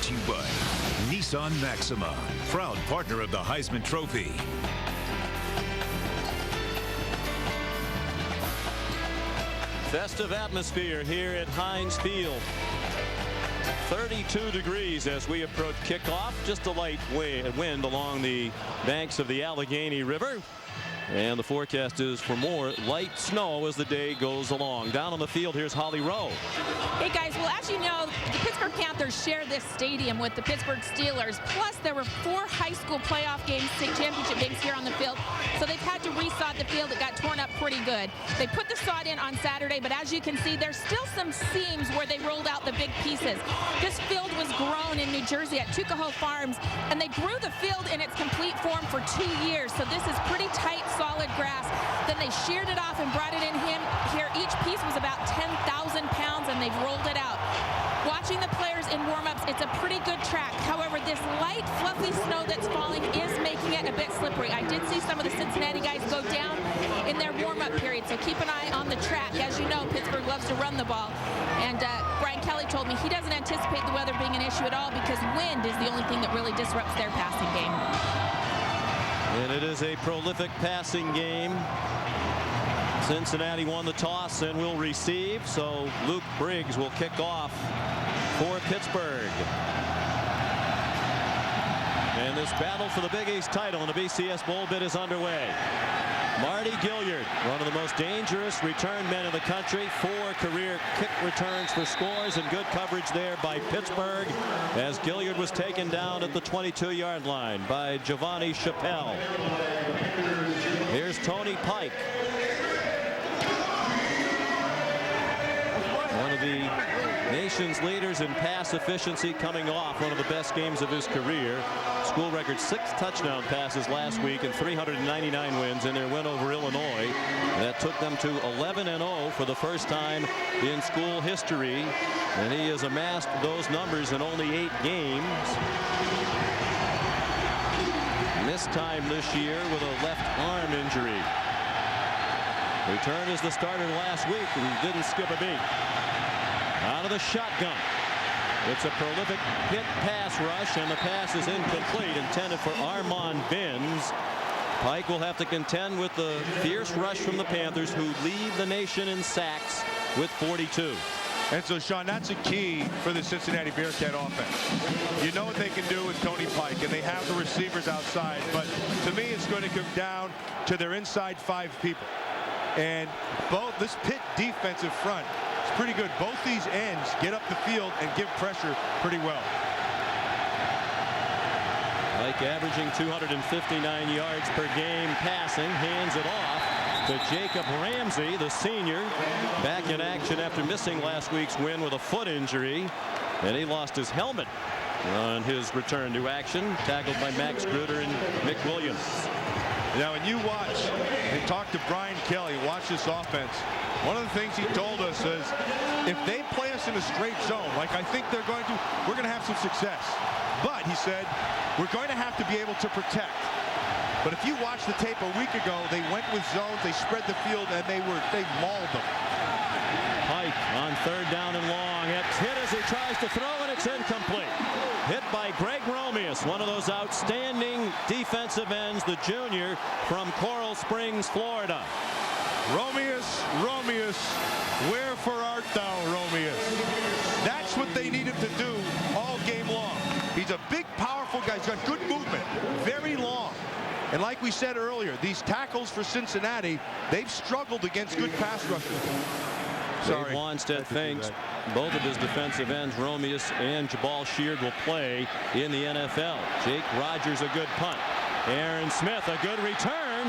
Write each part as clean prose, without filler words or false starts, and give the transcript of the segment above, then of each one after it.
brought to you by Nissan Maxima, proud partner of the Heisman Trophy. Festive atmosphere here at Heinz Field. 32 degrees as we approach kickoff. Just a light wind along the banks of the Allegheny River. And the forecast is for more light snow as the day goes along. Down on the field, here's Holly Rowe. Hey guys, well, as you know, the Pittsburgh Panthers share this stadium with the Pittsburgh Steelers. Plus, there were 4 high school playoff games, state championship games here on the field. So they've had to resod the field. It got torn up pretty good. They put the sod in on Saturday, but as you can see, there's still some seams where they rolled out the big pieces. This field was grown in New Jersey at Tuckahoe Farms, and they grew the field in its complete form for 2 years. So this is pretty tight, solid grass. Then they sheared it off and brought it in here. Each piece was about 10,000 pounds, and they've rolled it out. Watching the players in warm-ups, it's a pretty good track. However, this light, fluffy snow that's falling is making it a bit slippery. I did see some of the Cincinnati guys go down in their warm-up period, so keep an eye on the track. As you know, Pittsburgh loves to run the ball. And Brian Kelly told me he doesn't anticipate the weather being an issue at all because wind is the only thing that really disrupts their passing game. And it is a prolific passing game. Cincinnati won the toss and will receive, so Luke Briggs will kick off for Pittsburgh. And this battle for the Big East title in the BCS Bowl bid is underway. Marty Gilliard, one of the most dangerous return men in the country. 4 career kick returns for scores and good coverage there by Pittsburgh as Gilliard was taken down at the 22-yard line by Giovanni Chappelle. Here's Tony Pike. One of the nation's leaders in pass efficiency, coming off one of the best games of his career. School record 6 touchdown passes last week and 399 wins in their win over Illinois. That took them to 11-0 for the first time in school history. And he has amassed those numbers in only 8 games. Missed time this year with a left arm injury. Returned as the starter last week and didn't skip a beat. Out of the shotgun. It's a prolific hit pass rush, and the pass is incomplete, intended for Armand Binns. Pike will have to contend with the fierce rush from the Panthers, who lead the nation in sacks with 42. And so, Sean, that's a key for the Cincinnati Bearcat offense. You know what they can do with Tony Pike, and they have the receivers outside. But to me, it's going to come down to their inside 5 people. And both this Pitt defensive front is pretty good. Both these ends get up the field and give pressure pretty well. Pike averaging 259 yards per game passing, hands it off to Jacob Ramsey, the senior, back in action after missing last week's win with a foot injury, and he lost his helmet on his return to action, tackled by Max Gruder and Mick Williams. Now, when you watch and talk to Brian Kelly, watch this offense, one of the things he told us is if they play us in a straight zone, like I think they're going to, we're going to have some success. But, he said, we're going to have to be able to protect. But if you watch the tape a week ago, they went with zones, they spread the field, and they mauled them. Pike on 3rd down and long. It's hit as he tries to throw, and it's incomplete. Hit by Greg Romeus, one of those outstanding defensive ends, the junior from Coral Springs, Florida. Romeus, wherefore art thou, Romeus? That's what they need him to do all game long. He's a big, powerful guy. He's got good movement, very long. And like we said earlier, these tackles for Cincinnati, they've struggled against good pass rushers. Dave Wanstead thinks both of his defensive ends, Romeus and Jabal Sheard, will play in the NFL. Jake Rogers, a good punt. Aaron Smith, a good return.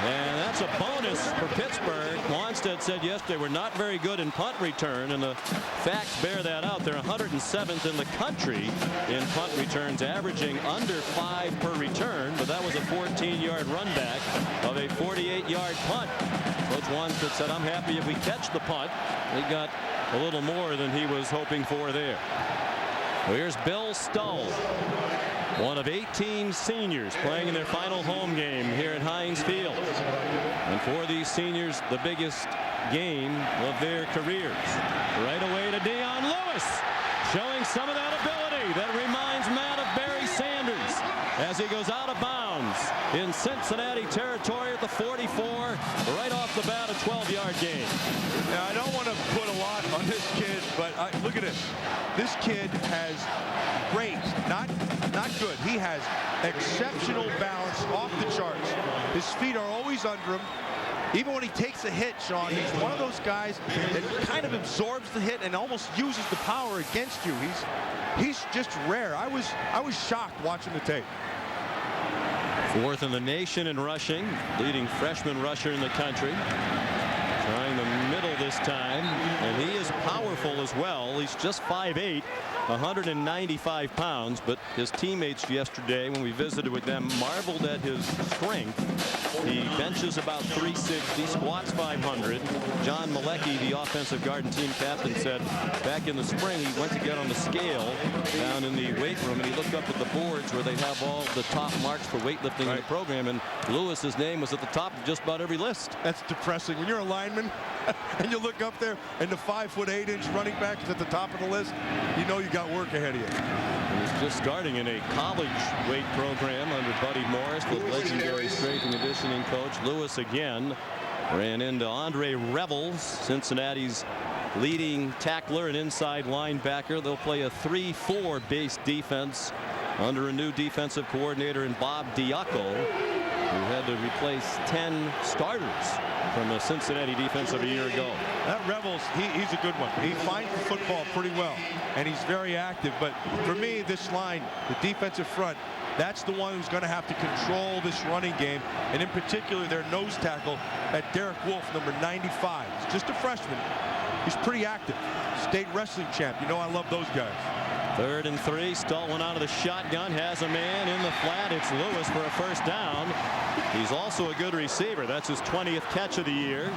And that's a bonus for Pittsburgh. Wanstead said yesterday we're not very good in punt return, and the facts bear that out. They're 107th in the country in punt returns, averaging under 5 per return, but that was a 14-yard run back of a 48-yard punt. Coach Wanstead said, I'm happy if we catch the punt. He got a little more than he was hoping for there. Well, here's Bill Stull, one of 18 seniors playing in their final home game here at Heinz Field. And for these seniors, the biggest game of their careers. Right away to Dion Lewis. showing some of that ability that reminds Matt of Barry Sanders as he goes out of bounds in Cincinnati territory at the 44, right off the bat, a 12-yard gain. Now, I don't want to put a lot on this kid, but look at this. This kid has great, not good. He has exceptional balance, off the charts. His feet are always under him. Even when he takes a hit, Sean, he's one of those guys that kind of absorbs the hit and almost uses the power against you. He's just rare. I was shocked watching the tape. Fourth in the nation in rushing, leading freshman rusher in the country. Trying the middle this time, and he is powerful as well. He's just 5'8", 195 pounds, but his teammates yesterday, when we visited with them, marveled at his strength. He benches about 360, squats 500. John Malecki, the offensive guard and team captain, said back in the spring he went to get on the scale down in the weight room, and he looked up at the boards where they have all the top marks for weightlifting in the program, and Lewis's name was at the top of just about every list. That's depressing. When you're a lineman and you look up there and the 5'8" running back is at the top of the list, you know you got work ahead of you. He's just starting in a college weight program under Buddy Morris, the legendary strength and conditioning coach. Lewis again ran into Andre Revels, Cincinnati's leading tackler and inside linebacker. They'll play a 3-4 base defense under a new defensive coordinator in Bob Diaco, who had to replace 10 starters from the Cincinnati defense of a year ago. That Revels, he's a good one. He finds the football pretty well, and he's very active. But for me, this line, the defensive front, that's the one who's going to have to control this running game, and in particular their nose tackle, that Derek Wolf, number 95. He's just a freshman. He's pretty active. State wrestling champ. You know I love those guys. 3rd and 3. Stoltman out of the shotgun, has a man in the flat. It's Lewis for a first down. He's also a good receiver. That's his 20th catch of the year.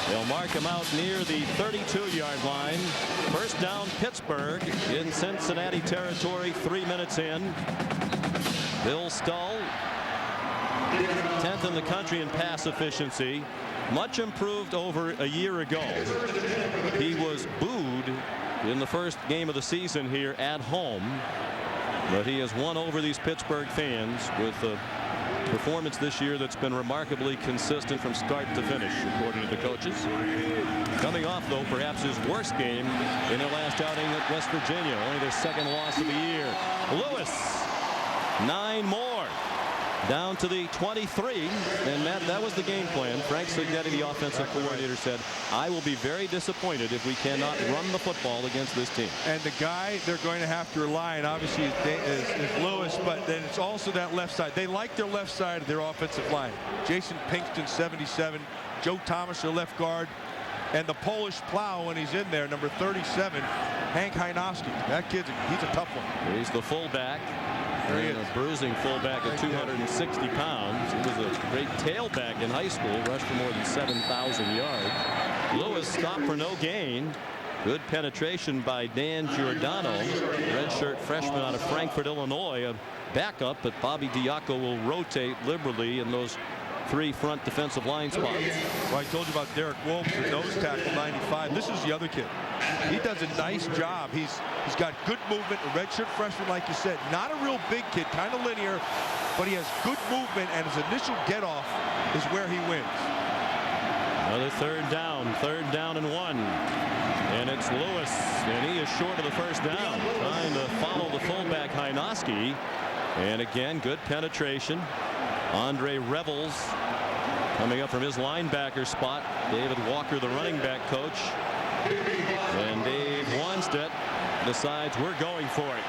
They'll mark him out near the 32-yard line. First down, Pittsburgh in Cincinnati territory, 3 minutes in. Bill Stull, 10th in the country in pass efficiency. Much improved over a year ago. He was booed in the first game of the season here at home, but he has won over these Pittsburgh fans with a performance this year that's been remarkably consistent from start to finish, according to the coaches. Coming off, though, perhaps his worst game in their last outing at West Virginia, only their 2nd loss of the year. Lewis, 9 more. Down to the 23, and Matt, that was the game plan. Frank Signetti, the offensive coordinator, said, I will be very disappointed if we cannot run the football against this team. And the guy they're going to have to rely on, obviously, is Lewis, but then it's also that left side. They like their left side of their offensive line. Jason Pinkston, 77. Joe Thomas, their left guard. And the Polish plow when he's in there, number 37, Hank Hajnowski. That kid's he's a tough one. He's the fullback. And a bruising fullback at 260 pounds. He was a great tailback in high school, rushed for more than 7,000 yards. Lewis stopped for no gain. Good penetration by Dan Giordano, redshirt freshman out of Frankfort, Illinois, a backup, but Bobby Diaco will rotate liberally in those 3 front defensive line spots. Well, I told you about Derek Wolf, the nose tackle, 95. This is the other kid. He does a nice job. He's got good movement, a redshirt freshman, like you said. Not a real big kid, kind of linear, but he has good movement, and his initial get-off is where he wins. Another 3rd down and 1. And it's Lewis, and he is short of the first down, trying to follow the fullback Hajnowski. And again, good penetration. Andre Revels coming up from his linebacker spot. David Walker, the running back coach. And Dave Wanstedt decides we're going for it.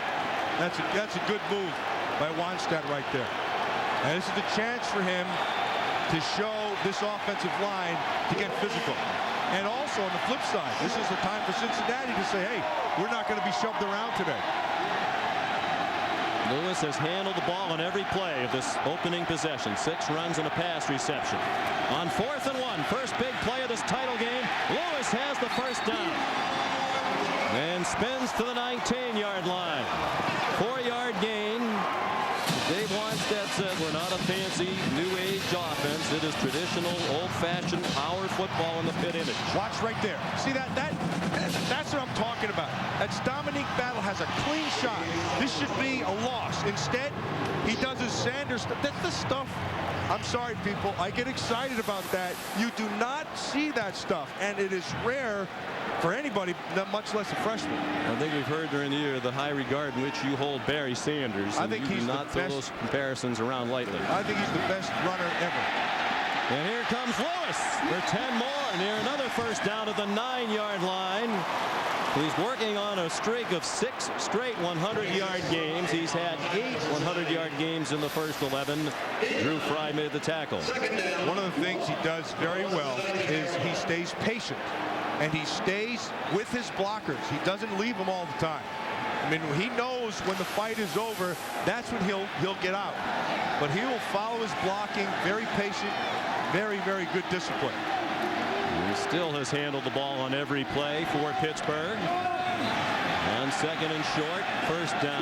That's a good move by Wanstedt right there. And this is the chance for him to show this offensive line to get physical. And also on the flip side, this is the time for Cincinnati to say, hey, we're not going to be shoved around today. Lewis has handled the ball on every play of this opening possession. 6 runs and a pass reception. On 4th and 1, first big play of this title game, Lewis has the first down. And spins to the 19-yard line. 4-yard gain. Dave Wanstedt said we're not a fancy new age offense. It is traditional, old-fashioned power football in the Pitt image. Watch right there. See that? That's what I'm talking about. That's Dominique Battle has a clean shot. This should be a loss. Instead, he does his Sanders. That's the stuff. I'm sorry, people. I get excited about that. You do not see that stuff, and it is rare for anybody, much less a freshman. I think we've heard during the year the high regard in which you hold Barry Sanders. I think he's not throw those comparisons around lightly. I think he's the best runner ever. And here comes Lewis for 10 more near another first down at the 9-yard line. He's working on a streak of 6 straight 100-yard games. He's had 8 100-yard games in the first 11. Drew Fry made the tackle. One of the things he does very well is he stays patient, and he stays with his blockers. He doesn't leave them all the time. I mean, he knows when the fight is over, that's when he'll get out. But he will follow his blocking, very patient, very, very good discipline. He still has handled the ball on every play for Pittsburgh. On second and short, first down.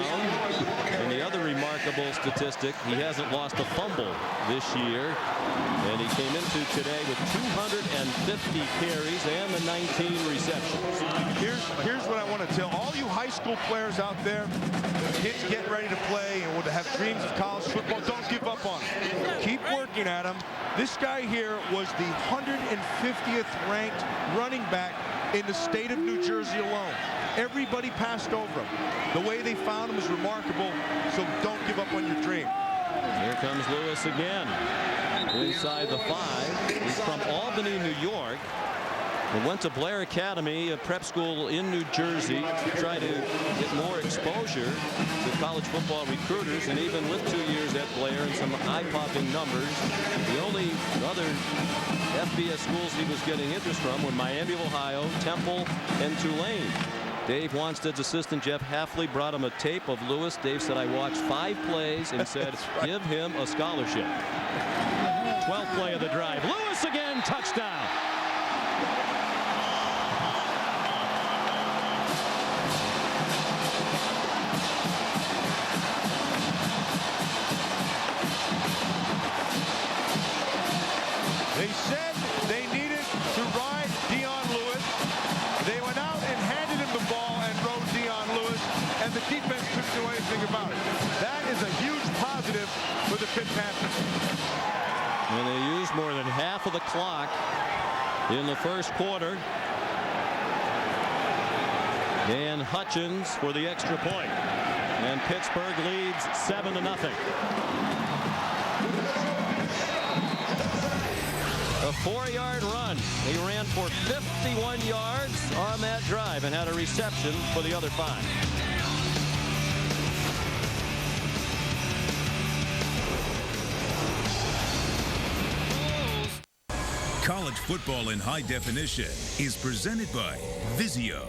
And the other remarkable statistic, he hasn't lost a fumble this year. And he came into today with 250 carries and the 19 receptions. Here's what I want to tell all you high school players out there, kids getting ready to play and would have dreams of college football. Don't give up on them. Keep working at them. This guy here was the 150th ranked running back in the state of New Jersey alone. Everybody passed over him. The way they found him is remarkable, so don't give up on your dream. Here comes Lewis again. Inside the 5. He's from Albany, New York. He went to Blair Academy, a prep school in New Jersey, to try to get more exposure to college football recruiters, and even with 2 years at Blair and some eye-popping numbers. The only other FBS schools he was getting interest from were Miami of Ohio, Temple, and Tulane. Dave Wanstead's assistant Jeff Hafley brought him a tape of Lewis. Dave said, I watched 5 plays and said, give him a scholarship. 12th play of the drive. Lewis again, touchdown. They said they needed to ride Dion Lewis. They went out and handed him the ball and rode Dion Lewis, and the defense couldn't do anything about it. That is a huge positive for the Pitt Panthers. And they used more than half of the clock in the first quarter. Dan Hutchins for the extra point. And Pittsburgh leads 7-0. A 4-yard run. He ran for 51 yards on that drive and had a reception for the other 5. College football in high definition is presented by Vizio.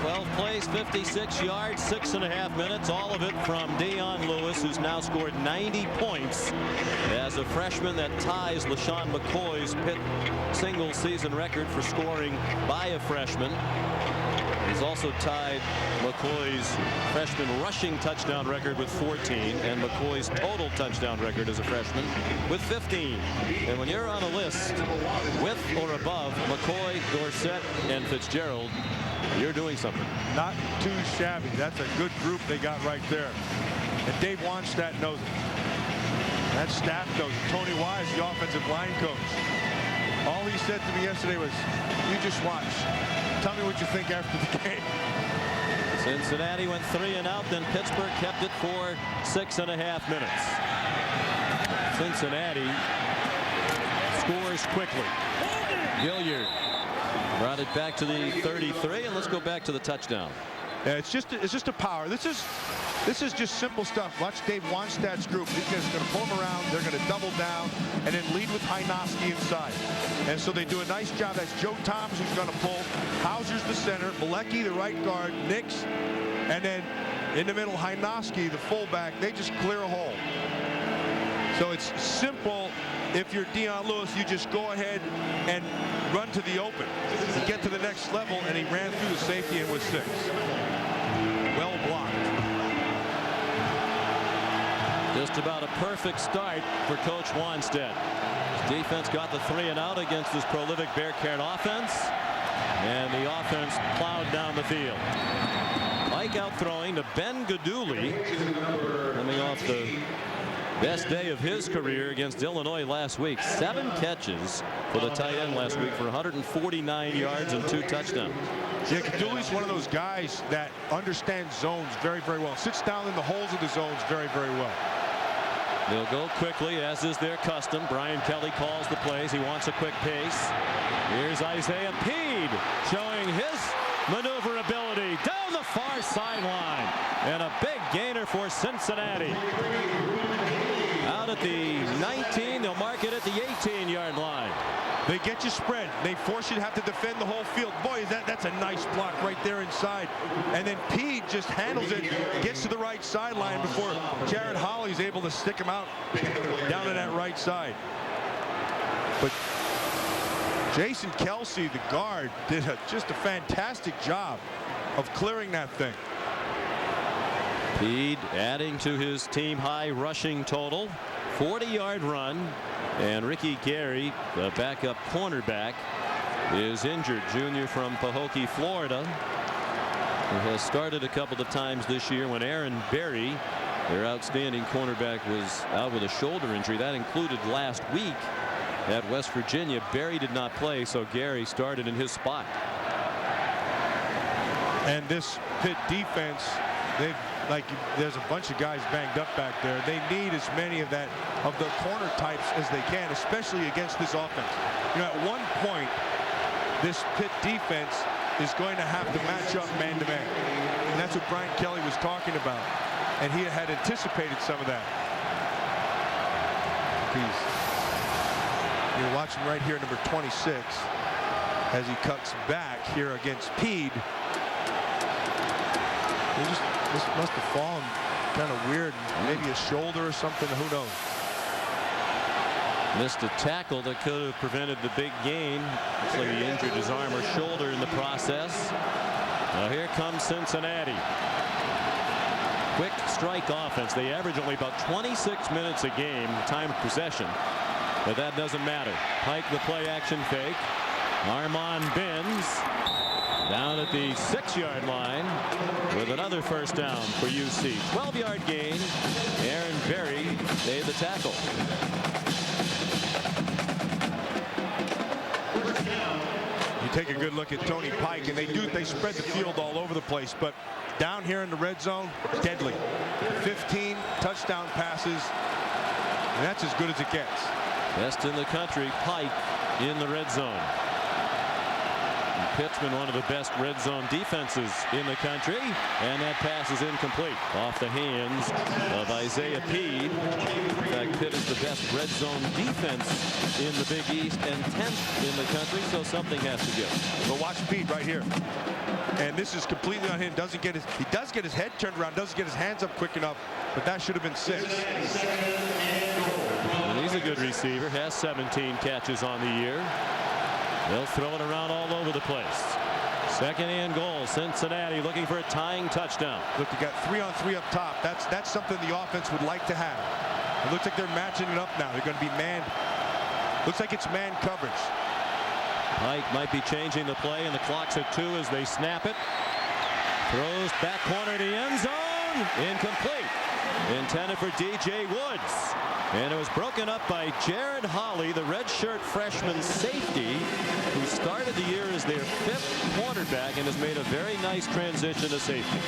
12 plays, 56 yards, 6.5 minutes, all of it from Dion Lewis, who's now scored 90 points as a freshman. That ties LaShawn McCoy's Pitt single season record for scoring by a freshman. He's also tied McCoy's freshman rushing touchdown record with 14 and McCoy's total touchdown record as a freshman with 15. And when you're on a list with or above McCoy, Dorsett, and Fitzgerald, you're doing something. Not too shabby. That's a good group they got right there. And Dave Wanstead knows it. That staff knows it. Tony Wise, the offensive line coach. All he said to me yesterday was, you just watch. Tell me what you think after the game. Cincinnati went 3 and out, then Pittsburgh kept it for 6.5 minutes. Cincinnati scores quickly. Gilliard brought it back to the 33, and let's go back to the touchdown. Yeah, it's just a power. This is just simple stuff. Watch Dave Wanstad's group. These guys are going to pull them around. They're going to double down and then lead with Hynoski inside. And so they do a nice job. That's Joe Thomas who's going to pull. Hauser's the center. Malecki, the right guard. Nix. And then in the middle, Hynoski, the fullback. They just clear a hole. So it's simple. If you're Dion Lewis, you just go ahead and run to the open. You get to the next level, and he ran through the safety and was 6. Well blocked. Just about a perfect start for Coach Wanstead. His defense got the 3 and out against this prolific Bearcat offense, and the offense plowed down the field. Mike out throwing to Ben Gaduli, coming off the best day of his career against Illinois last week. 7 catches for the tight end last week for 149 yards and 2 touchdowns. Yeah, Gaduli's one of those guys that understands zones very, very well. Sits down in the holes of the zones very, very well. They'll go quickly, as is their custom. Brian Kelly calls the plays. He wants a quick pace. Here's Isaiah Peed showing his maneuverability down the far sideline, and a big gainer for Cincinnati. Out at the 19, they'll mark it at the 18-yard line. They get you spread. They force you to have to defend the whole field. Boy, that's a nice block right there inside. And then Pede just handles it, gets to the right sideline before Jared Holly's able to stick him out down to that right side. But Jason Kelsey, the guard, did just a fantastic job of clearing that thing. Pede adding to his team high rushing total. 40-yard run. And Ricky Gary, the backup cornerback, is injured. Junior from Pahokee, Florida, who has started a couple of times this year when Aaron Berry, their outstanding cornerback, was out with a shoulder injury. That included last week at West Virginia. Berry did not play, so Gary started in his spot. And this Pitt defense, there's a bunch of guys banged up back there. They need as many of the corner types as they can, especially against this offense. You know, at one point, this Pitt defense is going to have to match up man-to-man. And that's what Brian Kelly was talking about. And he had anticipated some of that. You're watching right here, number 26, as he cuts back here against Pede. This must have fallen kind of weird, maybe a shoulder or something, who knows. Missed a tackle that could have prevented the big gain. Looks like he injured his arm or shoulder in the process. Now here comes Cincinnati. Quick strike offense. They average only about 26 minutes a game time of possession, but that doesn't matter. Pike the play action fake. Armand Binns down at the 6-yard line with another first down for UC. 12-yard gain. Aaron Berry made the tackle. You take a good look at Tony Pike, and they spread the field all over the place, but down here in the red zone, deadly. 15 touchdown passes, and that's as good as it gets. Best in the country, Pike in the red zone. Pitt's been one of the best red zone defenses in the country, and that pass is incomplete off the hands of Isaiah Peed. In fact, Pitt is the best red zone defense in the Big East and 10th in the country, so something has to give. But watch Peed right here, and this is completely on him. He does get his head turned around, doesn't get his hands up quick enough, but that should have been 6. And he's a good receiver, has 17 catches on the year. They'll throw it around all over the place. Second and goal. Cincinnati looking for a tying touchdown. Look, you got 3-on-3 up top. That's something the offense would like to have. It looks like they're matching it up now. They're going to be man. Looks like it's man coverage. Pike might be changing the play, and the clock's at 2 as they snap it. Throws back corner to the end zone. Incomplete. Intended for DJ Woods. And it was broken up by Jared Holly, the redshirt freshman safety, who started the year as their 5th cornerback and has made a very nice transition to safety.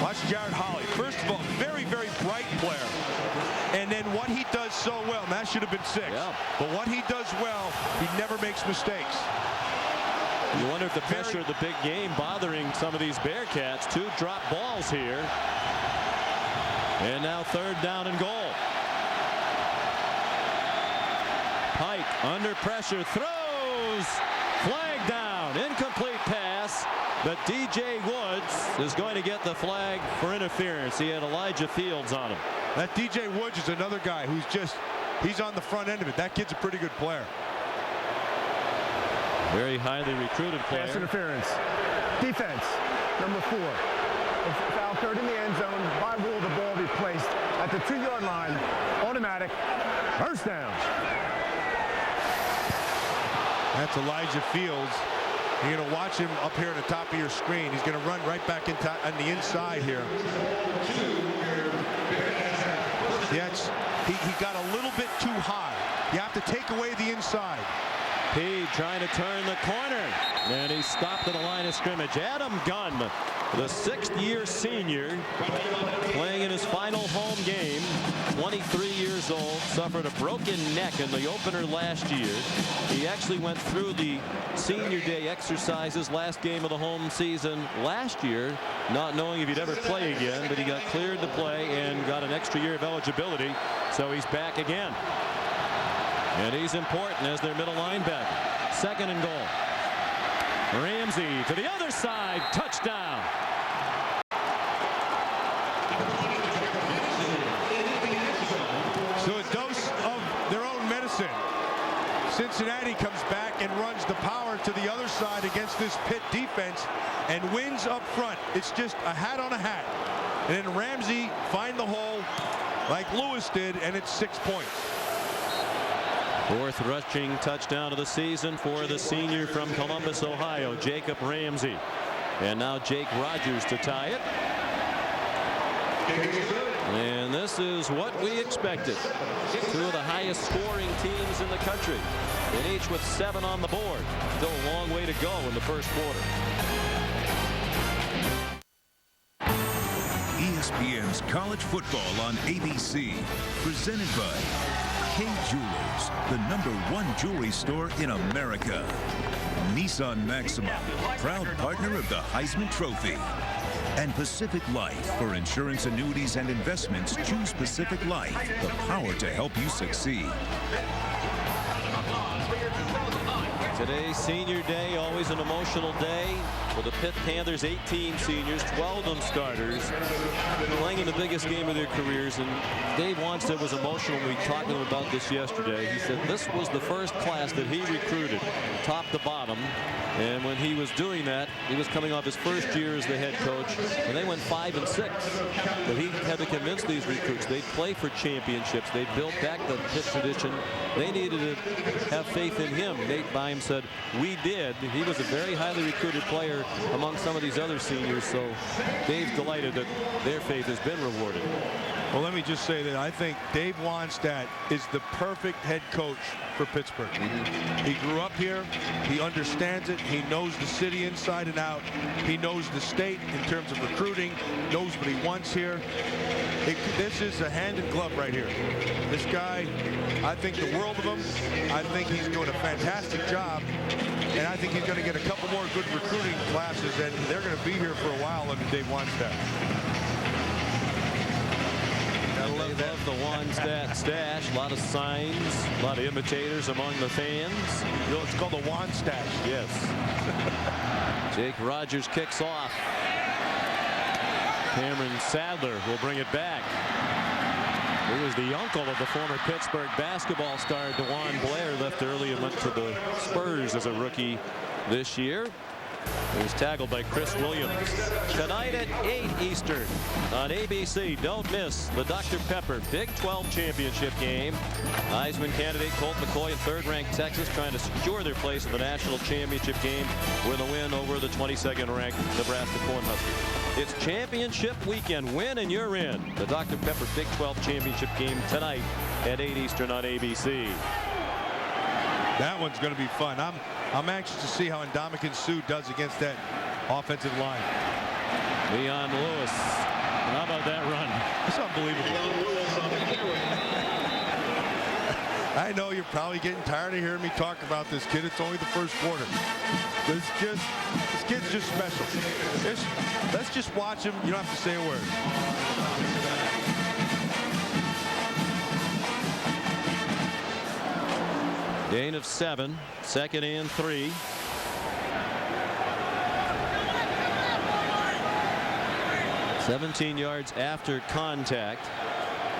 Watch Jared Holly. First of all, very, very bright player. And then what he does so well, and that should have been 6. Yeah. But what he does well, he never makes mistakes. You wonder if the pressure of the big game bothering some of these Bearcats. 2 drop balls here. And now 3rd down and goal. Pike under pressure, throws, flag down, incomplete pass, but DJ Woods is going to get the flag for interference. He had Elijah Fields on him. That DJ Woods is another guy who's he's on the front end of it. That kid's a pretty good player. Very highly recruited player. Pass interference. Defense, number 4. It's foul third in the end zone. By rule, the ball be placed at the 2-yard line. Automatic. First down. That's Elijah Fields. You're going to watch him up here at the top of your screen. He's going to run right back on the inside here. Yes, he got a little bit too high. You have to take away the inside. P trying to turn the corner, and he stopped at the line of scrimmage. Adam Gunn, the 6th-year senior, playing in his final home game, 23 years old, suffered a broken neck in the opener last year. He actually went through the senior day exercises last game of the home season last year, not knowing if he'd ever play again, but he got cleared to play and got an extra year of eligibility, so he's back again. And he's important as their middle linebacker. 2nd and goal. Ramsey to the other side. Touchdown. So a dose of their own medicine. Cincinnati comes back and runs the power to the other side against this Pitt defense and wins up front. It's just a hat on a hat. And then Ramsey find the hole like Lewis did, and it's 6 points. 4th rushing touchdown of the season for the senior from Columbus, Ohio, Jacob Ramsey. And now Jake Rogers to tie it. And this is what we expected. 2 of the highest scoring teams in the country, and each with 7 on the board. Still a long way to go in the first quarter. ESPN's College Football on ABC, presented by K Jewelers, the #1 jewelry store in America. Nissan Maxima, proud partner of the Heisman Trophy. And Pacific Life, for insurance, annuities, and investments. Choose Pacific Life, the power to help you succeed. Today's senior day, always an emotional day for the Pitt Panthers. 18 seniors, 12 of them starters, playing in the biggest game of their careers. And Dave Wanstead was emotional when we talked to him about this yesterday. He said this was the first class that he recruited, top to bottom. And when he was doing that, he was coming off his first year as the head coach, and they went 5-6. But he had to convince these recruits they'd play for championships. They built back the Pitt tradition. They needed to have faith in him. Nate Byam said, we did. He was a very highly recruited player among some of these other seniors, so Dave's delighted that their faith has been rewarded. Well, let me just say that I think Dave Wanstead is the perfect head coach for Pittsburgh. He grew up here. He understands it. He knows the city inside and out. He knows the state in terms of recruiting, knows what he wants here. This is a hand in glove right here. This guy, I think the world of him. I think he's doing a fantastic job. And I think he's going to get a couple more good recruiting classes, and they're going to be here for a while under Dave Wanstead. They love the Wanstead stash. A lot of signs, a lot of imitators among the fans. You know, it's called the Wanstead. Yes. Jake Rogers kicks off. Cameron Sadler will bring it back. He was the uncle of the former Pittsburgh basketball star DeJuan Blair. Left early and went to the Spurs as a rookie this year. He was tackled by Chris Williams. Tonight at 8 Eastern on ABC. Don't miss the Dr. Pepper Big 12 championship game. Heisman candidate Colt McCoy and third-ranked Texas trying to secure their place in the national championship game with a win over the 22nd-ranked Nebraska Cornhuskers. It's championship weekend. Win and you're in. The Dr. Pepper Big 12 championship game tonight at 8 Eastern on ABC. That one's going to be fun. I'm anxious to see how Ndamukong Suh does against that offensive line. Leon Lewis. How about that run? It's unbelievable. I know you're probably getting tired of hearing me talk about this kid. It's only the first quarter. This kid's just special. Let's just watch him. You don't have to say a word. Gain of 7, 2nd and 3. (17 yards after contact).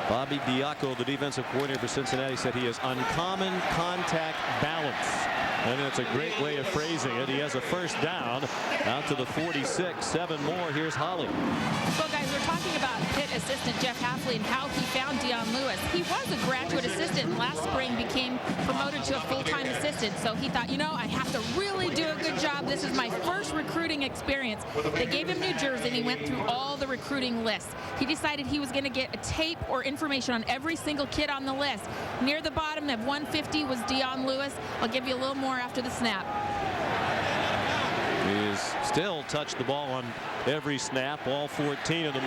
Bobby Diaco, the defensive coordinator for Cincinnati, said he has uncommon contact balance. And it's a great way of phrasing it. He has a first down out to the 46. 7 more. Here's Holly. Well, guys, we're talking about Pitt assistant Jeff Hafley and how he found Dion Lewis. He was a graduate assistant and last spring became promoted to a full-time assistant. So he thought, you know, I have to really do a good job. This is my first recruiting experience. They gave him New Jersey and he went through all the recruiting lists. He decided he was going to get a tape or information on every single kid on the list. Near the bottom of 150 was Dion Lewis. I'll give you a little more after the snap. He's still touched the ball on every snap, all 14 of them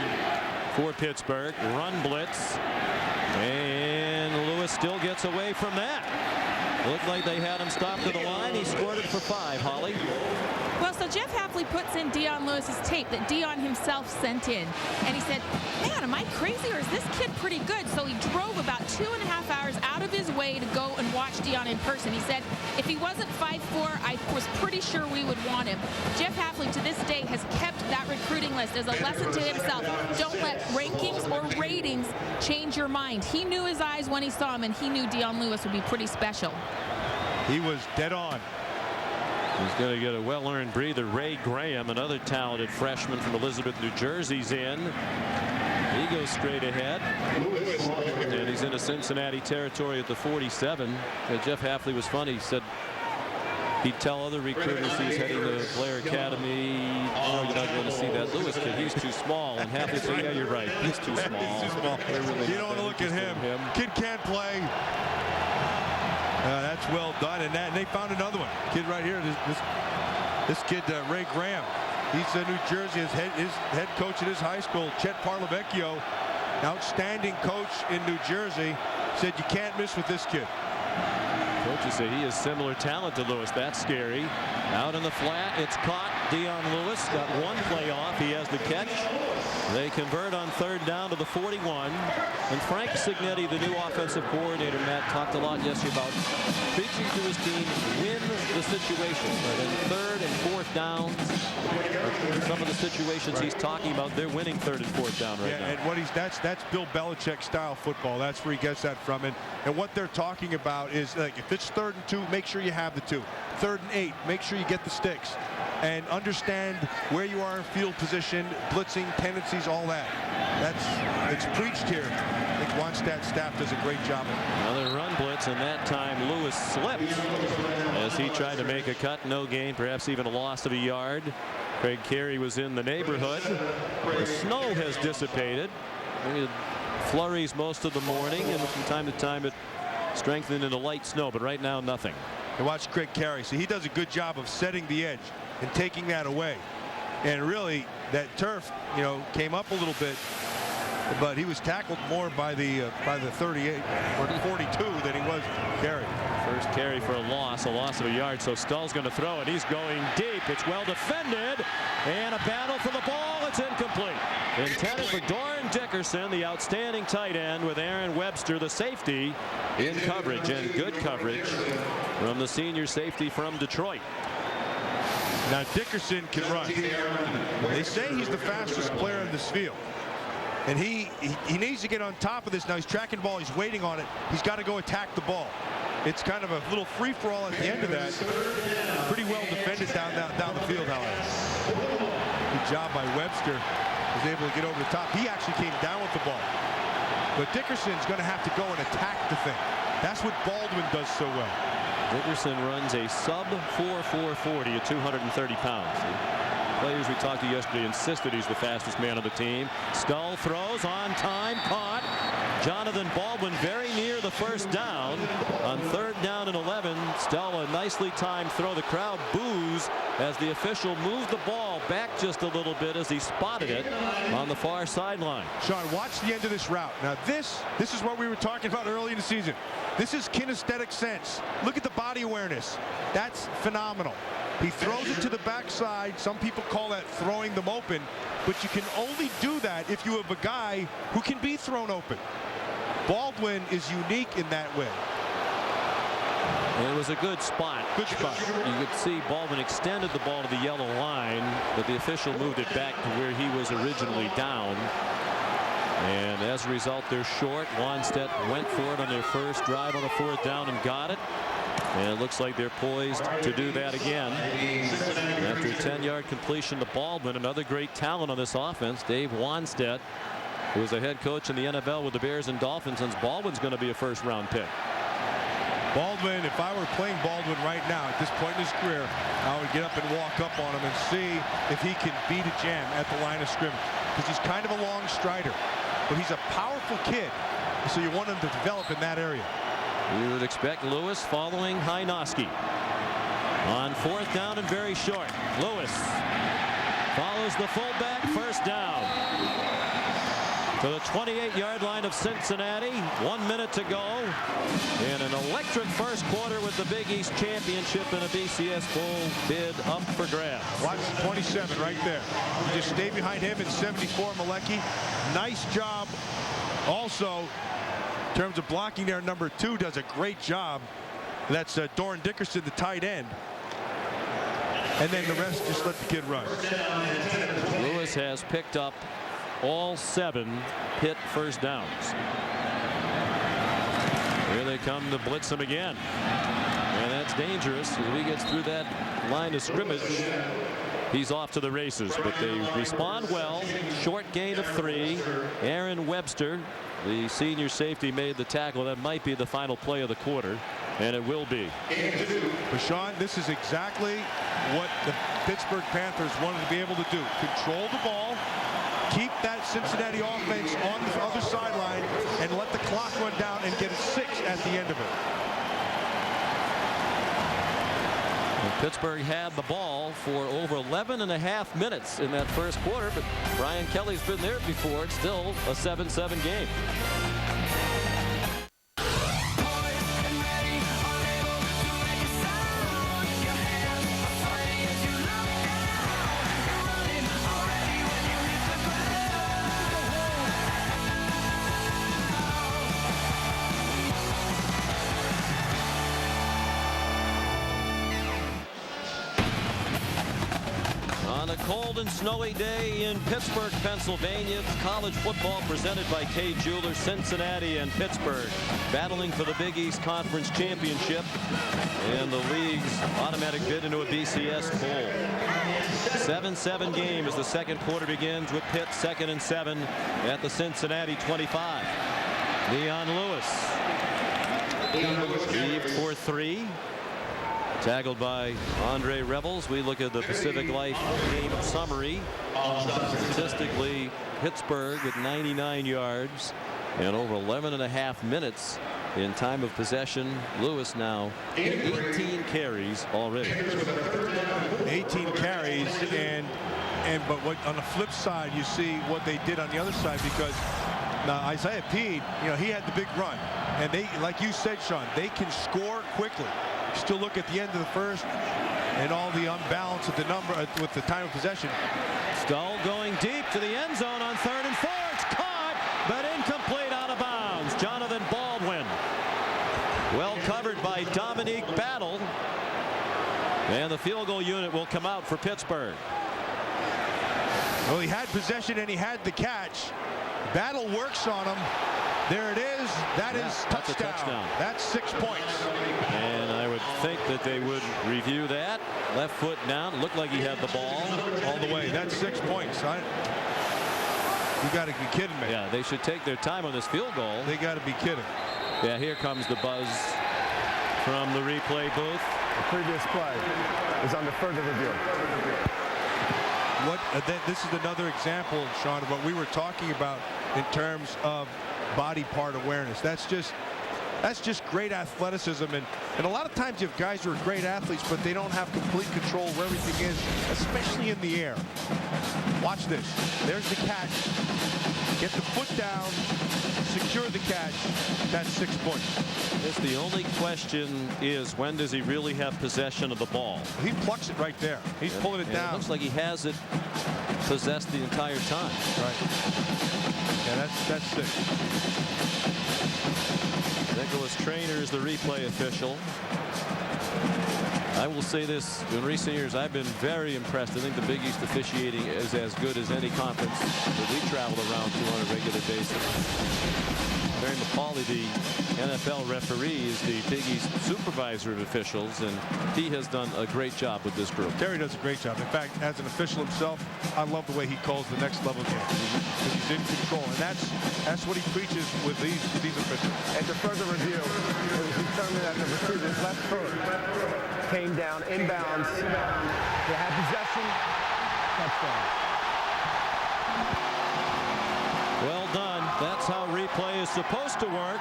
for Pittsburgh. Run blitz, and Lewis still gets away from that. Looked like they had him stopped at the line. He scored it for 5. Holly. Well, so Jeff Hafley puts in Dion Lewis's tape that Dion himself sent in. And he said, man, am I crazy or is this kid pretty good? So he drove about 2.5 hours out of his way to go and watch Dion in person. He said, if he wasn't 5'4", I was pretty sure we would want him. Jeff Hafley to this day has kept that recruiting list as a lesson to himself. Don't let rankings or ratings change your mind. He knew his eyes when he saw him, and he knew Dion Lewis would be pretty special. He was dead on. He's going to get a well-earned breather. Ray Graham, another talented freshman from Elizabeth, New Jersey's in. He goes straight ahead. And he's into Cincinnati territory at the 47. Jeff Hafley was funny. He said he'd tell other recruiters he's heading to Blair Academy, no, you're not going to see that Lewis kid. He's too small. And Hafley said, yeah, you're right. He's too small. He's too small. You don't want to look at him. Kid can't play. That's well done, and they found another one. Kid right here, this kid Ray Graham. He's New Jersey. His head coach at his high school, Chet Parlavecchio, outstanding coach in New Jersey, said you can't miss with this kid. Coaches say he has similar talent to Lewis. That's scary. Out in the flat, it's caught. Dion Lewis got one play off. He has the catch. They convert on 3rd down to the 41. And Frank Signetti, the new offensive coordinator, Matt, talked a lot yesterday about preaching to his team, win the situation. But in 3rd and 4th downs, some of the situations he's talking about, they're winning 3rd and 4th down right now. And what that's Bill Belichick style football. That's where he gets that from. And what they're talking about is, like, if it's 3rd and 2, make sure you have the 2. 3rd and 8, make sure you get the sticks. And understand where you are in field position, blitzing tendencies, all that. It's preached here. I think Wannstedt's staff does a great job of it. Another run blitz, and that time Lewis slipped as he tried to make a cut. No gain, perhaps even a loss of a yard. Craig Carey was in the neighborhood. The snow has dissipated. We had flurries most of the morning, and from time to time it strengthened into light snow, but right now nothing. And watch Craig Carey. See, he does a good job of setting the edge and taking that away. And really, that turf, came up a little bit, but he was tackled more by the 38 or 42 than he was Carey. First carry for a loss of a yard. So Stull's going to throw it. He's going deep. It's well defended, and a battle for the ball. It's incomplete. Intended for Doran Dickerson, the outstanding tight end, with Aaron Webster, the safety, in coverage, and good coverage from the senior safety from Detroit. Now Dickerson can run. They say he's the fastest player in this field. And he needs to get on top of this. Now he's tracking the ball. He's waiting on it. He's got to go attack the ball. It's kind of a little free-for-all at the end of that. Pretty well defended down the field, however. Good job by Webster. Was able to get over the top. He actually came down with the ball. But Dickerson's going to have to go and attack the thing. That's what Baldwin does so well. Dickerson runs a sub 4.40 at 230 pounds. The players we talked to yesterday insisted he's the fastest man on the team. Stull throws on time, caught. Jonathan Baldwin very near the first down. On 3rd down and 11, Stull a nicely timed throw. The crowd boos as the official moved the ball back just a little bit as he spotted it on the far sideline. Sean, watch the end of this route. Now this is what we were talking about early in the season. This is kinesthetic sense. Look at the body awareness. That's phenomenal. He throws it to the backside. Some people call that throwing them open, but you can only do that if you have a guy who can be thrown open. Baldwin is unique in that way. It was a good spot. Good spot. You could see Baldwin extended the ball to the yellow line, but the official moved it back to where he was originally down. And as a result, they're short. Wannstedt went for it on their first drive on the 4th down and got it. And it looks like they're poised to do that again. After a 10-yard completion to Baldwin, another great talent on this offense, Dave Wanstead, who was a head coach in the NFL with the Bears and Dolphins, and Baldwin's going to be a first-round pick. Baldwin, if I were playing Baldwin right now at this point in his career, I would get up and walk up on him and see if he can beat a jam at the line of scrimmage, because he's kind of a long strider, but he's a powerful kid, so you want him to develop in that area. You would expect Lewis following Hynoski. On 4th down and very short. Lewis follows the fullback, first down. To the 28-yard line of Cincinnati. 1 minute to go. And an electric first quarter with the Big East Championship and a BCS Bowl bid up for grabs. Watch 27 right there. You just stay behind him in 74, Malecki. Nice job. Also, in terms of blocking there, number 2 does a great job. That's Doran Dickerson, the tight end. And then the rest just let the kid run. Lewis has picked up all 7 Pitt first downs. Here they come to blitz him again. And that's dangerous. If he gets through that line of scrimmage, he's off to the races. But they respond well. Short gain of 3. Aaron Webster, the senior safety, made the tackle. That might be the final play of the quarter. And it will be. But Sean, this is exactly what the Pittsburgh Panthers wanted to be able to do. Control the ball, keep that Cincinnati offense on the other sideline, and let the clock run down and get a 6 at the end of it. And Pittsburgh had the ball for over 11.5 minutes in that first quarter, but Brian Kelly's been there before. It's still a 7-7 game. Cold and snowy day in Pittsburgh, Pennsylvania. College football presented by Kay Jewelers. Cincinnati and Pittsburgh battling for the Big East Conference Championship and the league's automatic bid into a BCS Bowl. 7-7 game as the second quarter begins with Pitt 2nd and 7 at the Cincinnati 25. Leon Lewis heaved for 3. Tackled by Andre Revels. We look at the Pacific Life game summary. Statistically, Pittsburgh with 99 yards and over 11.5 minutes in time of possession. Lewis now 18 carries already. 18 carries, but what on the flip side, you see what they did on the other side, because now Isaiah Peed, he had the big run, and they, like you said, Sean, they can score quickly. Still look at the end of the first and all the unbalance of the number with the time of possession. Stull going deep to the end zone on 3rd and 4. It's caught, but incomplete, out of bounds. Jonathan Baldwin. Well covered by Dominique Battle. And the field goal unit will come out for Pittsburgh. Well, he had possession and he had the catch. Battle works on him. There it is. That's touchdown. A touchdown. That's 6 points. And I would think that they would review that. Left foot down. It looked like he had the ball all the way. That's 6 points. You got to be kidding me. Yeah, they should take their time on this field goal. They got to be kidding. Yeah, here comes the buzz from the replay booth. The previous play is under further review. This is another example, Sean, of what we were talking about in terms of body part awareness. That's just great athleticism, and a lot of times you have guys who are great athletes, but they don't have complete control where everything is, especially in the air. Watch this. There's the catch. Get the foot down, secure the catch. That's 6 points. The only question is, when does he really have possession of the ball? He plucks it right there. He's pulling it down. It looks like he has it possessed the entire time. Right. Yeah, that's 6. Nicholas Traynor is the replay official. I will say this, in recent years I've been very impressed. I think the Big East officiating is as good as any conference that we travel around to on a regular basis. Terry McCauley, the NFL referee, is the Big East supervisor of officials, and he has done a great job with this group. Terry does a great job. In fact, as an official himself, I love the way he calls the next level game. He's in control, and that's what he preaches with these officials. And to further review, it was determined that the receiver's left foot came down inbounds. They had possession. Touchdown. Well done. That's how replay is supposed to work.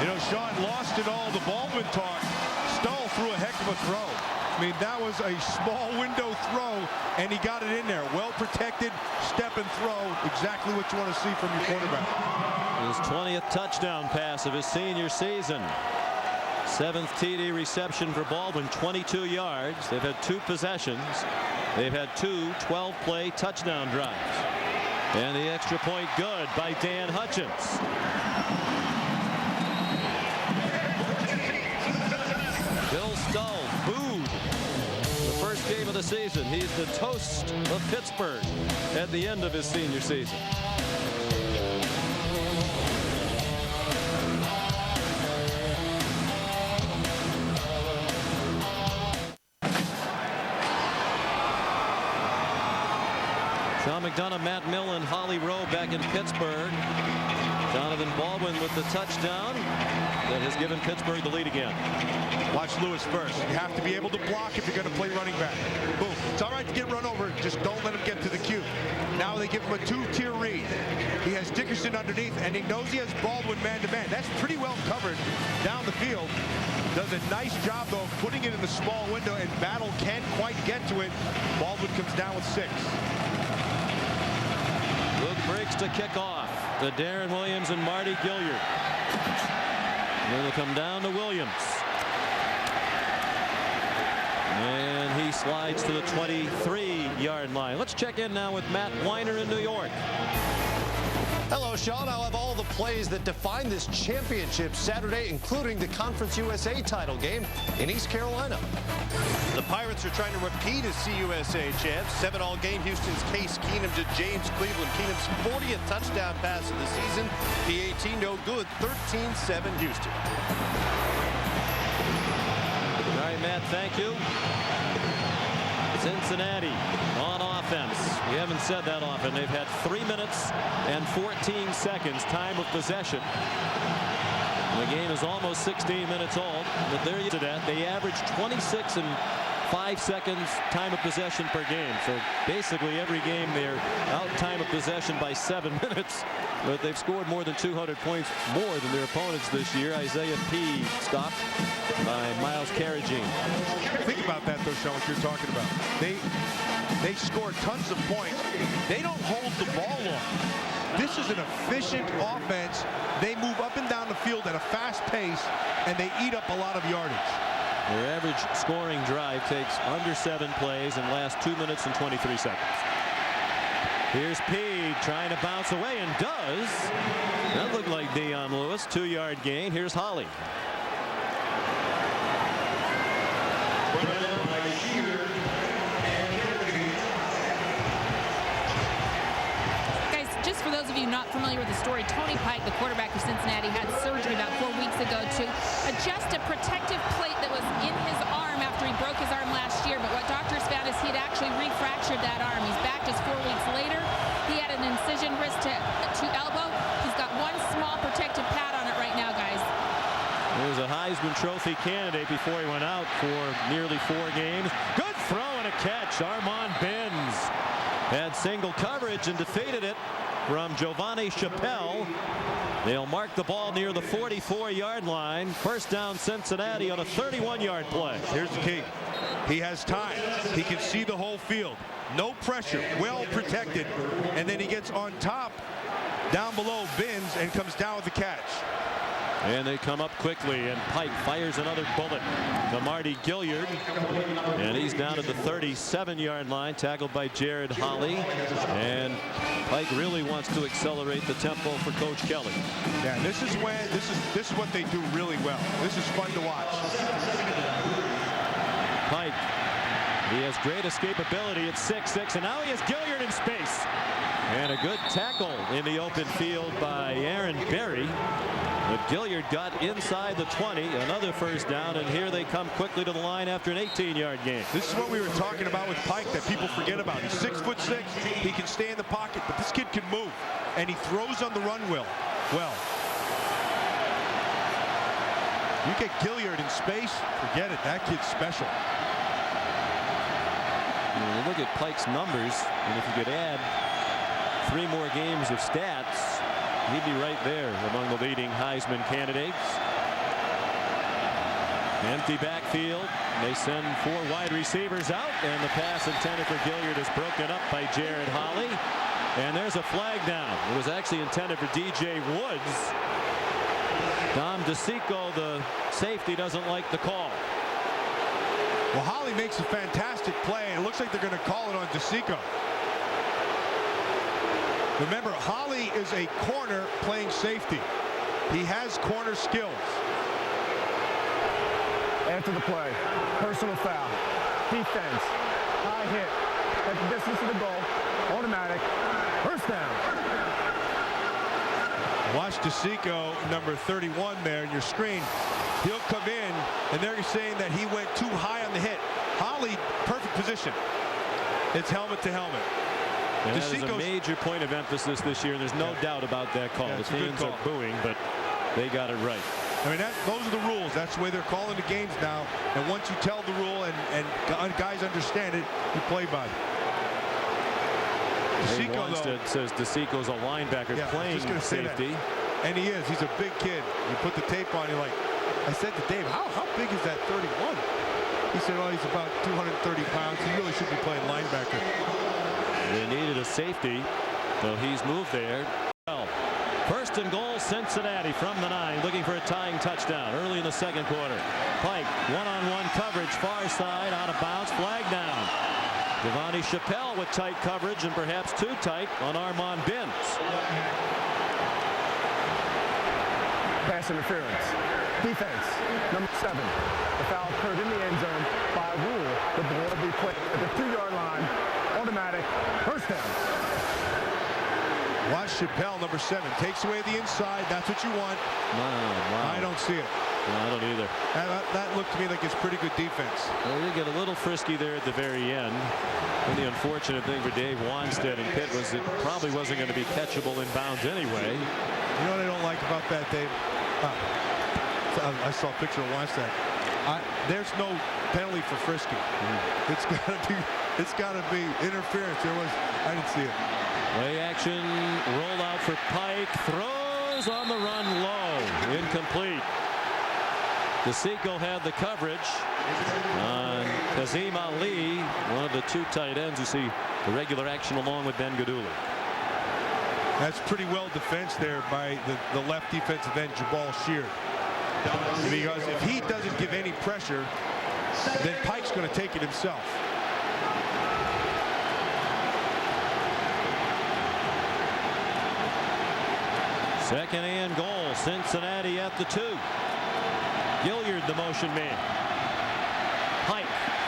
You know, Sean, lost in all the Baldwin talk. Stull threw a heck of a throw. I mean, that was a small window throw, and he got it in there. Well protected, step and throw. Exactly what you want to see from your quarterback. His 20th touchdown pass of his senior season. 7th TD reception for Baldwin, 22 yards. They've had 2 possessions. They've had 2 12-play touchdown drives. And the extra point good by Dan Hutchins. Bill Stull booed the first game of the season. He's the toast of Pittsburgh at the end of his senior season. Sean McDonough, Matt Millen, Holly Rowe back in Pittsburgh. Jonathan Baldwin with the touchdown that has given Pittsburgh the lead again. Watch Lewis first. You have to be able to block if you're going to play running back. Boom. It's all right to get run over. Just don't let him get to the cue. Now they give him a 2-tier read. He has Dickerson underneath, and he knows he has Baldwin man-to-man. That's pretty well covered down the field. Does a nice job, though, of putting it in the small window, and Battle can't quite get to it. Baldwin comes down with 6. Luke Briggs to kick off to Darren Williams and Marty Gilliard. And then they'll come down to Williams. And he slides to the 23-yard line. Let's check in now with Matt Weiner in New York. Hello, Sean. I'll have all the plays that define this championship Saturday, including the Conference USA title game in East Carolina. The Pirates are trying to repeat as CUSA champs. 7-all game. Houston's Case Keenum to James Cleveland. Keenum's 40th touchdown pass of the season. PAT no good. 13-7 Houston. All right, Matt, thank you. Cincinnati on offense. We haven't said that often. They've had 3 minutes and 14 seconds time of possession. The game is almost 16 minutes old, but they're used to that. They average 26 and 5 seconds time of possession per game. So basically every game they're out time of possession by 7 minutes, but they've scored more than 200 points more than their opponents this year. Isaiah P. stopped by Miles Carrageen. Think about that, though, Sean, what you're talking about. They score tons of points. They don't hold the ball long. This is an efficient offense. They move up and down the field at a fast pace, and they eat up a lot of yardage. Their average scoring drive takes under 7 plays and lasts 2 minutes and 23 seconds. Here's P trying to bounce away, and does. That looked like Dion Lewis. 2-yard gain. Here's Holly. Just for those of you not familiar with the story, Tony Pike, the quarterback of Cincinnati, had surgery about 4 weeks ago to adjust a protective plate that was in his arm after he broke his arm last year. But what doctors found is he had actually refractured that arm. He's back just 4 weeks later. He had an incision wrist to elbow. He's got one small protective pad on it right now, guys. He was a Heisman Trophy candidate before he went out for nearly 4 games. Good throw and a catch. Armand Benz had single coverage and defeated it from Giovanni Chappelle. They'll mark the ball near the 44-yard line. First down Cincinnati on a 31-yard play. Here's the key. He has time. He can see the whole field. No pressure. Well protected. And then he gets on top, down below Binns, and comes down with the catch. And they come up quickly, and Pike fires another bullet to Marty Gilliard. And he's down at the 37-yard line, tackled by Jared Holly. And Pike really wants to accelerate the tempo for Coach Kelly. Yeah, this is what they do really well. This is fun to watch. Pike He has great escapability at 6'6", and now he has Gilliard in space. And a good tackle in the open field by Aaron Berry. But Gilliard got inside the 20, another first down, and here they come quickly to the line after an 18-yard gain. This is what we were talking about with Pike that people forget about. He's 6'6", he can stay in the pocket, but this kid can move, and he throws on the run well. You get Gilliard in space, forget it. That kid's special. You look at Pike's numbers, and if you could add 3 more games of stats, he'd be right there among the leading Heisman candidates. Empty backfield. They send 4 wide receivers out, and the pass intended for Gilliard is broken up by Jared Holley. And there's a flag down. It was actually intended for DJ Woods. Dom DeSico, the safety, doesn't like the call. Well, Holley makes a fantastic play, and it looks like they're going to call it on DeSico. Remember, Holley is a corner playing safety. He has corner skills. After the play, personal foul, defense, high hit, at the distance of the goal, automatic, first down. Watch DeSico, number 31 there in your screen. He'll come in, and they're saying that he went too high on the hit. Holley, perfect position. It's helmet to helmet. And that is a major point of emphasis this year, and there's no doubt about that call. The fans are booing, but they got it right. I mean, those are the rules. That's the way they're calling the games now. And once you tell the rule and guys understand it, you play by it. DeSico, though, says DeSico's a linebacker playing safety. And he is. He's a big kid. You put the tape on, you're like, I said to Dave, how big is that 31? He said, well, he's about 230 pounds. He really should be playing linebacker. They needed a safety, so he's moved there. First and goal, Cincinnati from the 9, looking for a tying touchdown early in the second quarter. Pike, one-on-one coverage, far side, out of bounds, flag down. Devontae Chappelle with tight coverage, and perhaps too tight on Armand Binns. Pass interference. Defense, number 7. The foul occurred in the end zone. By rule, the ball will be put at the 2-yard line. Automatic, first down. Watch Chappelle, number 7, takes away the inside. That's what you want. Wow. I don't see it. No, I don't either. That looked to me like it's pretty good defense. Well, they get a little frisky there at the very end. And the unfortunate thing for Dave Wanstead and Pitt was it probably wasn't going to be catchable in bounds anyway. You know what I don't like about that, Dave? I saw a picture of Wanstead. There's no penalty for frisky. It's got to be interference. I didn't see it. Play action, roll out for Pike, throws on the run low, incomplete. DeSico had the coverage on Kazim Ali, one of the 2 tight ends who see the regular action along with Ben Gaduli. That's pretty well defensed there by the left defensive end, Jabal Sheard. Because if he doesn't give any pressure, then Pike's going to take it himself. Second and goal, Cincinnati at the 2. Gilliard, the motion man. Pike,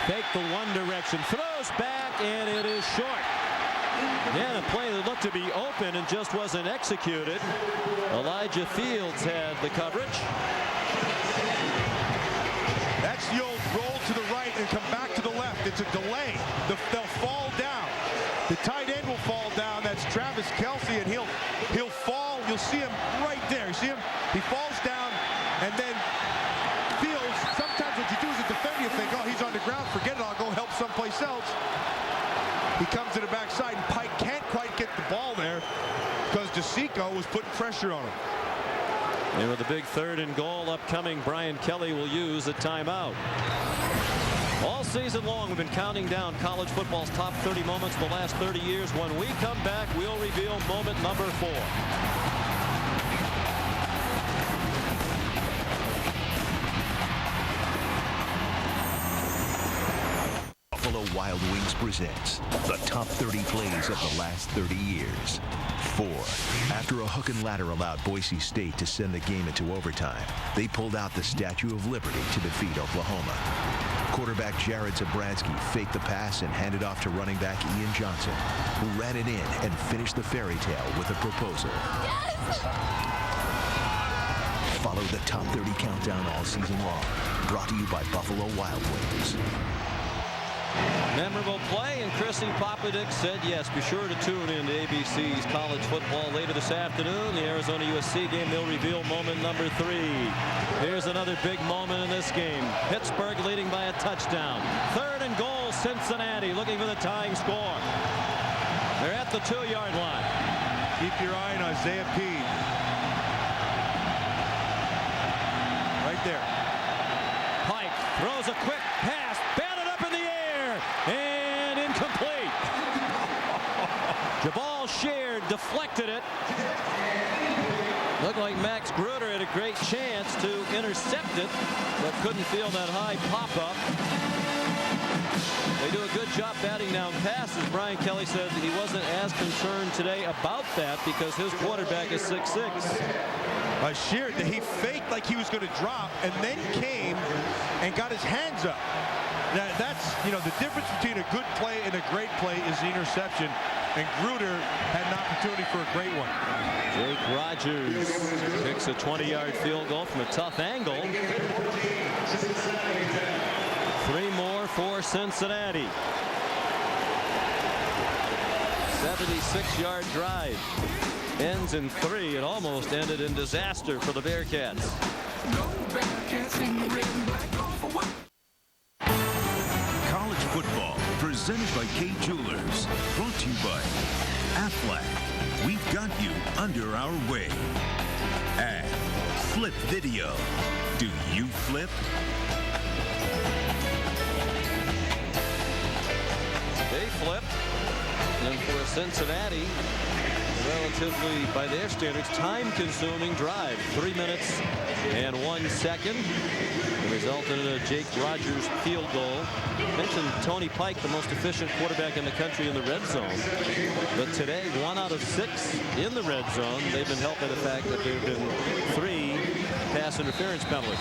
fake the one direction, throws back, and it is short. Yeah, a play that looked to be open and just wasn't executed. Elijah Fields had the coverage. That's the old roll to the right and come back to the left. It's a delay. They'll fall down. The tight end will fall down. That's Travis Kelce, and he'll fall. You'll see him right there. You see him? He falls down, and then Fields, sometimes what you do as a defender, you think, oh, he's on the ground, forget it, I'll go help someplace else. He comes to the backside, and Pike can't quite get the ball there because DeSico was putting pressure on him. And with a big 3rd and goal upcoming, Brian Kelly will use a timeout. All season long, we've been counting down college football's top 30 moments of the last 30 years. When we come back, we'll reveal moment number 4. Buffalo Wild Wings presents the top 30 plays of the last 30 years. 4. After a hook and ladder allowed Boise State to send the game into overtime, they pulled out the Statue of Liberty to defeat Oklahoma. Quarterback Jared Zabransky faked the pass and handed off to running back Ian Johnson, who ran it in and finished the fairy tale with a proposal. Yes! Follow the top 30 countdown all season long. Brought to you by Buffalo Wild Wings. Memorable play, and Chrissy Popadick said yes. Be sure to tune in to ABC's college football later this afternoon. The Arizona USC game, they'll reveal moment number 3. Here's another big moment in this game. Pittsburgh leading by a touchdown. 3rd and goal, Cincinnati looking for the tying score. They're at the 2-yard line. Keep your eye on Isaiah Peed. Right there. Pike throws a quick pass, batted up in the air, and incomplete. Jabal Sheard deflected it. Looked like Max Gruder had a great chance to intercept it, but couldn't feel that high pop-up. They do a good job batting down passes. Brian Kelly said he wasn't as concerned today about that because his quarterback is 6'6". Sheard, he faked like he was going to drop and then came and got his hands up. Now, that's, the difference between a good play and a great play is the interception. And Gruder had an opportunity for a great one. Jake Rogers kicks a 20-yard field goal from a tough angle. 3 more for Cincinnati. 76-yard drive. Ends in 3. It almost ended in disaster for the Bearcats. College football presented by K Jewelers. Brought to you by Aflac. We've got you under our wing. And Flip Video. Do you flip? They flip. And for Cincinnati, relatively, by their standards, time-consuming drive. 3 minutes and 1 second. It resulted in a Jake Rogers field goal. Mentioned Tony Pike, the most efficient quarterback in the country in the red zone. But today, 1 out of 6 in the red zone. They've been helped by the fact that there have been 3 pass interference penalties.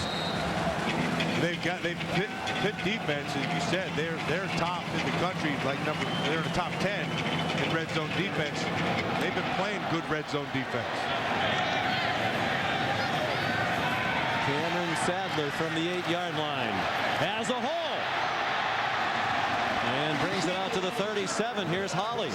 Pitt defense, as you said, they're top in the country, they're in the top 10 in red zone defense. They've been playing good red zone defense. Cameron Sadler from the 8-yard line has a hole and brings it out to the 37. Here's Holly.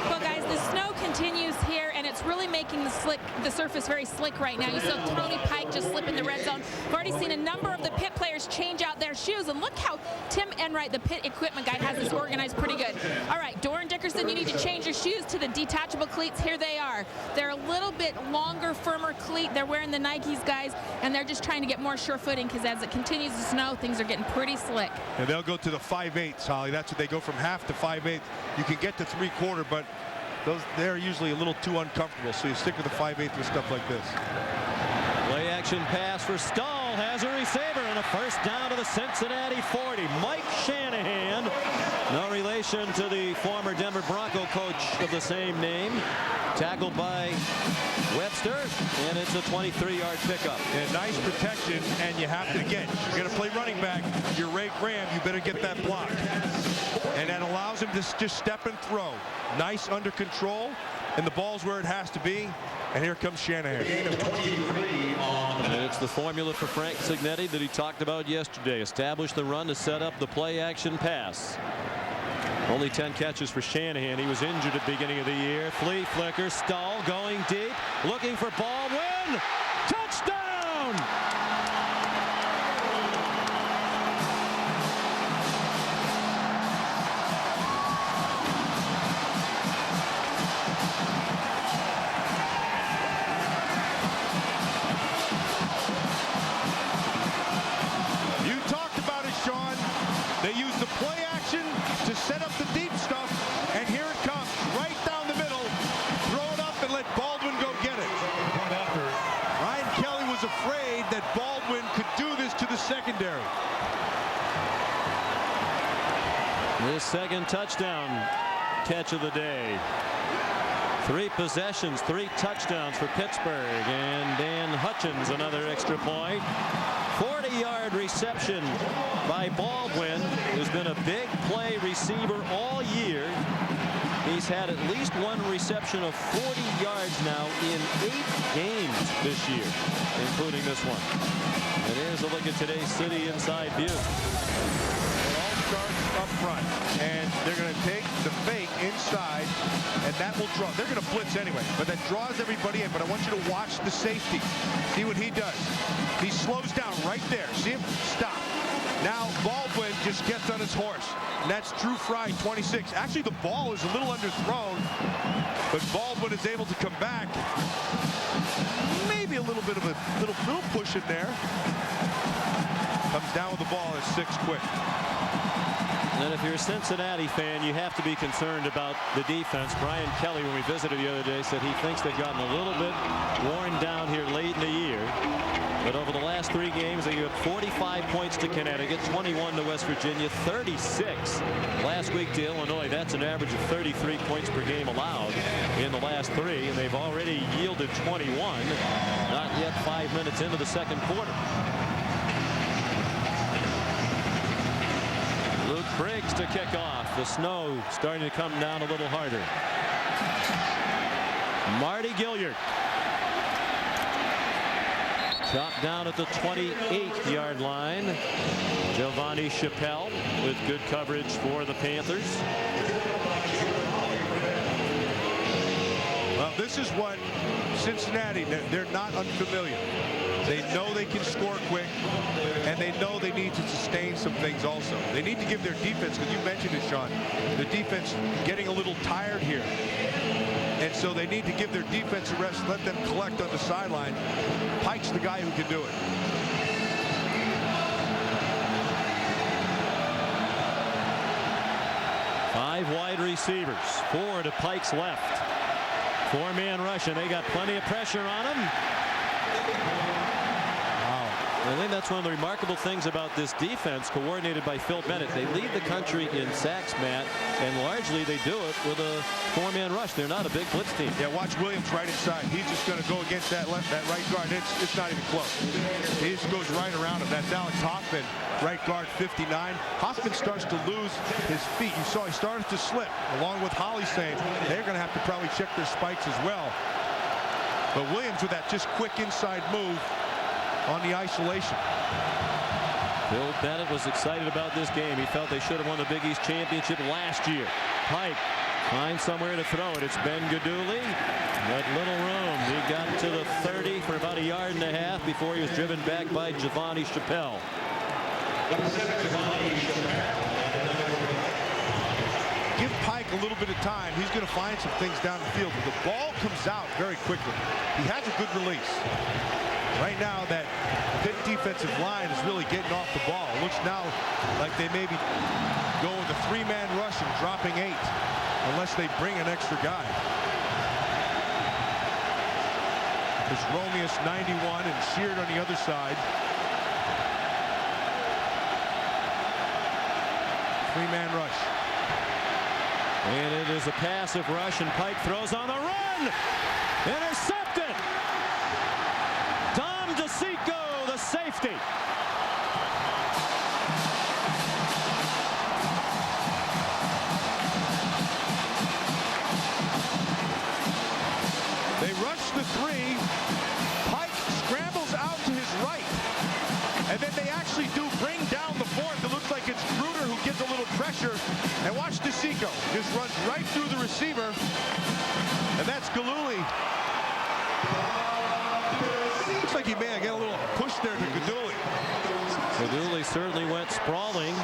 Well, guys, the snow continues here, and it's really making the surface very slick right now. You saw Tony Pike just slip in the red zone. We've already seen a number of the Pitt players change out their shoes, and look how Tim Enright, the Pitt equipment guy, has this organized pretty good. All right, Doran Dickerson, you need to change your shoes to the detachable cleats. Here they are. They're a little bit longer, firmer cleat. They're wearing the Nikes, guys, and they're just trying to get more sure footing because as it continues to snow, things are getting pretty slick. And they'll go to the 5/8, Holly. That's what they go from half to 5/8. You can get to 3/4, but they're usually a little too uncomfortable, so you stick with the 5/8 with stuff like this. Play action pass for Stahl, has a receiver, and a first down to the Cincinnati 40. Mike Shanahan, no relation to the former Denver Bronco coach of the same name. Tackled by Webster, and it's a 23-yard pickup. And nice protection, and you have to get. You're going to play running back. You're Ray Graham. You better get that block. And that allows him to just step and throw. Nice under control, and the ball's where it has to be. And here comes Shanahan. And it's the formula for Frank Cignetti that he talked about yesterday. Establish the run to set up the play action pass. Only 10 catches for Shanahan. He was injured at the beginning of the year. Flea flicker, Stahl going deep, looking for Baldwin. Touchdown! You talked about it, Sean. They use the play action to set up the deep stuff, and here it comes, right down the middle. Throw it up and let Baldwin go get it. Ryan Kelly was afraid that Baldwin could do this to the secondary. His second touchdown catch of the day. 3 possessions, 3 touchdowns for Pittsburgh, and Dan Hutchins another extra point. 40 40-yard reception by Baldwin, who's been a big play receiver all year. He's had at least one reception of 40 yards now in 8 games this year, including this one. And here's a look at today's City Inside view. It all starts up front, and they're going to take the fake inside, and that will draw. They're going to blitz anyway, but that draws everybody in. But I want you to watch the safety. See what he does. He slows down right there. See him? Stop. Now Baldwin just gets on his horse. And that's Drew Fry, 26. Actually, the ball is a little underthrown, but Baldwin is able to come back. Maybe a little bit of a little push in there. Comes down with the ball at 6 quick. And if you're a Cincinnati fan, you have to be concerned about the defense. Brian Kelly, when we visited the other day, said he thinks they've gotten a little bit worn down here late in the year. But over the last 3 games, they gave 45 points to Connecticut, 21 to West Virginia, 36 last week to Illinois. That's an average of 33 points per game allowed in the last 3, and they've already yielded 21. Not yet 5 minutes into the second quarter. Luke Briggs to kick off. The snow starting to come down a little harder. Marty Gilliard. Chopped down at the 28-yard line. Giovanni Chappelle with good coverage for the Panthers. Well, this is what Cincinnati, they're not unfamiliar. They know they can score quick, and they know they need to sustain some things also. They need to give their defense, because you mentioned it, Sean, the defense getting a little tired here. And so they need to give their defense a rest, let them collect on the sideline. Pike's the guy who can do it. Five wide receivers, 4 to Pike's left. 4-man rush, and they got plenty of pressure on him. I think that's one of the remarkable things about this defense, coordinated by Phil Bennett. They lead the country in sacks, Matt, and largely they do it with a 4-man rush. They're not a big blitz team. Yeah, watch Williams right inside. He's just going to go against that right guard. It's not even close. He just goes right around him. That's Alex Hoffman, right guard, 59. Hoffman starts to lose his feet. You saw he started to slip, along with Holly saying they're going to have to probably check their spikes as well. But Williams with that just quick inside move on the isolation. Bill Bennett was excited about this game. He felt they should have won the Big East championship last year. Pike finds somewhere to throw it. It's Ben Gaduli. Got little room. He got to the 30 for about 1.5 yards before he was driven back by Giovanni Chappelle. Give Pike a little bit of time. He's going to find some things down the field. But the ball comes out very quickly. He has a good release. Right now, that Pitt defensive line is really getting off the ball. It looks now like they may be going with a 3-man rush and dropping 8, unless they bring an extra guy. There's Romeus, 91, and Sheard on the other side. 3-man rush. And it is a passive rush, and Pike throws on the run. Intercepted. Tom DeSico, the safety. They rush the 3. Pike scrambles out to his right. And then they actually do bring down the 4th. It looks like it's Bruder who gets a little pressure. And watch DeSico. Just runs right through the receiver. And that's Galuli. Looks like he may have got a little push there to Gaduli. Gaduli certainly went sprawling.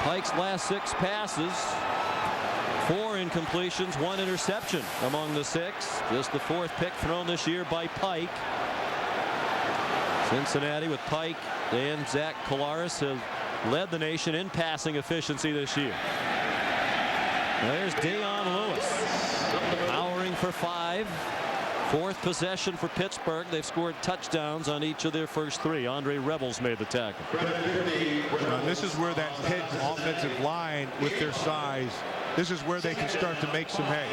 Pike's last 6 passes, 4 incompletions, 1 interception among the 6. Just the 4th pick thrown this year by Pike. Cincinnati with Pike and Zach Collaros have led the nation in passing efficiency this year. There's Deion Lewis powering for 5. 4th possession for Pittsburgh. They've scored touchdowns on each of their first 3. Andre Rebels made the tackle. This is where that Pitt offensive line, with their size, this is where they can start to make some hay.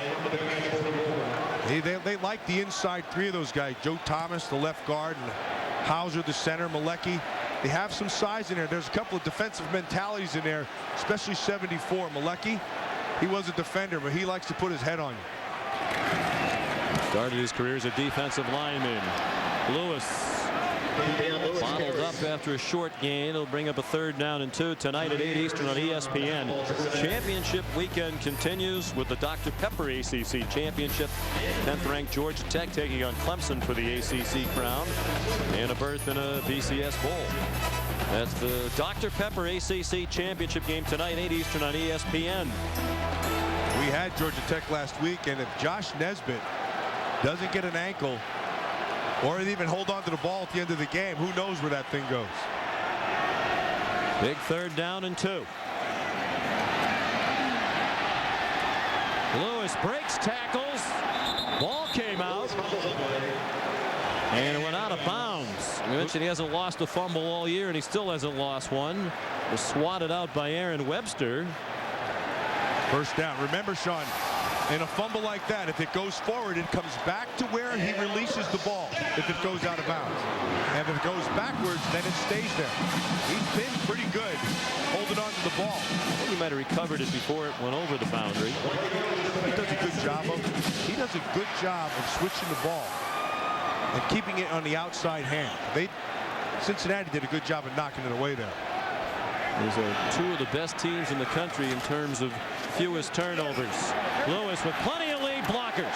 They like the inside 3 of those guys. Joe Thomas, the left guard, and Hauser, the center, Malecki. They have some size in there. There's a couple of defensive mentalities in there, especially 74. Malecki, he was a defender, but he likes to put his head on you. Started his career as a defensive lineman. Lewis bottled up after a short gain. He'll bring up a 3rd down and 2 tonight at 8 Eastern on ESPN. Championship weekend continues with the Dr. Pepper ACC Championship. 10th ranked Georgia Tech taking on Clemson for the ACC crown and a berth in a BCS bowl. That's the Dr. Pepper ACC Championship game tonight, 8 Eastern on ESPN. We had Georgia Tech last week, and if Josh Nesbitt doesn't get an ankle or even hold on to the ball at the end of the game, who knows where that thing goes. Big 3rd down and 2. Lewis breaks tackles. Ball came out. And it went out of bounds. I mentioned he hasn't lost a fumble all year, and he still hasn't lost one. It was swatted out by Aaron Webster. 1st down. Remember, Sean, in a fumble like that, if it goes forward, it comes back to where he releases the ball if it goes out of bounds. And if it goes backwards, then it stays there. He's been pretty good holding on to the ball. I think he might have recovered it before it went over the boundary. He does a good job of switching the ball and keeping it on the outside hand. Cincinnati did a good job of knocking it away there. These are 2 of the best teams in the country in terms of fewest turnovers. Lewis with plenty of lead blockers.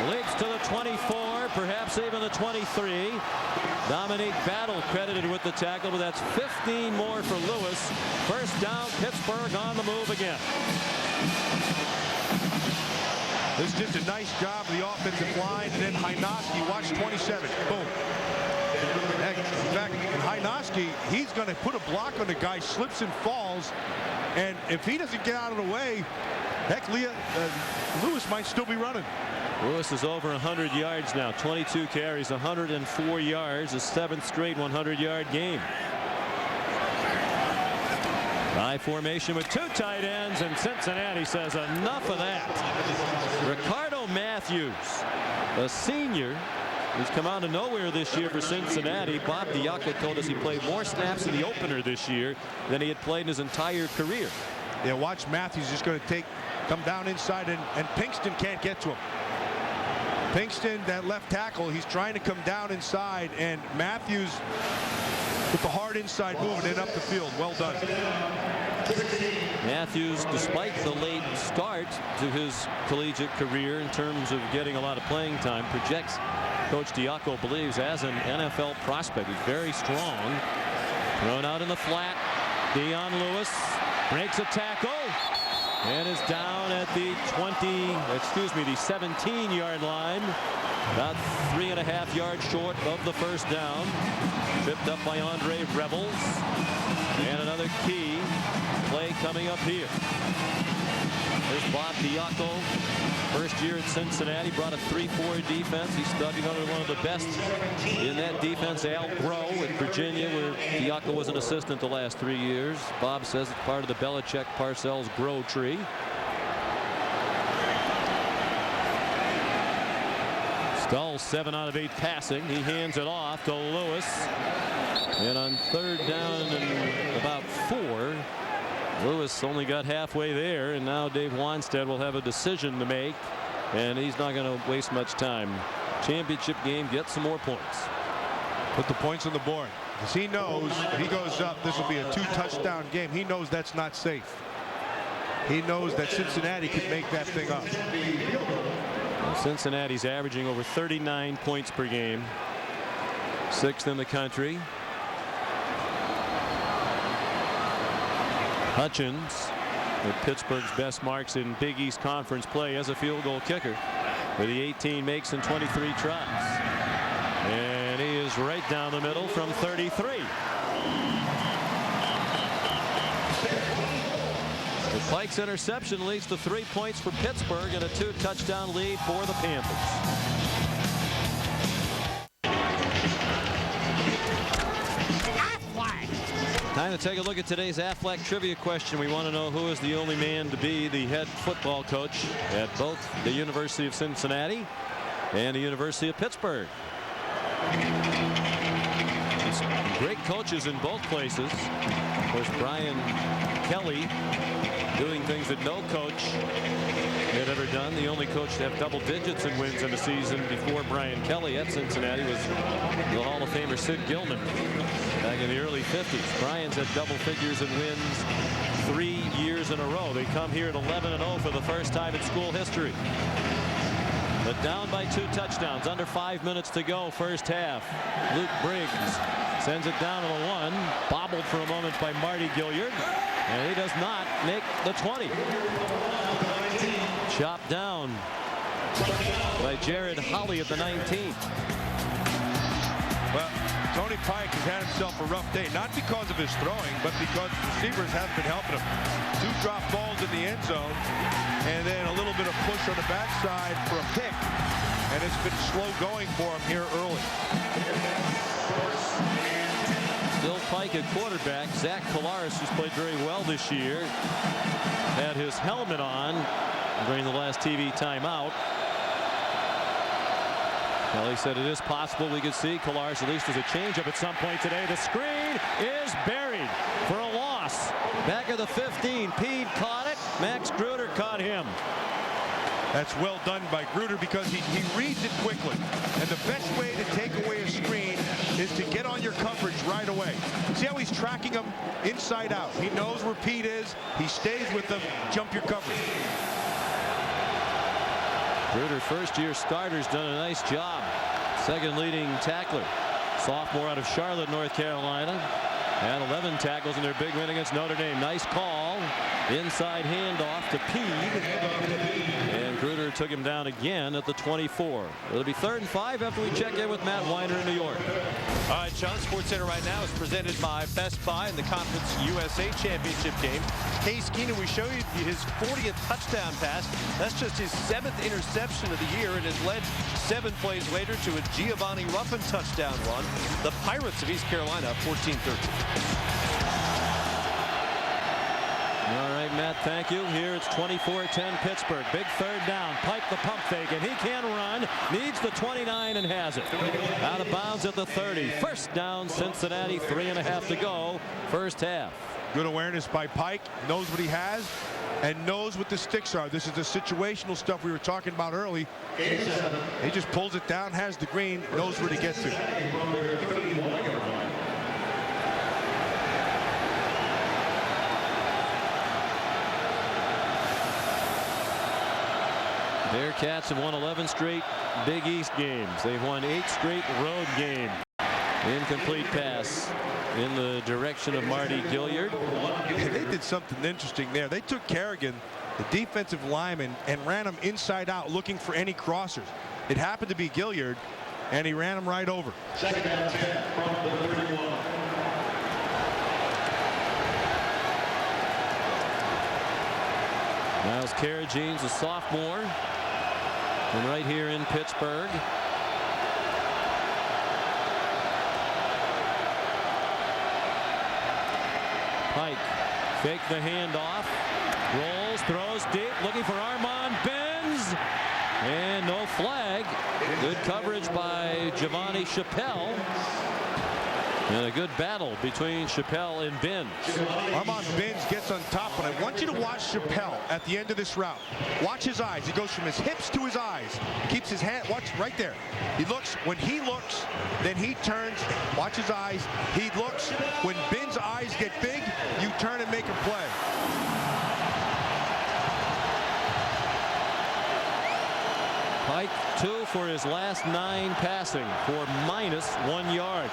Leaps to the 24, perhaps even the 23. Dominique Battle credited with the tackle, but that's 15 more for Lewis. 1st down, Pittsburgh on the move again. This is just a nice job of the offensive line, and then Hynoski, watch 27, boom. In fact, Hynoski, he's going to put a block on the guy, slips and falls, and if he doesn't get out of the way, heck, Lewis might still be running. Lewis is over 100 yards now, 22 carries, 104 yards, a 7th straight 100-yard game. High formation with 2 tight ends, and Cincinnati says enough of that. Ricardo Matthews, a senior, who's come out of nowhere this year for Cincinnati. Bob Diaco told us he played more snaps in the opener this year than he had played in his entire career. Yeah, watch Matthews just going to come down inside, and Pinkston can't get to him. Pinkston, that left tackle, he's trying to come down inside, and Matthews with the hard inside move and then up the field. Well done. Matthews, despite the late start to his collegiate career in terms of getting a lot of playing time, projects, Coach Diaco believes, as an NFL prospect. He's very strong. Thrown out in the flat. Dion Lewis breaks a tackle and is down at the 17-yard line. About 3.5 yards short of the 1st down. Tripped up by Andre Rebels. And another key play coming up here. There's Bob Diaco. First year at Cincinnati, brought a 3-4 defense. He studied under one of the best in that defense, Al Groh, at Virginia, where Diaco was an assistant the last 3 years. Bob says it's part of the Belichick Parcells Groh tree. Stull 7 out of 8 passing. He hands it off to Lewis. And on 3rd down and about 4, Lewis only got halfway there, and now Dave Wanstead will have a decision to make, and he's not going to waste much time. Championship game, get some more points. Put the points on the board, because he knows if he goes up, this will be a 2-touchdown game. He knows that's not safe. He knows that Cincinnati can make that thing up. Well, Cincinnati's averaging over 39 points per game, 6th in the country. Hutchins, with Pittsburgh's best marks in Big East Conference play as a field goal kicker, where the 18 makes in 23 tries. And he is right down the middle from 33. The Pike's interception leads to 3 points for Pittsburgh and a 2-touchdown lead for the Panthers. Time to take a look at today's Aflac trivia question. We want to know who is the only man to be the head football coach at both the University of Cincinnati and the University of Pittsburgh. Great coaches in both places. Of course, Brian Kelly doing things that no coach had ever done. The only coach to have double digits in wins in a season before Brian Kelly at Cincinnati was the Hall of Famer Sid Gilman back in the early 50s. Brian's had double figures in wins 3 years in a row. They come here at 11-0 for the first time in school history. But down by 2 touchdowns, under 5 minutes to go, first half. Luke Briggs sends it down to the 1, bobbled for a moment by Marty Gilliard, and he does not make the 20. Chopped down by Jared Holley at the 19. Well, Tony Pike has had himself a rough day, not because of his throwing, but because receivers haven't been helping him. 2 drop balls in the end zone, and then a little bit of push on the backside for a pick, and it's been slow going for him here early. Still Pike at quarterback. Zach Collaros, who's played very well this year, had his helmet on during the last TV timeout. Kelly said it is possible we could see Collaros at least as a changeup at some point today. The screen is buried for a loss. Back at the 15. Pede caught it. Max Gruder caught him. That's well done by Gruder because he reads it quickly. And the best way to take away a screen is to get on your coverage right away. See how he's tracking him inside out. He knows where Pete is. He stays with them. Jump your coverage. Gruder, first-year starter's done a nice job. Second leading tackler. Sophomore out of Charlotte, North Carolina. Had 11 tackles in their big win against Notre Dame. Nice call. Inside handoff to Pede. And Gruder took him down again at the 24. It'll be 3rd and 5 after we check in with Matt Weiner in New York. All right, Sean, Sports Center right now is presented by Best Buy in the Conference USA Championship game. Case Keenum, we show you his 40th touchdown pass. That's just his 7th interception of the year and has led 7 plays later to a Giovanni Ruffin touchdown run. The Pirates of East Carolina up 14-13. All right, Matt, thank you. Here it's 24-10 Pittsburgh. Big 3rd down. Pike the pump fake, and he can run. Needs the 29 and has it. Out of bounds at the 30. First down, Cincinnati. 3.5 to go. First half. Good awareness by Pike. Knows what he has and knows what the sticks are. This is the situational stuff we were talking about early. He just pulls it down, has the green, knows where to get to. Bearcats have won 11 straight Big East games. They've won 8 straight road games. Incomplete pass in the direction of Marty Gilliard. They did something interesting there. They took Kerrigan, the defensive lineman, and ran him inside out looking for any crossers. It happened to be Gilliard, and he ran him right over. Second and 10 from the 31. Miles Carragene's a sophomore. And right here in Pittsburgh. Pike fake the handoff. Rolls, throws deep, looking for Armand Benz. And no flag. Good coverage by Giovanni Chappelle. And a good battle between Chappelle and Benz. Armand Benz gets on top, but I want you to watch Chappelle at the end of this route. Watch his eyes. He goes from his hips to his eyes. Keeps his hand. Watch right there. He looks. When he looks, then he turns. Watch his eyes. He looks. When Ben's eyes get big, you turn and make a play. Pike 2 for his last 9 passing for -1 yard.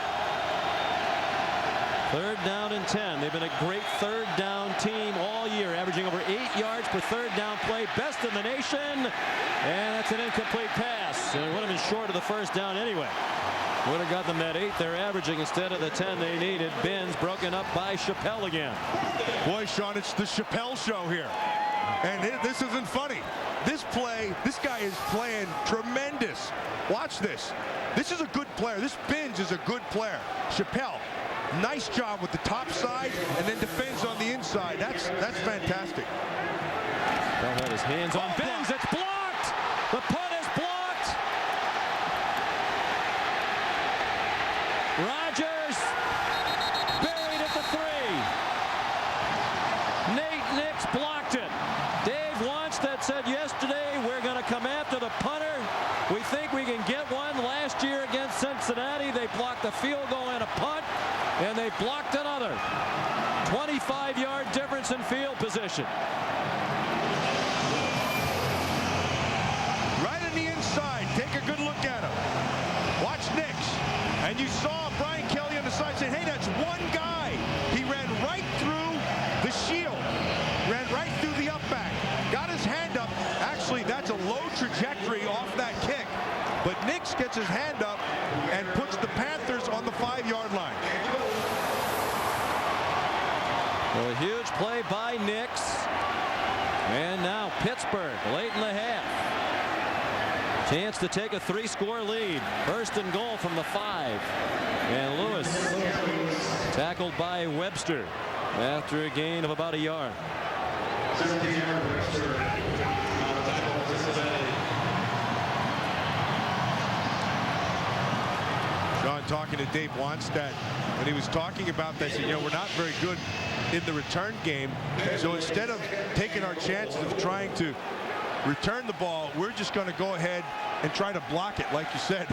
3rd down and 10. They've been a great 3rd down team all year, averaging over 8 yards per 3rd down play. Best in the nation. And that's an incomplete pass. And it would have been short of the 1st down anyway. Would have got them that 8 they're averaging instead of the 10 they needed. Benz broken up by Chappelle again. Boy, Sean, it's the Chappelle show here. And this isn't funny. This play, this guy is playing tremendous. Watch this. This is a good player. This Benz is a good player. Chappelle. Nice job with the top side and then defends on the inside. That's fantastic. Bell had his hands on Benz. It's blocked. The punt is blocked. Rodgers Nix blocked it. Dave Wanstead said yesterday, we're going to come after the punter. We think we can get one. Last year against Cincinnati, they blocked a field goal and a punt, and they blocked another. 25-yard difference in field position. Right on the inside. Take a good look at him. Watch Nix. And you saw Brian Kelly on the side saying, hey, that's one guy. He ran right through the shield. Ran right through the up back. Got his hand up. Actually, that's a low trajectory off that kick. But Nix gets his hand up and puts the Panthers on the 5-yard line. Well, a huge play by Nix. And now Pittsburgh late in the half. Chance to take a 3-score lead. First and goal from the 5. And Lewis tackled by Webster after a gain of about a yard. John, talking to Dave Wanstead, when he was talking about that, said, you know, we're not very good in the return game. So instead of taking our chances of trying to return the ball, we're just going to go ahead and try to block it, like you said.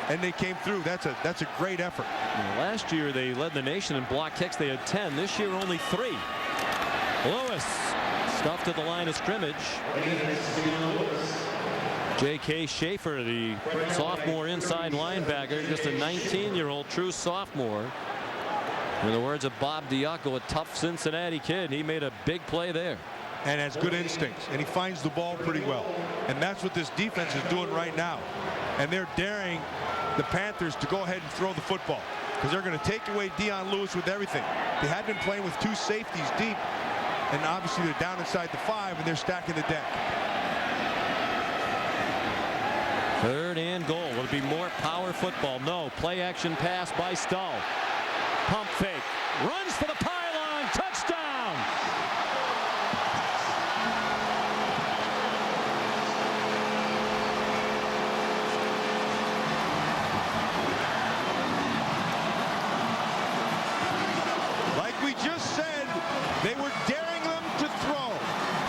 And they came through. That's a great effort. Last year they led the nation in block kicks. They had 10. This year only 3. Lewis stuffed at the line of scrimmage. J.K. Schaefer, the sophomore inside linebacker, just a 19-year-old true sophomore. In the words of Bob Diaco, a tough Cincinnati kid. He made a big play there. And has good instincts, and he finds the ball pretty well. And that's what this defense is doing right now. And they're daring the Panthers to go ahead and throw the football, because they're going to take away Dion Lewis with everything. They had been playing with 2 safeties deep, and obviously they're down inside the 5, and they're stacking the deck. 3rd and goal. Will it be more power football? No. Play action pass by Stull. Pump fake. Runs for the pylon. Touchdown. Like we just said, they were daring them to throw.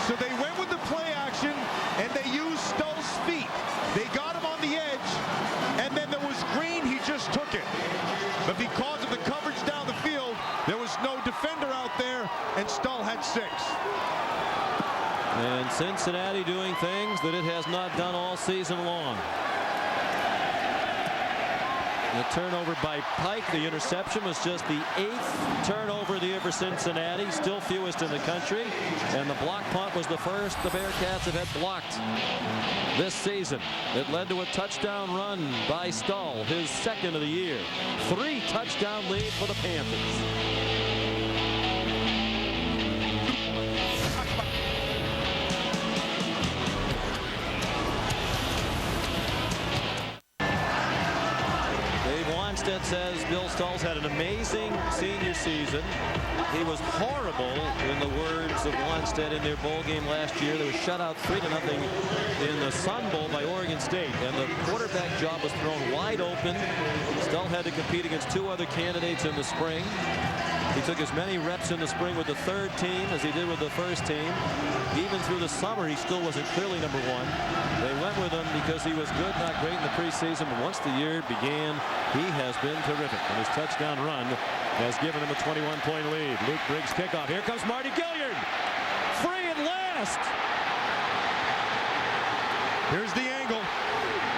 So they went with the play action, and they used Stull's feet. They got him on the edge, and then there was Green. He just took it. But because of the coverage down the field, there was no defender out there, and Stull had 6. And Cincinnati doing things that it has not done all season long. The turnover by Pike. The interception was just the 8th turnover of the year for Cincinnati, still fewest in the country. And the block punt was the first the Bearcats have had blocked this season. It led to a touchdown run by Stull, his 2nd of the year. 3 touchdown lead for the Panthers. Wanstead says Bill Stull's had an amazing senior season. He was horrible, in the words of Wanstead, in their bowl game last year. They were shut out 3-0 in the Sun Bowl by Oregon State, and the quarterback job was thrown wide open. Stull had to compete against 2 other candidates in the spring. He took as many reps in the spring with the 3rd team as he did with the 1st team. Even through the summer, he still wasn't clearly number 1. They went with him because he was good, not great in the preseason. But once the year began, he has been terrific. And his touchdown run has given him a 21-point lead. Luke Briggs kickoff. Here comes Marty Gilliard. Free at last. Here's the angle.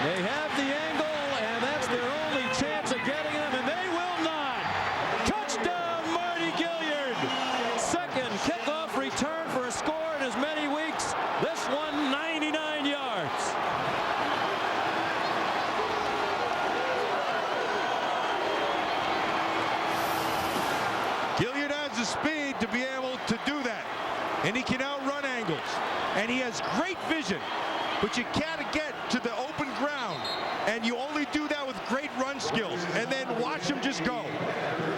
They have the angle, and that's their only chance of getting him, and they will not. Touchdown, Marty Gilliard. 2nd kickoff return for a score in as many weeks. This one, 99 yards. Gilliard has the speed to be able to do that, and he can outrun angles, and he has great vision, but you can't get to the open ground, and you only do that with great run skills. And then watch him just go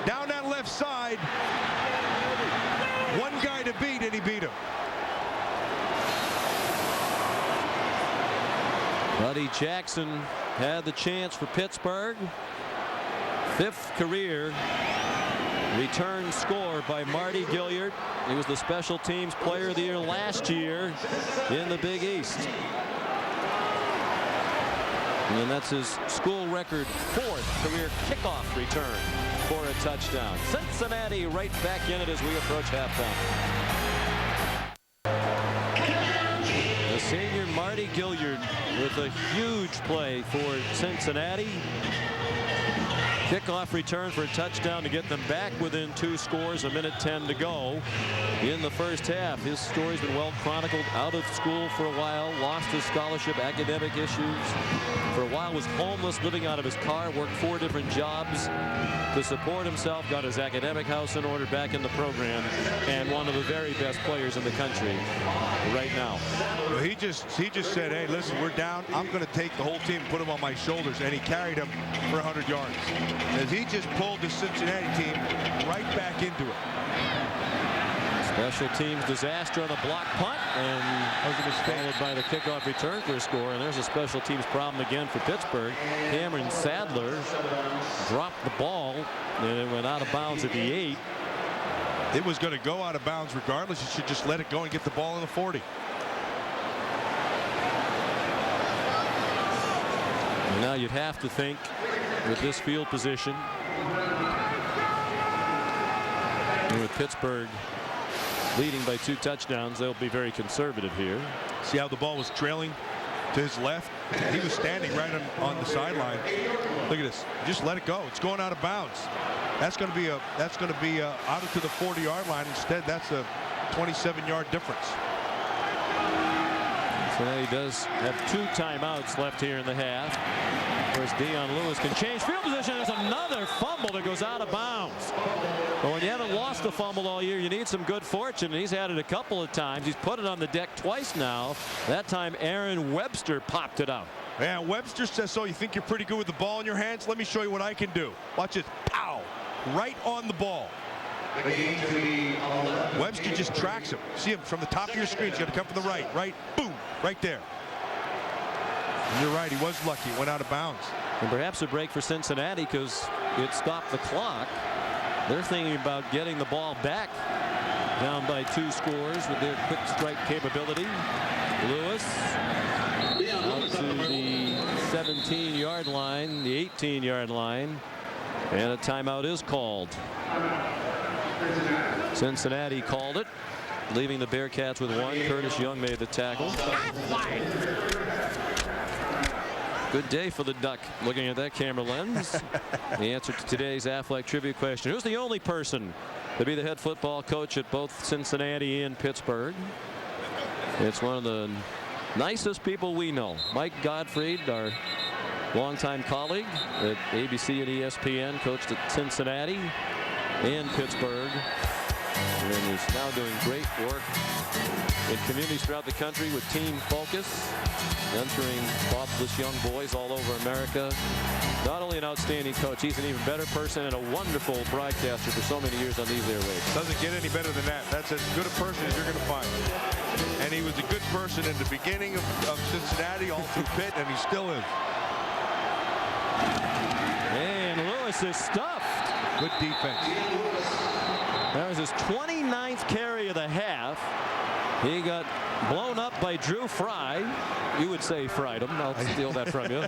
down that left side. One guy to beat, and he beat him. Buddy Jackson had the chance for Pittsburgh. 5th career Return score by Marty Gilliard. He was the special teams player of the year last year in the Big East. And that's his school record 4th career kickoff return for a touchdown. Cincinnati right back in it as we approach halftime. The senior Marty Gilliard with a huge play for Cincinnati. Kickoff return for a touchdown to get them back within 2 scores. 1:10 to go in the first half. His story's been well chronicled. Out of school for a while, lost his scholarship, academic issues. For a while was homeless, living out of his car, worked 4 different jobs to support himself, got his academic house in order, back in the program, and one of the very best players in the country right now. Well, he just said, hey, listen, we're down. I'm going to take the whole team and put him on my shoulders, and he carried him for 100 yards. As he just pulled the Cincinnati team right back into it. Special teams disaster on a block punt, and followed by the kickoff return for a score. And there's a special teams problem again for Pittsburgh. Cameron Sadler dropped the ball, and it went out of bounds at the 8. It was going to go out of bounds regardless. You should just let it go and get the ball in the 40. And now you'd have to think, with this field position, and with Pittsburgh leading by 2 touchdowns, they'll be very conservative here. See how the ball was trailing to his left? He was standing right on the sideline. Look at this. Just let it go. It's going out of bounds. That's going to be out to the 40-yard line. Instead, that's a 27-yard difference. So now he does have 2 timeouts left here in the half. Of course, Dion Lewis can change field position. There's another fumble that goes out of bounds. But when you haven't lost a fumble all year, you need some good fortune. And he's had it a couple of times. He's put it on the deck twice now. That time, Aaron Webster popped it out. Yeah, Webster says, so you think you're pretty good with the ball in your hands? Let me show you what I can do. Watch it. Pow! Right on the ball. Webster just tracks him. See him from the top of your screen. He's going to come from the right. Right. Boom. Right there. And you're right. He was lucky. It went out of bounds. And perhaps a break for Cincinnati because it stopped the clock. They're thinking about getting the ball back down by 2 scores with their quick strike capability. Lewis out to the 17-yard line, the 18-yard line, and a timeout is called. Cincinnati called it, leaving the Bearcats with 1. Curtis Young made the tackle. Good day for the Duck, looking at that camera lens. The answer to today's Affleck trivia question: who's the only person to be the head football coach at both Cincinnati and Pittsburgh? It's one of the nicest people we know. Mike Gottfried, our longtime colleague at ABC and ESPN, coached at Cincinnati and Pittsburgh, and is now doing great work in communities throughout the country with Team Focus, mentoring fatherless young boys all over America. Not only an outstanding coach, he's an even better person and a wonderful broadcaster for so many years on these airwaves. Doesn't get any better than that. That's as good a person as you're going to find. And he was a good person in the beginning of Cincinnati, all through Pitt, and he still is. And Lewis is stuffed. Good defense. That was his 29th carry of the half. He got blown up by Drew Fry. You would say fried him. I'll steal that from you.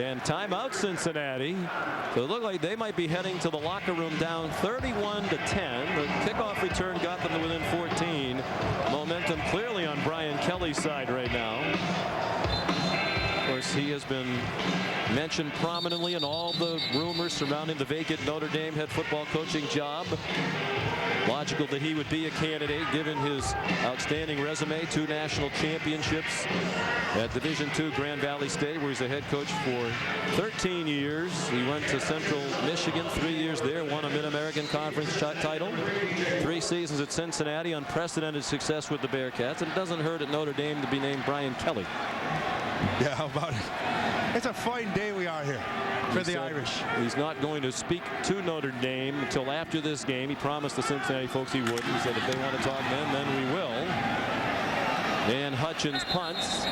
And timeout Cincinnati. So it looked like they might be heading to the locker room down 31-10. The kickoff return got them to within 14. Momentum clearly on Brian Kelly's side right now. Of course, he has been mentioned prominently in all the rumors surrounding the vacant Notre Dame head football coaching job. Logical that he would be a candidate given his outstanding resume. 2 national championships at Division II Grand Valley State, where he's a head coach for 13 years. He went to Central Michigan, 3 years there, won a Mid-American Conference title. 3 seasons at Cincinnati, unprecedented success with the Bearcats. And it doesn't hurt at Notre Dame to be named Brian Kelly. Yeah, how about it? It's a fine day we are here for the Irish. He's not going to speak to Notre Dame until after this game. He promised the Cincinnati folks he would. He said if they want to talk then we will. And Hutchins punts.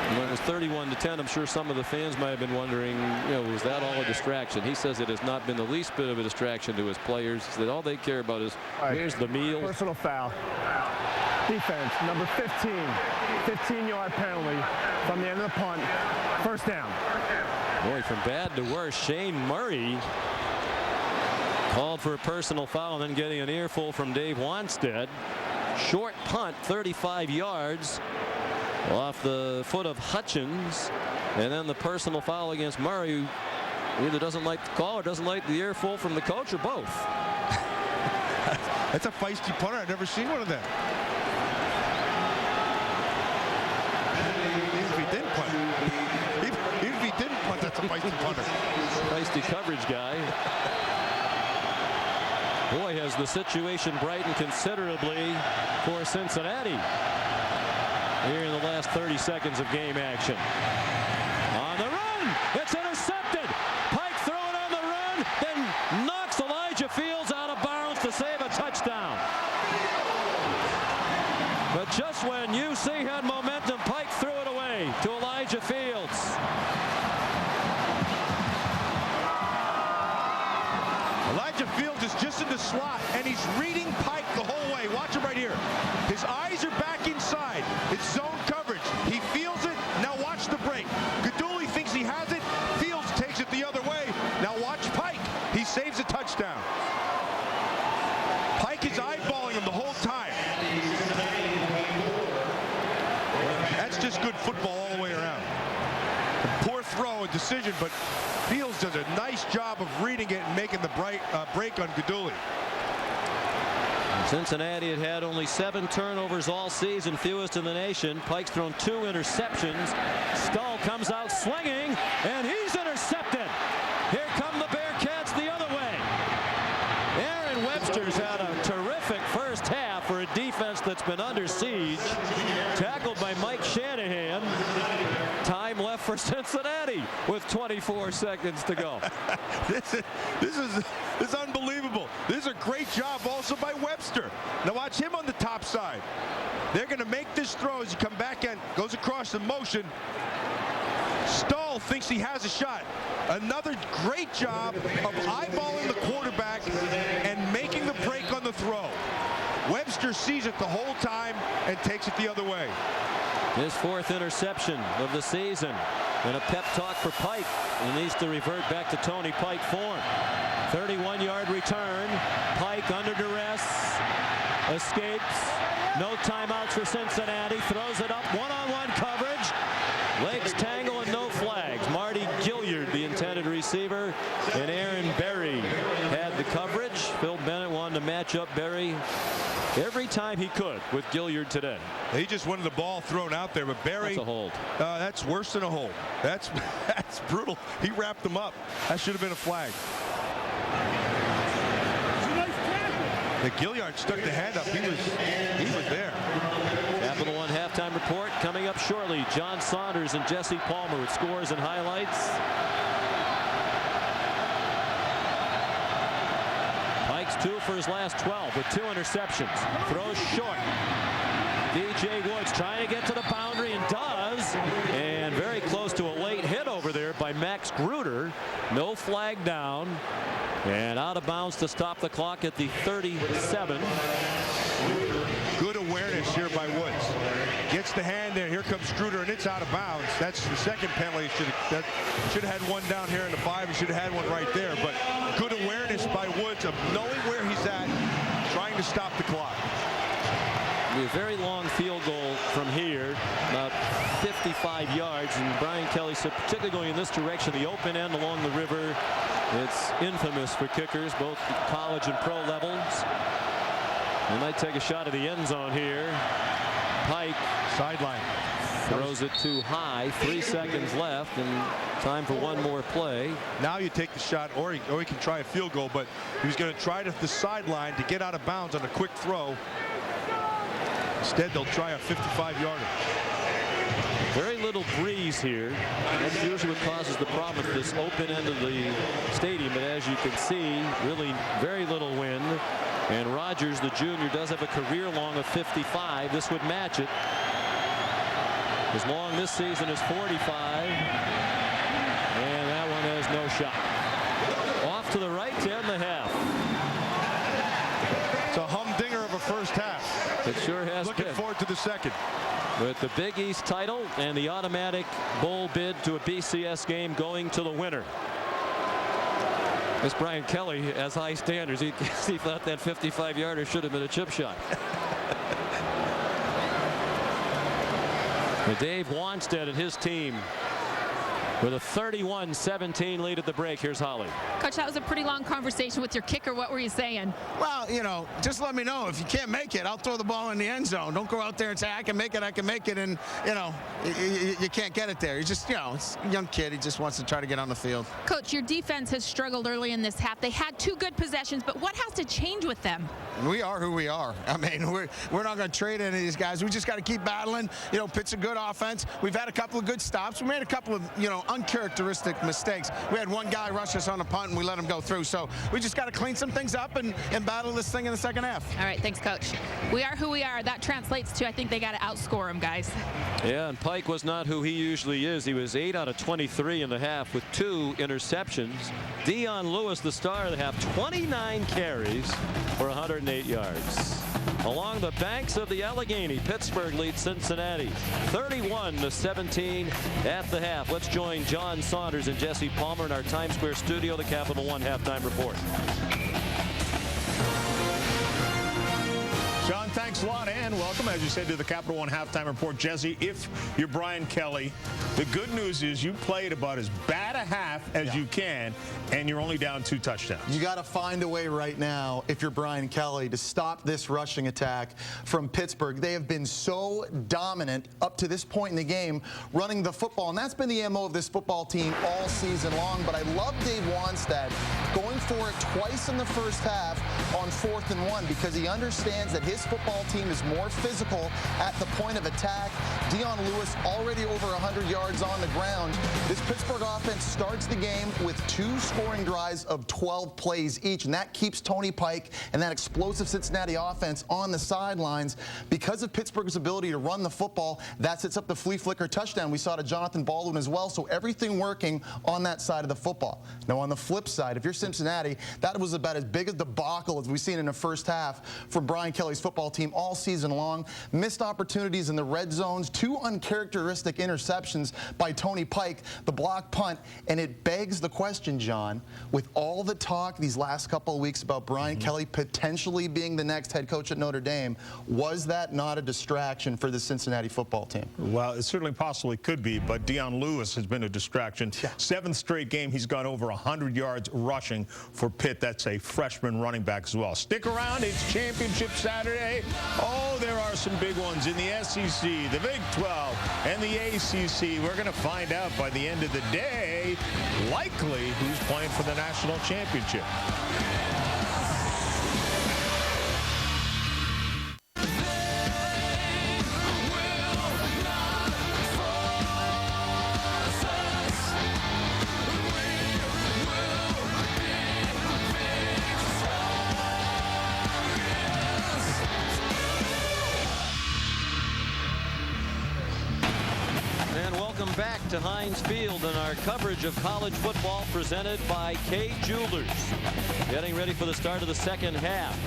When it was 31-10, I'm sure some of the fans might have been wondering, you know, was that all a distraction? He says it has not been the least bit of a distraction to his players. That all they care about is where's the meal. Personal foul. Defense, number 15. 15-yard penalty from the end of the punt. First down. Boy, from bad to worse, Shane Murray called for a personal foul and then getting an earful from Dave Wanstead. Short punt, 35 yards off the foot of Hutchins, and then the personal foul against Murray, who either doesn't like the call or doesn't like the earful from the coach, or both. That's a feisty punter. I've never seen one of them. Even if he didn't punt, even if he didn't punt, that's a feisty punter. Feisty coverage guy. Boy, has the situation brightened considerably for Cincinnati here in the last 30 seconds of game action. On the run, it's intercepted. Pike throwing on the run, then knocks Elijah Fields out of bounds to save a touchdown. But just when UC had momentum, Pike threw it away to Elijah Fields. Elijah Fields is just in the slot, and he's reading Pike the whole way. Watch him right here. His eyes are back inside. It's zone coverage. He feels it. Now watch the break. Gaduli thinks he has it. Fields takes it the other way. Now watch Pike. He saves a touchdown. Pike is eyeballing him the whole time. That's just good football all the way around. A poor throw, a decision, but Fields does a nice job of reading it and making the break on Gaduli. Cincinnati had had only 7 turnovers all season, fewest in the nation. Pike's thrown 2 interceptions. Stull comes out swinging, and he's intercepted. Here come the Bearcats the other way. Aaron Webster's had a terrific first half for a defense that's been under siege. Tackled by Mike Shanahan. Time left for Cincinnati with 24 seconds to go. This is unbelievable. This is a great job also by Webster. Now watch him on the top side. They're going to make this throw as he come back and goes across the motion. Stull thinks he has a shot. Another great job of eyeballing the quarterback and making the break on the throw. Webster sees it the whole time and takes it the other way. His 4th interception of the season, and a pep talk for Pike. He needs to revert back to Tony Pike form. 31-yard return. Pike under duress, escapes. No timeouts for Cincinnati. Throws it up, one-on-one coverage. Legs tangle and no flags. Marty Gilliard, the intended receiver, and Aaron Berry had the coverage. Phil Bennett wanted to match up Berry every time he could with Gilliard today. He just wanted the ball thrown out there, but Berry. That's a hold. That's worse than a hold. That's brutal. He wrapped them up. That should have been a flag. The Gilliard stuck the hand up. He was there. Capital One halftime report coming up shortly. John Saunders and Jesse Palmer with scores and highlights. Pike's 2 for his last 12 with 2 interceptions. Throws short. DJ Woods trying to get to the boundary and does. And very close to a late hit over there by Max Gruder. No flag down. And out of bounds to stop the clock at the 37. Good awareness here by Woods. Gets the hand there. Here comes Gruder, and it's out of bounds. That's the second penalty. Should have had one down here in the 5 and should have had one right there. But good awareness by Woods of knowing where he's at, trying to stop the clock. A very long field goal from here, about 55 yards, and Brian Kelly said, particularly going in this direction, the open end along the river, it's infamous for kickers, both college and pro levels. They might take a shot at the end zone here. Pike sideline throws it too high. 3 seconds left, and time for one more play. Now you take the shot, or he can try a field goal, but he was going to try the sideline to get out of bounds on a quick throw. Instead, they'll try a 55-yarder. Very little breeze here. That's usually what causes the problem at this open end of the stadium. But as you can see, really very little wind. And Rogers, the junior, does have a career long of 55. This would match it. His long this season is 45. And that one has no shot. Off to the right to end the half. It's a humdinger of a first half. It sure has Looking been. forward to the second. With the Big East title and the automatic bowl bid to a BCS game going to the winner. This Brian Kelly has high standards. He thought that 55-yarder should have been a chip shot. Dave Wanstead and his team with a 31-17 lead at the break. Here's Holly. Coach, that was a pretty long conversation with your kicker. What were you saying? Well, you know, just let me know. If you can't make it, I'll throw the ball in the end zone. Don't go out there and say, I can make it, and, you know, you can't get it there. He's just, you know, it's a young kid. He just wants to try to get on the field. Coach, your defense has struggled early in this half. They had 2 good possessions, but what has to change with them? We are who we are. I mean, we're not going to trade any of these guys. We just got to keep battling. You know, Pitt's a good offense. We've had a couple of good stops. We made a couple of, you know, uncharacteristic mistakes. We had one guy rush us on a punt and we let him go through. So we just got to clean some things up and battle this thing in the second half. All right, thanks, Coach. We are who we are. That translates to, I think they got to outscore them, guys. Yeah, and Pike was not who he usually is. He was 8 out of 23 in the half with 2 interceptions. Dion Lewis, the star of the half, 29 carries for 108 yards. Along the banks of the Allegheny, Pittsburgh leads Cincinnati 31-17 at the half. Let's join John Saunders and Jesse Palmer in our Times Square studio, the Capital One halftime report. John, thanks a lot, and welcome, as you said, to the Capital One halftime report. Jesse, if you're Brian Kelly, the good news is you played about as bad a half as you can, and you're only down 2 touchdowns. You got to find a way right now, if you're Brian Kelly, to stop this rushing attack from Pittsburgh. They have been so dominant up to this point in the game, running the football, and that's been the MO of this football team all season long. But I love Dave Wanstead going for it twice in the first half on 4th and 1 because he understands that his football team is more physical at the point of attack. Dion Lewis already over 100 yards on the ground. This Pittsburgh offense starts the game with 2 scoring drives of 12 plays each, and that keeps Tony Pike and that explosive Cincinnati offense on the sidelines. Because of Pittsburgh's ability to run the football, that sets up the flea flicker touchdown we saw to Jonathan Baldwin as well. So everything working on that side of the football. Now on the flip side, if you're Cincinnati, that was about as big a debacle as we've seen in the first half from Brian Kelly's football team all season long. Missed opportunities in the red zones, 2 uncharacteristic interceptions by Tony Pike, the block punt, and it begs the question, John, with all the talk these last couple of weeks about Brian Kelly potentially being the next head coach at Notre Dame, was that not a distraction for the Cincinnati football team? Well, it certainly possibly could be, but Dion Lewis has been a distraction. 7th straight game he's gone over 100 yards rushing for Pitt. That's a freshman running back as well. Stick around, it's Championship Saturday. Oh, there are some big ones in the SEC, the Big 12, and the ACC. We're going to find out by the end of the day, likely, who's playing for the national championship. Back to Heinz Field in our coverage of college football presented by Kay Jewelers. Getting ready for the start of the second half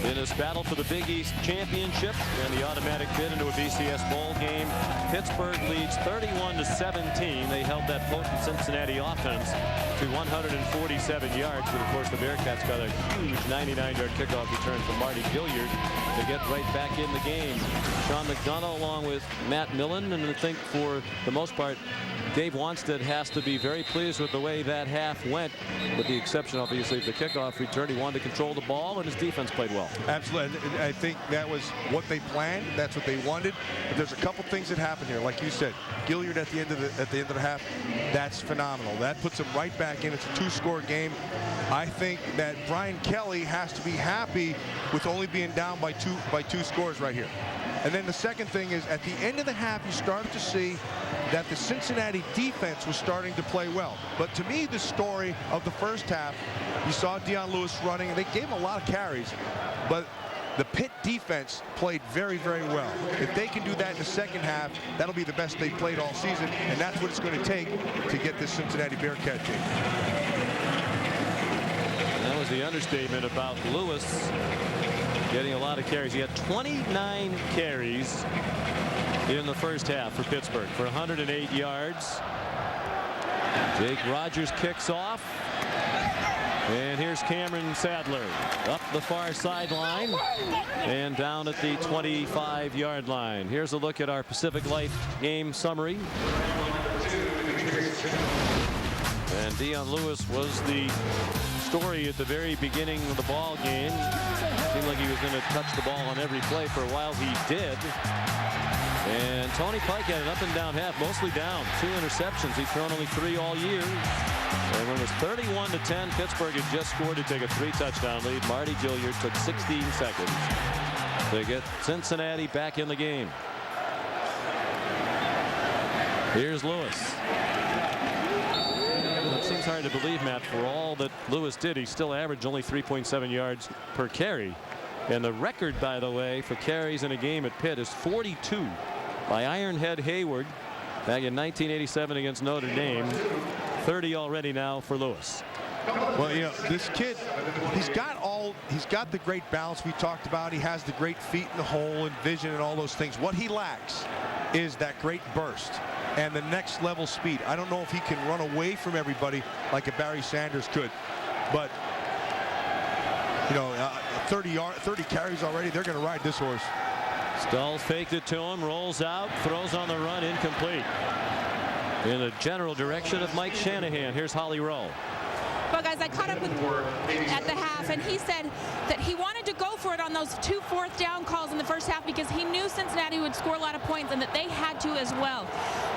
in this battle for the Big East Championship and the automatic bid into a BCS bowl game. Pittsburgh leads 31-17. They held that potent Cincinnati offense to 147 yards, but of course the Bearcats got a huge 99-yard kickoff return from Marty Gilliard to get right back in the game. Sean McDonough along with Matt Millen, and I think for the most part Dave Wanstead has to be very pleased with the way that half went, with the exception obviously of the kickoff return. He wanted to control the ball and his defense played well. Absolutely. I think that was what they planned. That's what they wanted. But there's a couple things that happened here. Like you said, Gilliard at the end of the half, that's phenomenal. That puts him right back in. It's a 2-score game. I think that Brian Kelly has to be happy with only being down by two scores right here. And then the second thing is, at the end of the half, you started to see that the Cincinnati defense was starting to play well. But to me, the story of the first half, you saw Dion Lewis running, and they gave him a lot of carries. But the Pitt defense played very, very well. If they can do that in the second half, that'll be the best they've played all season, and that's what it's going to take to get this Cincinnati Bearcat team. That was the understatement about Lewis getting a lot of carries. He had 29 carries in the first half for Pittsburgh for 108 yards. Jake Rogers kicks off. And here's Cameron Sadler up the far sideline and down at the 25-yard line. Here's a look at our Pacific Life game summary. And Dion Lewis was the story at the very beginning of the ball game. Seemed like he was going to touch the ball on every play. For a while he did. And Tony Pike had an up and down half, mostly down. 2 interceptions. He'd thrown only 3 all year. And when it was 31-10, Pittsburgh had just scored to take a 3-touchdown lead. Marty Gilliard took 16 seconds to get Cincinnati back in the game. Here's Lewis. It seems hard to believe, Matt, for all that Lewis did, he still averaged only 3.7 yards per carry. And the record, by the way, for carries in a game at Pitt is 42 by Ironhead Hayward back in 1987 against Notre Dame. 30 already now for Lewis. Well, you know, this kid, he's got the great balance we talked about. He has the great feet in the hole and vision and all those things. What he lacks is that great burst and the next level speed. I don't know if he can run away from everybody like a Barry Sanders could, but you know, 30 carries already. They're going to ride this horse. Stull faked it to him, rolls out, throws on the run, incomplete. In the general direction of Mike Shanahan. Here's Holly Rowe. Well, guys, I caught up with at the half, and he said that he wanted to go for it on those 2 fourth-down calls in the first half because he knew Cincinnati would score a lot of points and that they had to as well.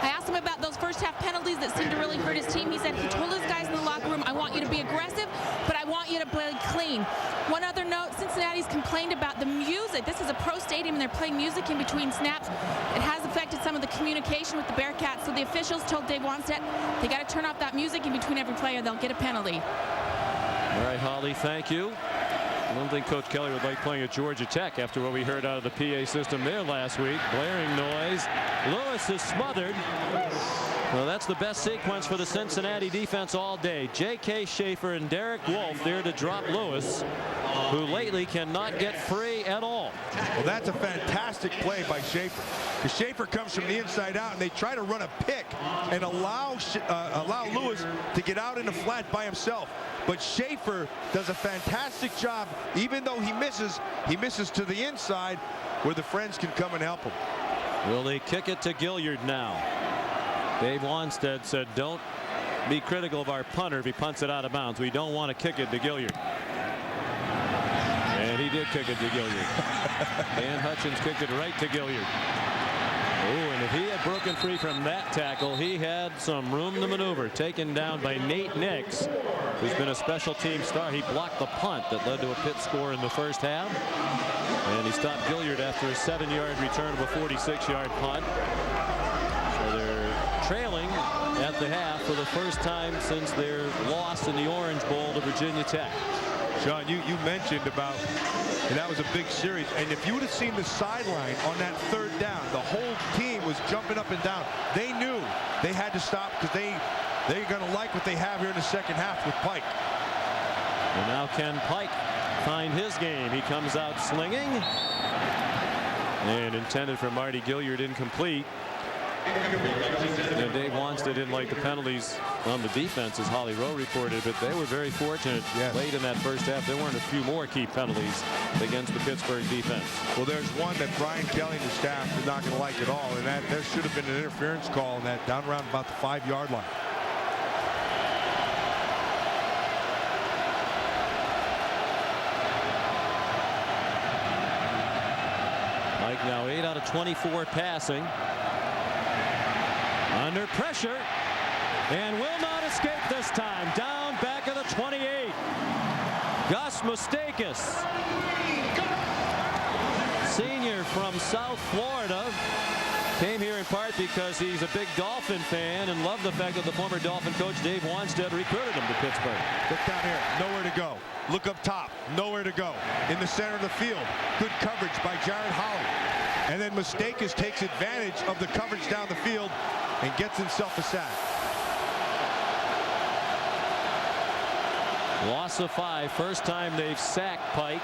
I asked him about those first-half penalties that seemed to really hurt his team. He said he told his guys in the locker room, I want you to be aggressive, but I want you to play clean. One other note, Cincinnati's complained about the music. This is a pro stadium, and they're playing music in between snaps. It has affected some of the communication with the Bearcats, so the officials told Dave Wanstead they got to turn off that music in between every play or they'll get a penalty. All right, Holly, thank you. I don't think Coach Kelly would like playing at Georgia Tech after what we heard out of the PA system there last week. Blaring noise. Lewis is smothered. Well, that's the best sequence for the Cincinnati defense all day. J.K. Schaefer and Derek Wolfe there to drop Lewis, who lately cannot get free at all. Well, that's a fantastic play by Schaefer. Because Schaefer comes from the inside out, and they try to run a pick and allow Lewis to get out in the flat by himself. But Schaefer does a fantastic job. Even though he misses to the inside where the friends can come and help him. Will they kick it to Gilliard now? Dave Wanstead said, don't be critical of our punter if he punts it out of bounds. We don't want to kick it to Gilliard. And he did kick it to Gilliard. Dan Hutchins kicked it right to Gilliard. Oh, and if he had broken free from that tackle, he had some room to maneuver. Taken down by Nate Nix, who's been a special team star. He blocked the punt that led to a Pitt score in the first half. And he stopped Gilliard after a 7-yard return of a 46-yard punt. So they're trailing at the half for the first time since their loss in the Orange Bowl to Virginia Tech. Sean, you mentioned about, and that was a big series, and if you would have seen the sideline on that 3rd down, the whole team was jumping up and down. They knew they had to stop because they're going to like what they have here in the second half with Pike. And now can Pike find his game? He comes out slinging and intended for Marty Gilliard, incomplete. And Dave Wanstead didn't like the penalties on the defense, as Holly Rowe reported, but they were very fortunate late in that first half. There weren't a few more key penalties against the Pittsburgh defense. Well, there's one that Brian Kelly and the staff did not going to like at all, and that there should have been an interference call on that down around about the 5-yard line. Mike now 8 out of 24 passing. Under pressure and will not escape this time. Down back of the 28. Gus Mustakis, senior from South Florida, Came here in part because he's a big Dolphin fan and loved the fact that the former Dolphin coach Dave Wanstead recruited him to Pittsburgh. Look down here, nowhere to go. Look up top, nowhere to go. In the center of the field, good coverage by Jared Holly. And then Mustakas takes advantage of the coverage down the field and gets himself a sack. Loss of 5. First time they've sacked Pike.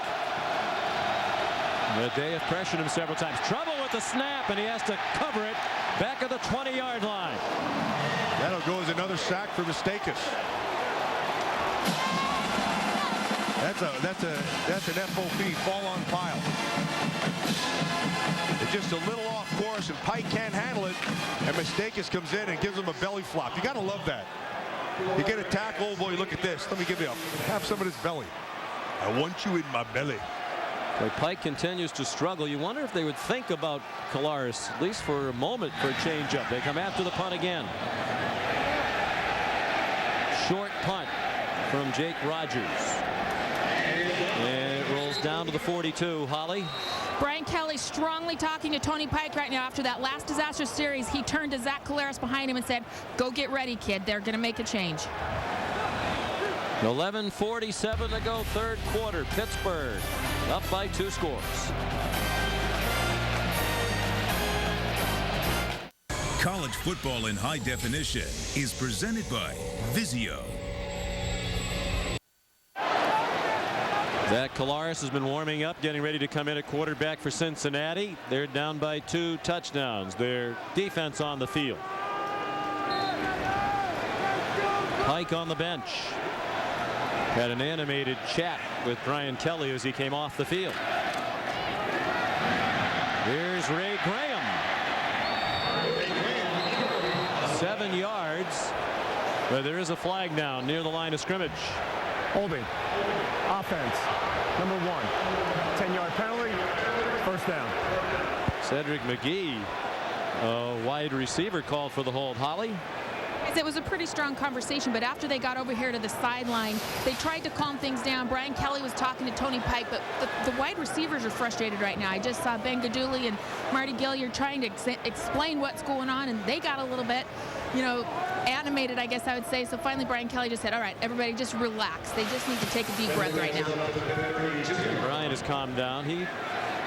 They have pressured him several times. Trouble with the snap, and he has to cover it back at the 20-yard line. That'll go as another sack for Mustakas. That's an FOP, fall on pile. It's just a little off course, and Pike can't handle it, and Mustakas comes in and gives him a belly flop. You got to love that. You get a tackle, oh boy, look at this. Let me give you have some of this belly. I want you in my belly. But Pike continues to struggle. You wonder if they would think about Kolaris, at least for a moment, for a changeup. They come after the punt again. Short punt from Jake Rogers. And it rolls down to the 42. Holly? Brian Kelly strongly talking to Tony Pike right now after that last disastrous series. He turned to Zach Kolaris behind him and said, go get ready, kid. They're going to make a change. 11:47 to go, third quarter. Pittsburgh up by 2 scores. College football in high definition is presented by Vizio. Zach Kolaris has been warming up, getting ready to come in at quarterback for Cincinnati. They're down by 2 touchdowns. Their defense on the field. Pike on the bench. Had an animated chat with Brian Kelly as he came off the field. Here's Ray Graham. 7 yards, but there is a flag down near the line of scrimmage. Holding. Offense. Number 1. 10-yard penalty. First down. Cedric McGee, a wide receiver, called for the hold. Holly? It was a pretty strong conversation, but after they got over here to the sideline, they tried to calm things down. Brian Kelly was talking to Tony Pike, but the wide receivers are frustrated right now. I just saw Ben Gaduli and Marty Gilliard trying to explain what's going on, and they got a little bit, animated, I guess I would say. So finally, Brian Kelly just said, all right, everybody just relax. They just need to take a deep breath right now. Brian has calmed down. He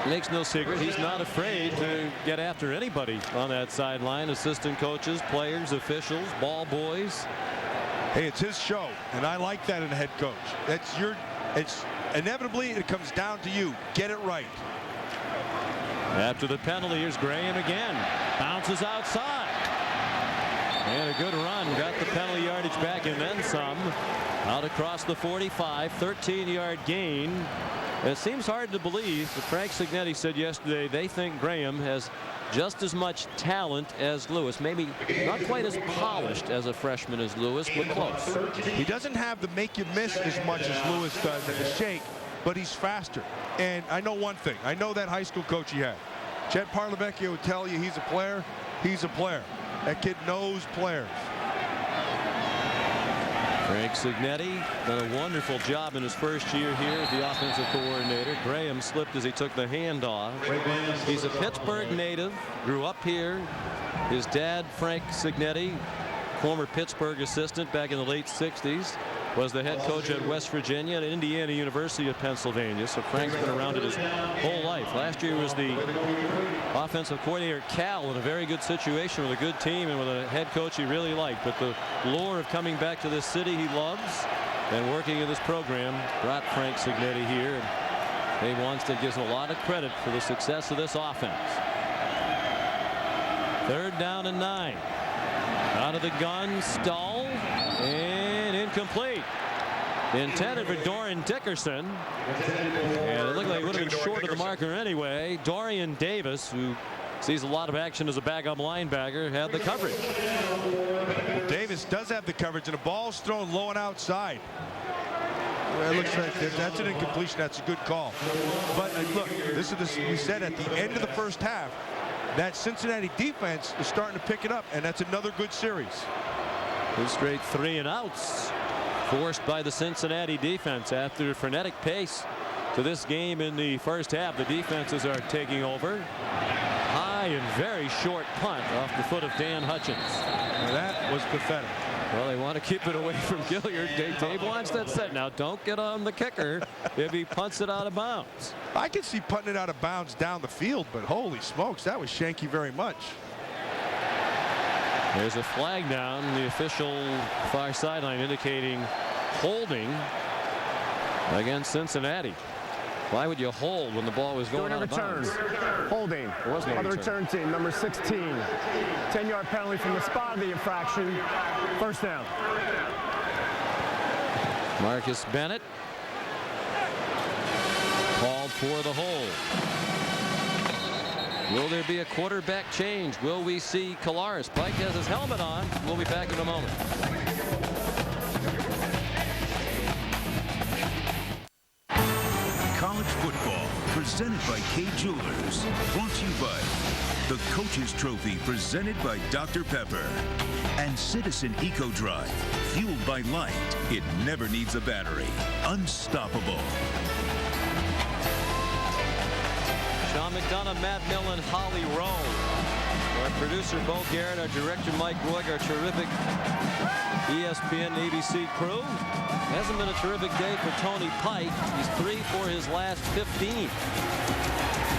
makes no secret he's not afraid to get after anybody on that sideline. Assistant coaches, players, officials, ball boys. Hey, it's his show, and I like that in a head coach. It's inevitably it comes down to you. Get it right. After the penalty, here's Graham again. Bounces outside. And a good run. Got the penalty yardage back and then some. Out across the 45, 13-yard gain. It seems hard to believe, but Frank Signetti said yesterday they think Graham has just as much talent as Lewis. Maybe not quite as polished as a freshman as Lewis, but close. He doesn't have the make you miss as much as Lewis does at the shake, but he's faster. And I know one thing. I know that high school coach he had. Chet Parlavecchio would tell you he's a player. He's a player. That kid knows players. Frank Signetti done a wonderful job in his first year here as the offensive coordinator. Graham slipped as he took the handoff. He's a Pittsburgh native, grew up here. His dad, Frank Signetti, former Pittsburgh assistant back in the late 60s, was the head coach at West Virginia and Indiana University of Pennsylvania. So Frank's been around it his whole life. Last year was the offensive coordinator at Cal in a very good situation with a good team and with a head coach he really liked. But the lure of coming back to this city he loves and working in this program brought Frank Signetti here. And Dave Wanstead gives him a lot of credit for the success of this offense. 3rd down and 9. Out of the gun, Stahl, and incomplete. Intended for Dorian Dickerson. And it looked like it would have been short of the marker anyway. Dorian Davis, who sees a lot of action as a backup linebacker, had the coverage. Davis does have the coverage, and the ball's thrown low and outside. It looks like that's an incompletion. That's a good call. But look, this is we said at the end of the first half, that Cincinnati defense is starting to pick it up, and that's another good series. 2 straight 3-and-outs forced by the Cincinnati defense after a frenetic pace to this game in the first half. The defenses are taking over. High high and very short punt off the foot of Dan Hutchins. Well, that was pathetic. Well, they want to keep it away from Gilliard. Dave wants that set. Now, don't get on the kicker if he punts it out of bounds. I can see punting it out of bounds down the field, but holy smokes, that was shanky very much. There's a flag down the official far sideline indicating holding against Cincinnati. Why would you hold when the ball was going out of bounds? Holding. There was no on the return. return team, number 16. 10-yard penalty from the spot of the infraction. First down. Marcus Bennett called for the hold. Will there be a quarterback change? Will we see Kolaris? Pike has his helmet on. We'll be back in a moment. College football presented by Kay Jewelers. Brought to you by the Coach's Trophy presented by Dr. Pepper. And Citizen Eco Drive. Fueled by light. It never needs a battery. Unstoppable. Sean McDonough, Matt Millen, Holly Rowe. Our producer, Bo Garrett, our director, Mike Roig, our terrific ESPN ABC crew. Hasn't been a terrific day for Tony Pike. He's 3 for his last 15.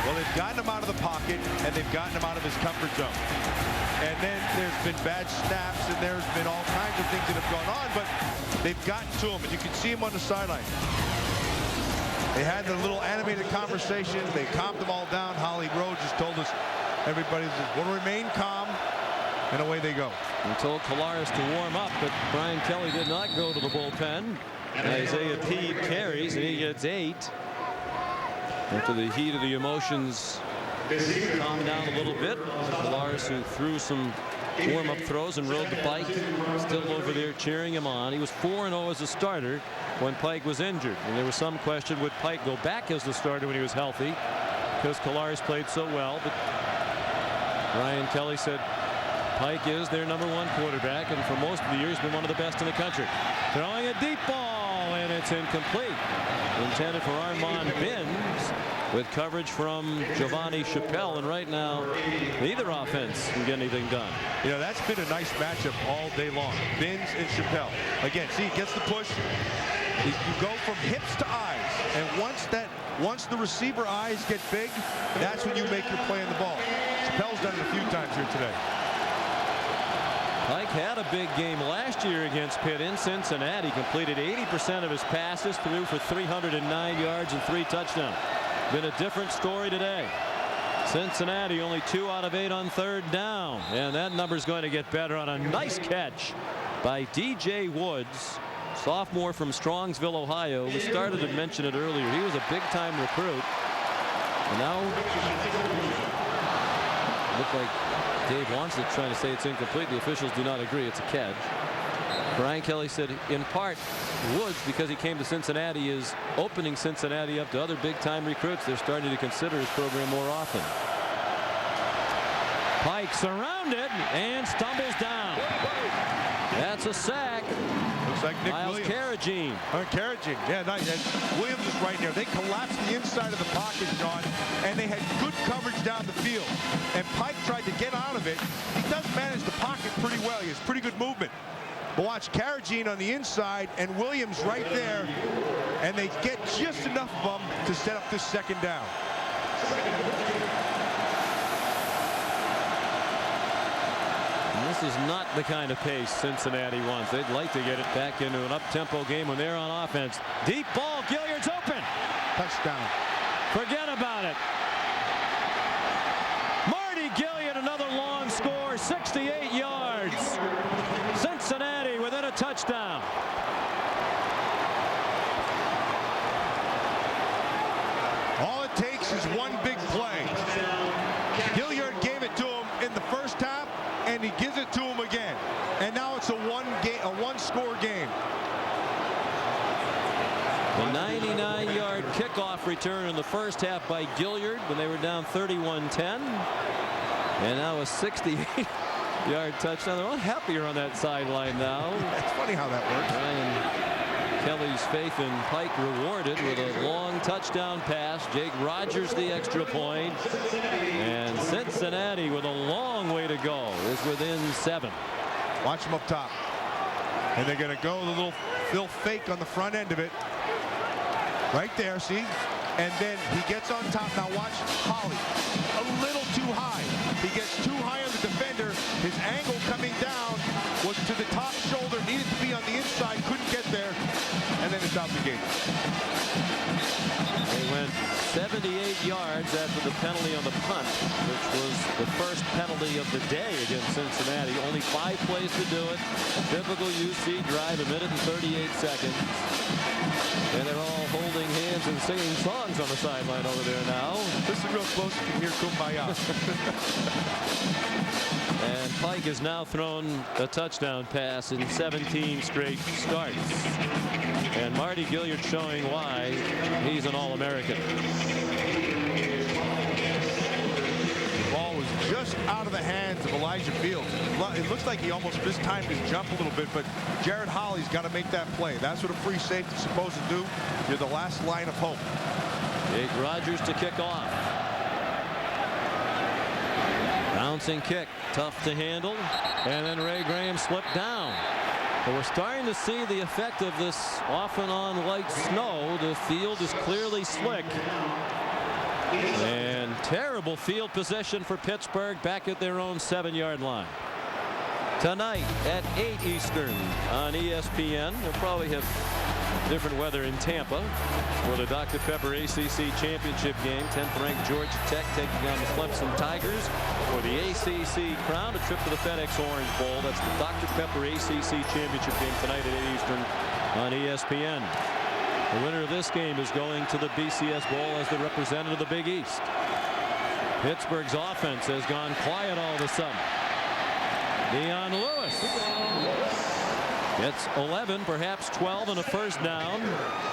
Well, they've gotten him out of the pocket, and they've gotten him out of his comfort zone. And then there's been bad snaps, and there's been all kinds of things that have gone on, but they've gotten to him, and you can see him on the sideline. They had the little animated conversation. They calmed them all down. Holly Rowe just told us everybody will remain calm, and away they go. And told Kolaris to warm up, but Brian Kelly did not go to the bullpen. Isaiah Teague carries, and he gets 8. After the heat of the emotions calmed down a little bit, Kolaris, who threw some warm-up throws and rode the bike, still over there cheering him on. He was 4-0 as a starter when Pike was injured, and there was some question, would Pike go back as the starter when he was healthy, because Kolaris played so well. But Brian Kelly said Pike is their #1 quarterback, and for most of the year he's been one of the best in the country. Throwing a deep ball, and it's incomplete. Intended for Armand Binns, with coverage from Giovanni Chappelle, and right now neither offense can get anything done. You know, that's been a nice matchup all day long. Binns and Chappelle. Again, see, he gets the push. You go from hips to eyes, and once the receiver eyes get big, that's when you make your play on the ball. Chappelle's done it a few times here today. Pike had a big game last year against Pitt in Cincinnati. Completed 80% of his passes, threw for 309 yards and 3 touchdowns. Been a different story today. Cincinnati only 2 out of 8 on 3rd down, and that number's going to get better on a nice catch by DJ Woods, sophomore from Strongsville, Ohio. We started to mention it earlier. He was a big-time recruit, and now look like Dave wants it, trying to say it's incomplete. The officials do not agree. It's a catch. Brian Kelly said in part Woods, because he came to Cincinnati, is opening Cincinnati up to other big-time recruits. They're starting to consider his program more often. Pike surrounded and stumbles down. That's a sack. Looks like Nick Miles Williams. Carrageen. Carrageen. Yeah, nice. And Williams is right there. They collapsed the inside of the pocket, John, and they had good coverage down the field. And Pike tried to get out of it. He does manage the pocket pretty well. He has pretty good movement. But watch Carrageen on the inside and Williams right there, and they get just enough of them to set up this 2nd down. And this is not the kind of pace Cincinnati wants. They'd like to get it back into an up-tempo game when they're on offense. Deep ball, Gilliard's open. Touchdown. Forget about it. Marty Gilliard, another long score, 68 yards. Cincinnati within a touchdown. All it takes is one big play. Gilliard gave it to him in the first half, and he gives it to him again. And now it's a one-score game. A 99-yard kickoff return in the first half by Gilliard when they were down 31-10. And now a 68-yard touchdown. They're all happier on that sideline now. It's funny how that works. Brian Kelly's faith in Pike rewarded with a long touchdown pass. Jake Rogers the extra point. And Cincinnati, with a long way to go, is within 7. Watch them up top. And they're going to go the little fake on the front end of it. Right there, see? And then he gets on top. Now watch Holly. A little too high. He gets too high on the defender. His angle coming down was to the top shoulder. Needed to be on the inside. Couldn't get there. And then it's out the gate. They went 78 yards after the penalty on the punt, which was the first penalty of the day against Cincinnati. Only 5 plays to do it. Typical UC drive, 1 minute and 38 seconds. And they're all holding hands and singing songs on the sideline over there now. This is real close. You can hear Kumbaya. And Pike has now thrown a touchdown pass in 17 straight starts. And Marty Gilliard showing why he's an All-American. The ball was just out of the hands of Elijah Fields. It looks like he almost mistimed his jump a little bit, but Jared Holly's got to make that play. That's what a free safety's supposed to do. You're the last line of hope. Jake Rogers to kick off. Bouncing kick, tough to handle, and then Ray Graham slipped down. But we're starting to see the effect of this off and on light snow. The field is clearly slick. And terrible field position for Pittsburgh back at their own 7-yard line. Tonight at 8 Eastern on ESPN. They'll probably have different weather in Tampa for the Dr. Pepper ACC championship game. 10th ranked Georgia Tech taking on the Clemson Tigers for the ACC crown. A trip to the FedEx Orange Bowl. That's the Dr. Pepper ACC championship game tonight at 8 Eastern on ESPN. The winner of this game is going to the BCS Bowl as the representative of the Big East. Pittsburgh's offense has gone quiet all of a sudden. Dion Lewis gets 11, perhaps 12, and a first down.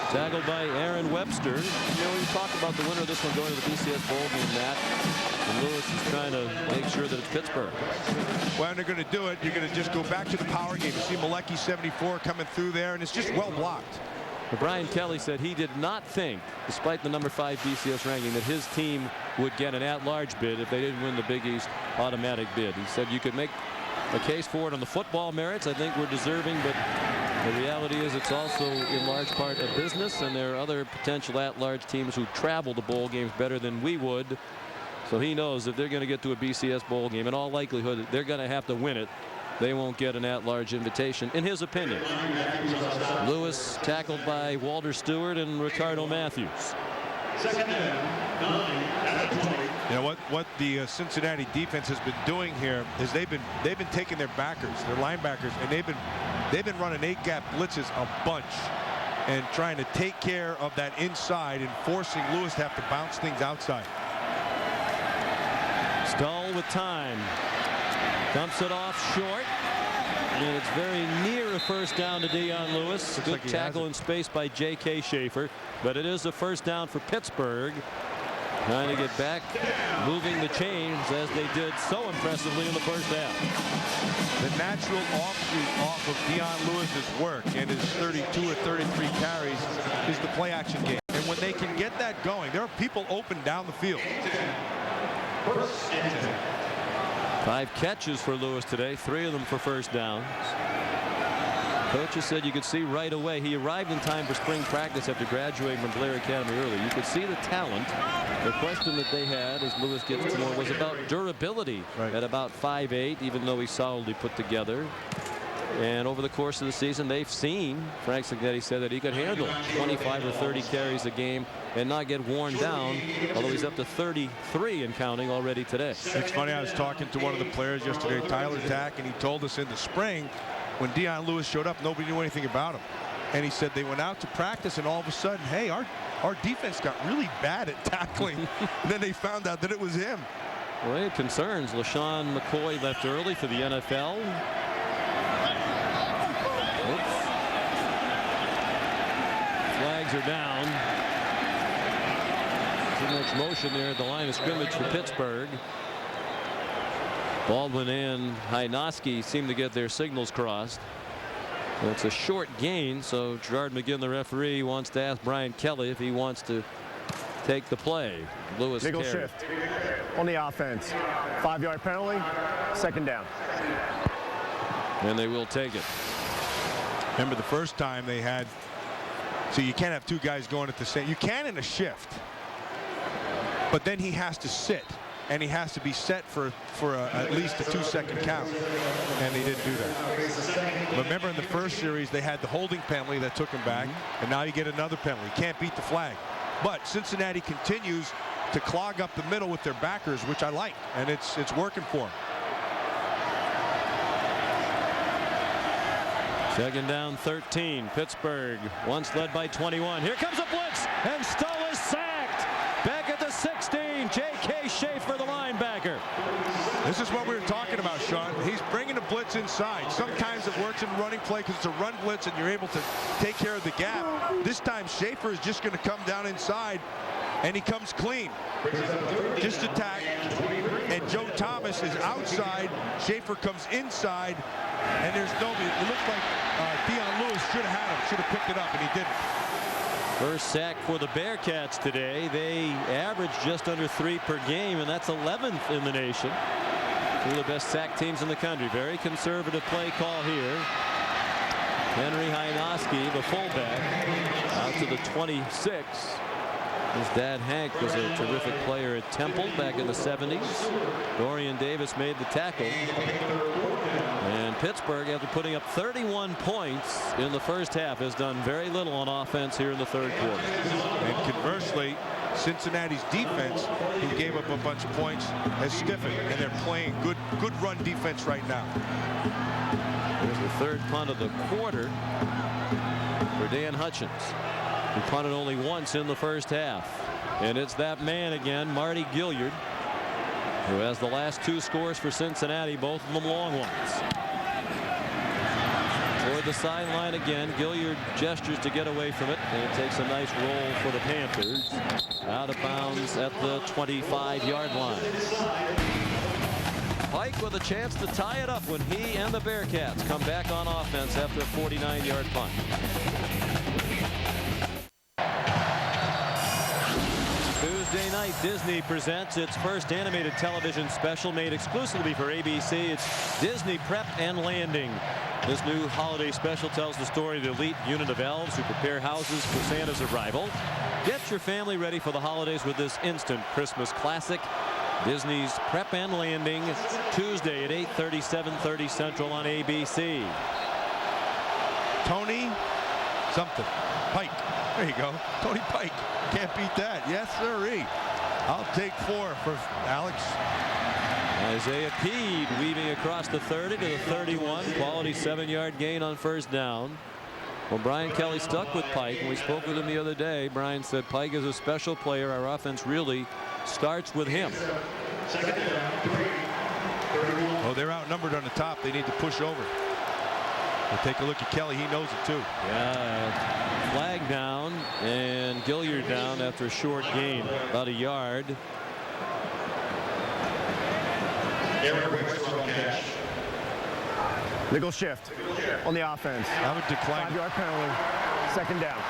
Tackled by Aaron Webster. You know, you talk about the winner of this one going to the BCS Bowl game, Matt. And Lewis is trying to make sure that it's Pittsburgh. When they're going to do it, you're going to just go back to the power game. You see Malecki 74 coming through there, and it's just well blocked. Brian Kelly said he did not think, despite the number 5 BCS ranking, that his team would get an at-large bid if they didn't win the Big East automatic bid. He said you could make a case for it on the football merits. I think we're deserving, but the reality is it's also in large part a business, and there are other potential at-large teams who travel to bowl games better than we would. So he knows if they're going to get to a BCS bowl game, in all likelihood they're going to have to win it. They won't get an at-large invitation, in his opinion. Lewis tackled by Walter Stewart and Ricardo Matthews. You know what the Cincinnati defense has been doing here is they've been taking their backers, their linebackers, and they've been running 8-gap blitzes a bunch and trying to take care of that inside and forcing Lewis to have to bounce things outside. Stull with time. Dumps it off short. And it's very near a first down to Dion Lewis. Good like tackle in space by J.K. Schaefer. But it is a first down for Pittsburgh. Trying to get back, moving the chains as they did so impressively in the first half. The natural offshoot off of Dion Lewis's work and his 32 or 33 carries is the play action game. And when they can get that going, there are people open down the field. 5 catches for Lewis today, 3 of them for first downs. Coaches said you could see right away he arrived in time for spring practice after graduating from Blair Academy early. You could see the talent. The question that they had as Lewis gets to more was about durability at about 5'8", even though he's solidly put together. And over the course of the season, they've seen, Frank Signetti said, that he could handle 25 or 30 carries a game and not get worn down, although he's up to 33 and counting already today. It's funny, I was talking to one of the players yesterday, Tyler Tack, and he told us in the spring when Dion Lewis showed up, nobody knew anything about him. And he said they went out to practice, and all of a sudden, hey, our defense got really bad at tackling. And then they found out that it was him. Well, it concerns. LaShawn McCoy left early for the NFL. Oops. Flags are down. Too much motion there at the line of scrimmage for Pittsburgh. Baldwin and Hynoski seem to get their signals crossed. It's a short gain, so Gerard McGinn, the referee, wants to ask Brian Kelly if he wants to take the play. Lewis Nickel carry. shift on the offense. 5-yard penalty, second down. And they will take it. Remember the first time they had, so you can't have two guys going at the same, you can in a shift, but then he has to sit and he has to be set for at least a 2-second count, and they didn't do that. Remember in the first series they had the holding penalty that took him back, and now you get another penalty. You can't beat the flag. But Cincinnati continues to clog up the middle with their backers, which I like, and it's working for them. Second down 13. Pittsburgh once led by 21. Here comes a blitz, and Stoll is sacked. Back at the 16, J.K. Schaefer, the linebacker. This is what we were talking about, Sean. He's bringing a blitz inside. Sometimes it works in a running play because it's a run blitz and you're able to take care of the gap. This time Schaefer is just going to come down inside, and he comes clean. Just attack, and Joe Thomas is outside. Schaefer comes inside, and there's nobody. It looks like Dion Lewis should have had him, should have picked it up, and he didn't. First sack for the Bearcats today. They average just under 3 per game, and that's 11th in the nation. Two of the best sack teams in the country. Very conservative play call here. Henry Hynoski, the fullback, out to the 26. His dad Hank was a terrific player at Temple back in the 70s. Dorian Davis made the tackle. And Pittsburgh, after putting up 31 points in the first half, has done very little on offense here in the third quarter. And conversely, Cincinnati's defense, who gave up a bunch of points, has stiffened, and they're playing good run defense right now. There's the third punt of the quarter for Dan Hutchins, who punted only once in the first half. And it's that man again, Marty Gilliard, who has the last 2 scores for Cincinnati, both of them long ones. Toward the sideline again, Gilliard gestures to get away from it, and it takes a nice roll for the Panthers. Out of bounds at the 25-yard line. Pike with a chance to tie it up when he and the Bearcats come back on offense after a 49-yard punt. Tuesday night, Disney presents its first animated television special made exclusively for ABC. It's Disney Prep and Landing. This new holiday special tells the story of the elite unit of elves who prepare houses for Santa's arrival. Get your family ready for the holidays with this instant Christmas classic, Disney's Prep and Landing, Tuesday at 8:30, 7:30 Central on ABC. Tony something. Pike. There you go. Tony Pike. Can't beat that. Yes, sirree. I'll take 4 for Alex. Isaiah Peed weaving across the 30 to the 31. Quality 7-yard gain on first down. Well, Brian Kelly stuck with Pike. When we spoke with him the other day, Brian said Pike is a special player. Our offense really starts with him. Oh, they're outnumbered on the top. They need to push over. We'll take a look at Kelly. He knows it too. Yeah, flag down and Gilliard down after a short gain, about a yard. Nickel shift on the offense. I would decline. 5-yard penalty, second down.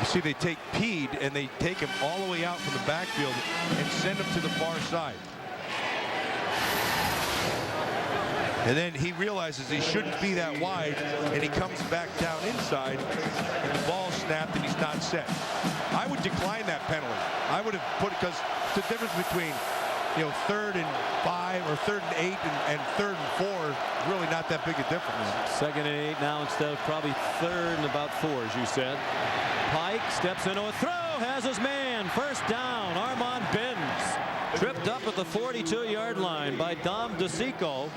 You see, they take Peed and they take him all the way out from the backfield and send him to the far side. And then he realizes he shouldn't be that wide, and he comes back down inside, and the ball snapped, and he's not set. I would decline that penalty. I would have put it, because the difference between, 3rd and 5 or 3rd and 8 and 3rd and 4 is really not that big a difference. 2nd and 8 now instead of probably 3rd and about 4, as you said. Pike steps into a throw, has his man. First down, Armand Binns. Tripped up at the 42-yard line by Dom DeSico.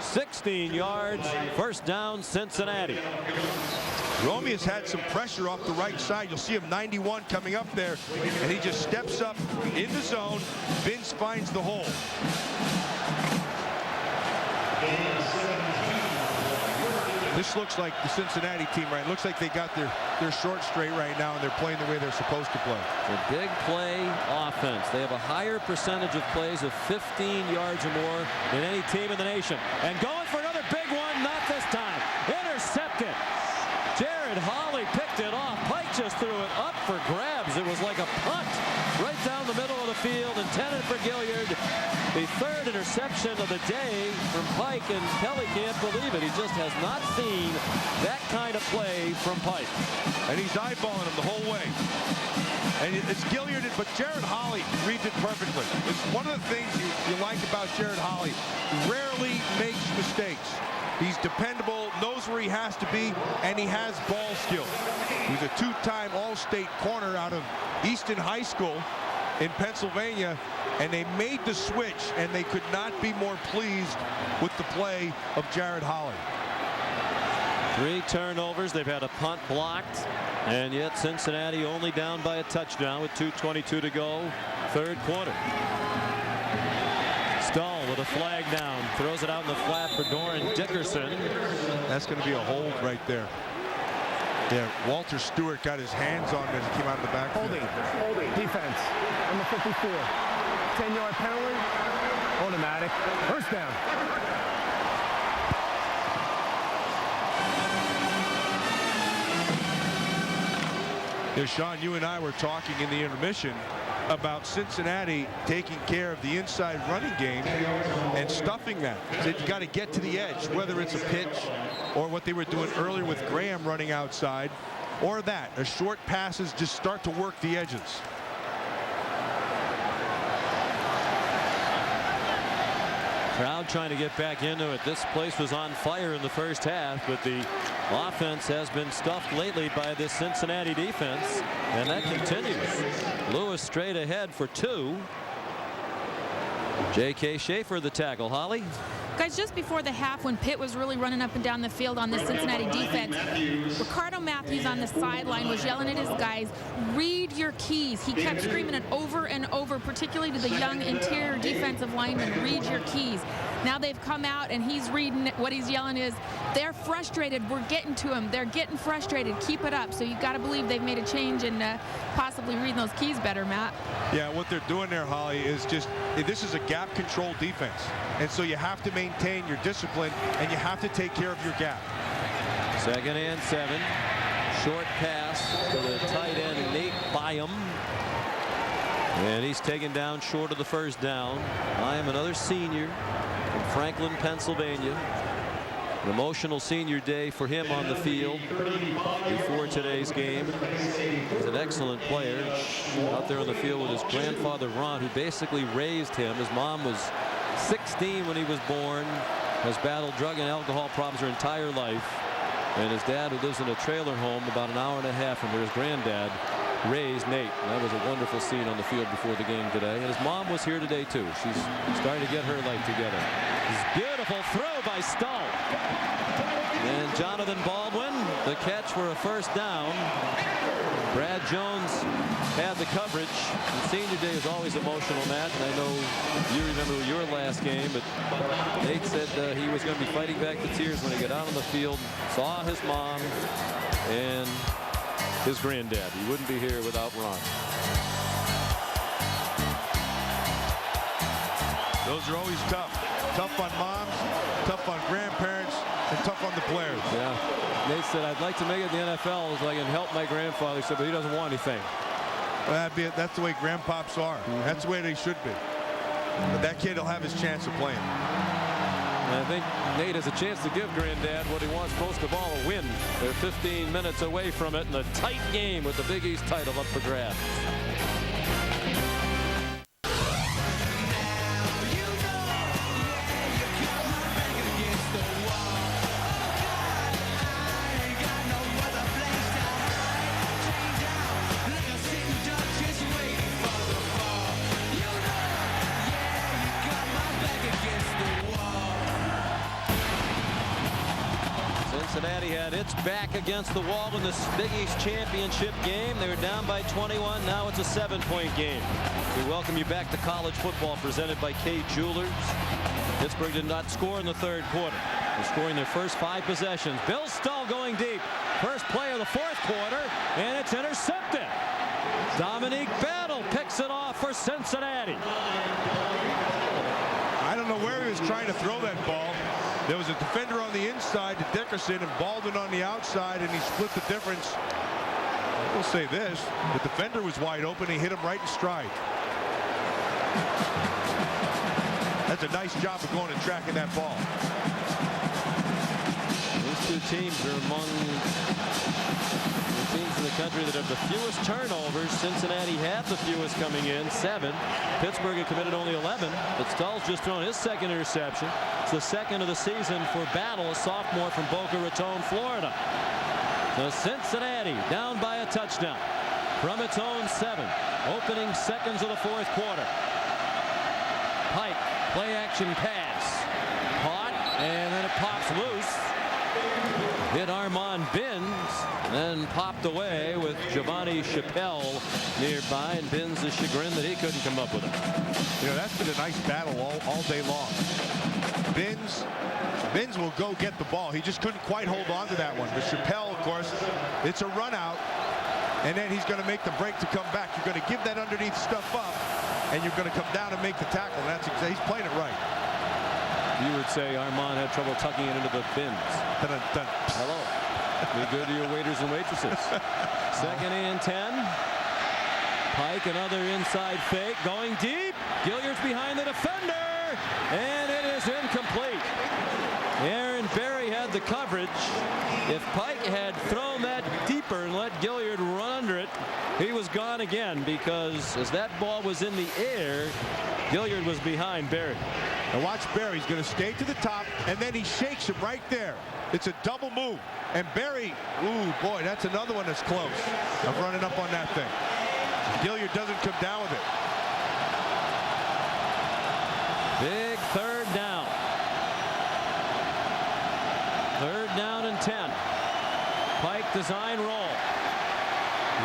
16 yards, first down, Cincinnati. Romeo's had some pressure off the right side. You'll see him 91 coming up there, and he just steps up in the zone. Binns finds the hole. This looks like the Cincinnati team, right? Looks like they got their short straight right now, and they're playing the way they're supposed to play. A big play offense. They have a higher percentage of plays of 15 yards or more than any team in the nation. And going for another big one, not this time. Intercepted. Jared Holley picked it off. Pike just threw it up for grabs. It was like a punt right down the middle of the field, intended for Gilliard. The third interception of the day from Pike, and Kelly can't believe it. He just has not seen that kind of play from Pike. And he's eyeballing him the whole way. And it's Gilliard, but Jared Holley reads it perfectly. It's one of the things you like about Jared Holley. Rarely makes mistakes. He's dependable, knows where he has to be, and he has ball skills. He's a two-time All-State corner out of Easton High School in Pennsylvania, and they made the switch, and they could not be more pleased with the play of Jared Holley. 3 turnovers. They've had a punt blocked, and yet Cincinnati only down by a touchdown with 2:22 to go, third quarter. Stahl with a flag down, throws it out in the flat for Doran Dickerson. That's going to be a hold right there. Yeah, Walter Stewart got his hands on it as he came out of the backfield. Holding. Defense. Number 54. 10-yard penalty. Automatic. First down. Yeah, Sean, you and I were talking in the intermission about Cincinnati taking care of the inside running game and stuffing that. So you got to get to the edge, whether it's a pitch or what they were doing earlier with Graham running outside, or that, a short passes, just start to work the edges. Crowd trying to get back into it. This place was on fire in the first half, but the offense has been stuffed lately by this Cincinnati defense, and that continues. Lewis straight ahead for 2. J.K. Schaefer the tackle. Holly? Guys, just before the half, when Pitt was really running up and down the field on this Cincinnati defense, Ricardo Matthews on the sideline was yelling at his guys, read your keys. He kept screaming it over and over, particularly to the young interior defensive linemen, read your keys. Now they've come out and he's reading it. What he's yelling is, they're frustrated. We're getting to them. They're getting frustrated. Keep it up. So you've got to believe they've made a change and possibly reading those keys better, Matt. Yeah, what they're doing there, Holly, is just, this is a gap control defense. And so you have to maintain your discipline and you have to take care of your gap. 2nd and 7. Short pass to the tight end, Nate Byam. And he's taken down short of the first down. Byam, another senior from Franklin, Pennsylvania. An emotional senior day for him on the field before today's game. He's an excellent player out there on the field with his grandfather Ron, who basically raised him. His mom was 16 when he was born, has battled drug and alcohol problems her entire life, and his dad, who lives in a trailer home about an hour and a half from where his granddad raised Nate. And that was a wonderful scene on the field before the game today. And his mom was here today too. She's starting to get her life together. This beautiful throw by Stahl. And Jonathan Baldwin, the catch for a first down. Brad Jones had the coverage. And senior day is always emotional, Matt. And I know you remember your last game, but Nate said he was going to be fighting back the tears when he got out on the field, saw his mom and his granddad. He wouldn't be here without Ron. Those are always tough. Tough on moms, tough on grandparents, and tough on the players. Yeah. Nate said, I'd like to make it in the NFL so I can help my grandfather. He said, but he doesn't want anything. Well, that's the way grandpops are. That's the way they should be. But that kid will have his chance of playing. And I think Nate has a chance to give Granddad what he wants most of all, a win. They're 15 minutes away from it in a tight game with the Big East title up for grabs. Cincinnati had its back against the wall in this Big East championship game. They were down by 21. Now it's a 7-point game. We welcome you back to college football presented by Kay Jewelers. Pittsburgh did not score in the third quarter. They're scoring their first 5 possessions. Bill Stull going deep. First play of the fourth quarter, and it's intercepted. Dominique Battle picks it off for Cincinnati. I don't know where he was trying to throw that ball. There was a defender on the inside to Dickerson and Baldwin on the outside, and he split the difference. We'll say this, the defender was wide open. He hit him right in stride. That's a nice job of going and tracking that ball. These two teams are among the teams in the country that have the fewest turnovers. Cincinnati had the fewest coming in, 7. Pittsburgh had committed only 11, but Stull's just thrown his second interception. It's the second of the season for Battle, a sophomore from Boca Raton, Florida. So Cincinnati down by a touchdown from its own 7. Opening seconds of the fourth quarter. Pike, play action pass. Caught, and then it pops loose. Hit Armand Binns, and then popped away with Giovanni Chappelle nearby, and Binns is chagrined that he couldn't come up with it. You know, that's been a nice battle all day long. Binns will go get the ball. He just couldn't quite hold on to that one. But Chappelle, of course, it's a run out, and then he's going to make the break to come back. You're going to give that underneath stuff up, and you're going to come down and make the tackle. That's he's playing it right. You would say Armand had trouble tucking it into the bins. Dun. Hello. Be good to your waiters and waitresses. Second and 10. Pike, another inside fake, going deep. Gilliard's behind the defender, and it is incomplete. Aaron Berry had the coverage. If Pike had thrown that deeper and let Gilliard run under it, he was gone again, because as that ball was in the air, Gilliard was behind Berry. Now watch Berry. He's going to skate to the top, and then he shakes him right there. It's a double move. And Berry, ooh, boy, that's another one that's close of running up on that thing. Gilliard doesn't come down with it. Big third down. Third down and 10. Pike design roll.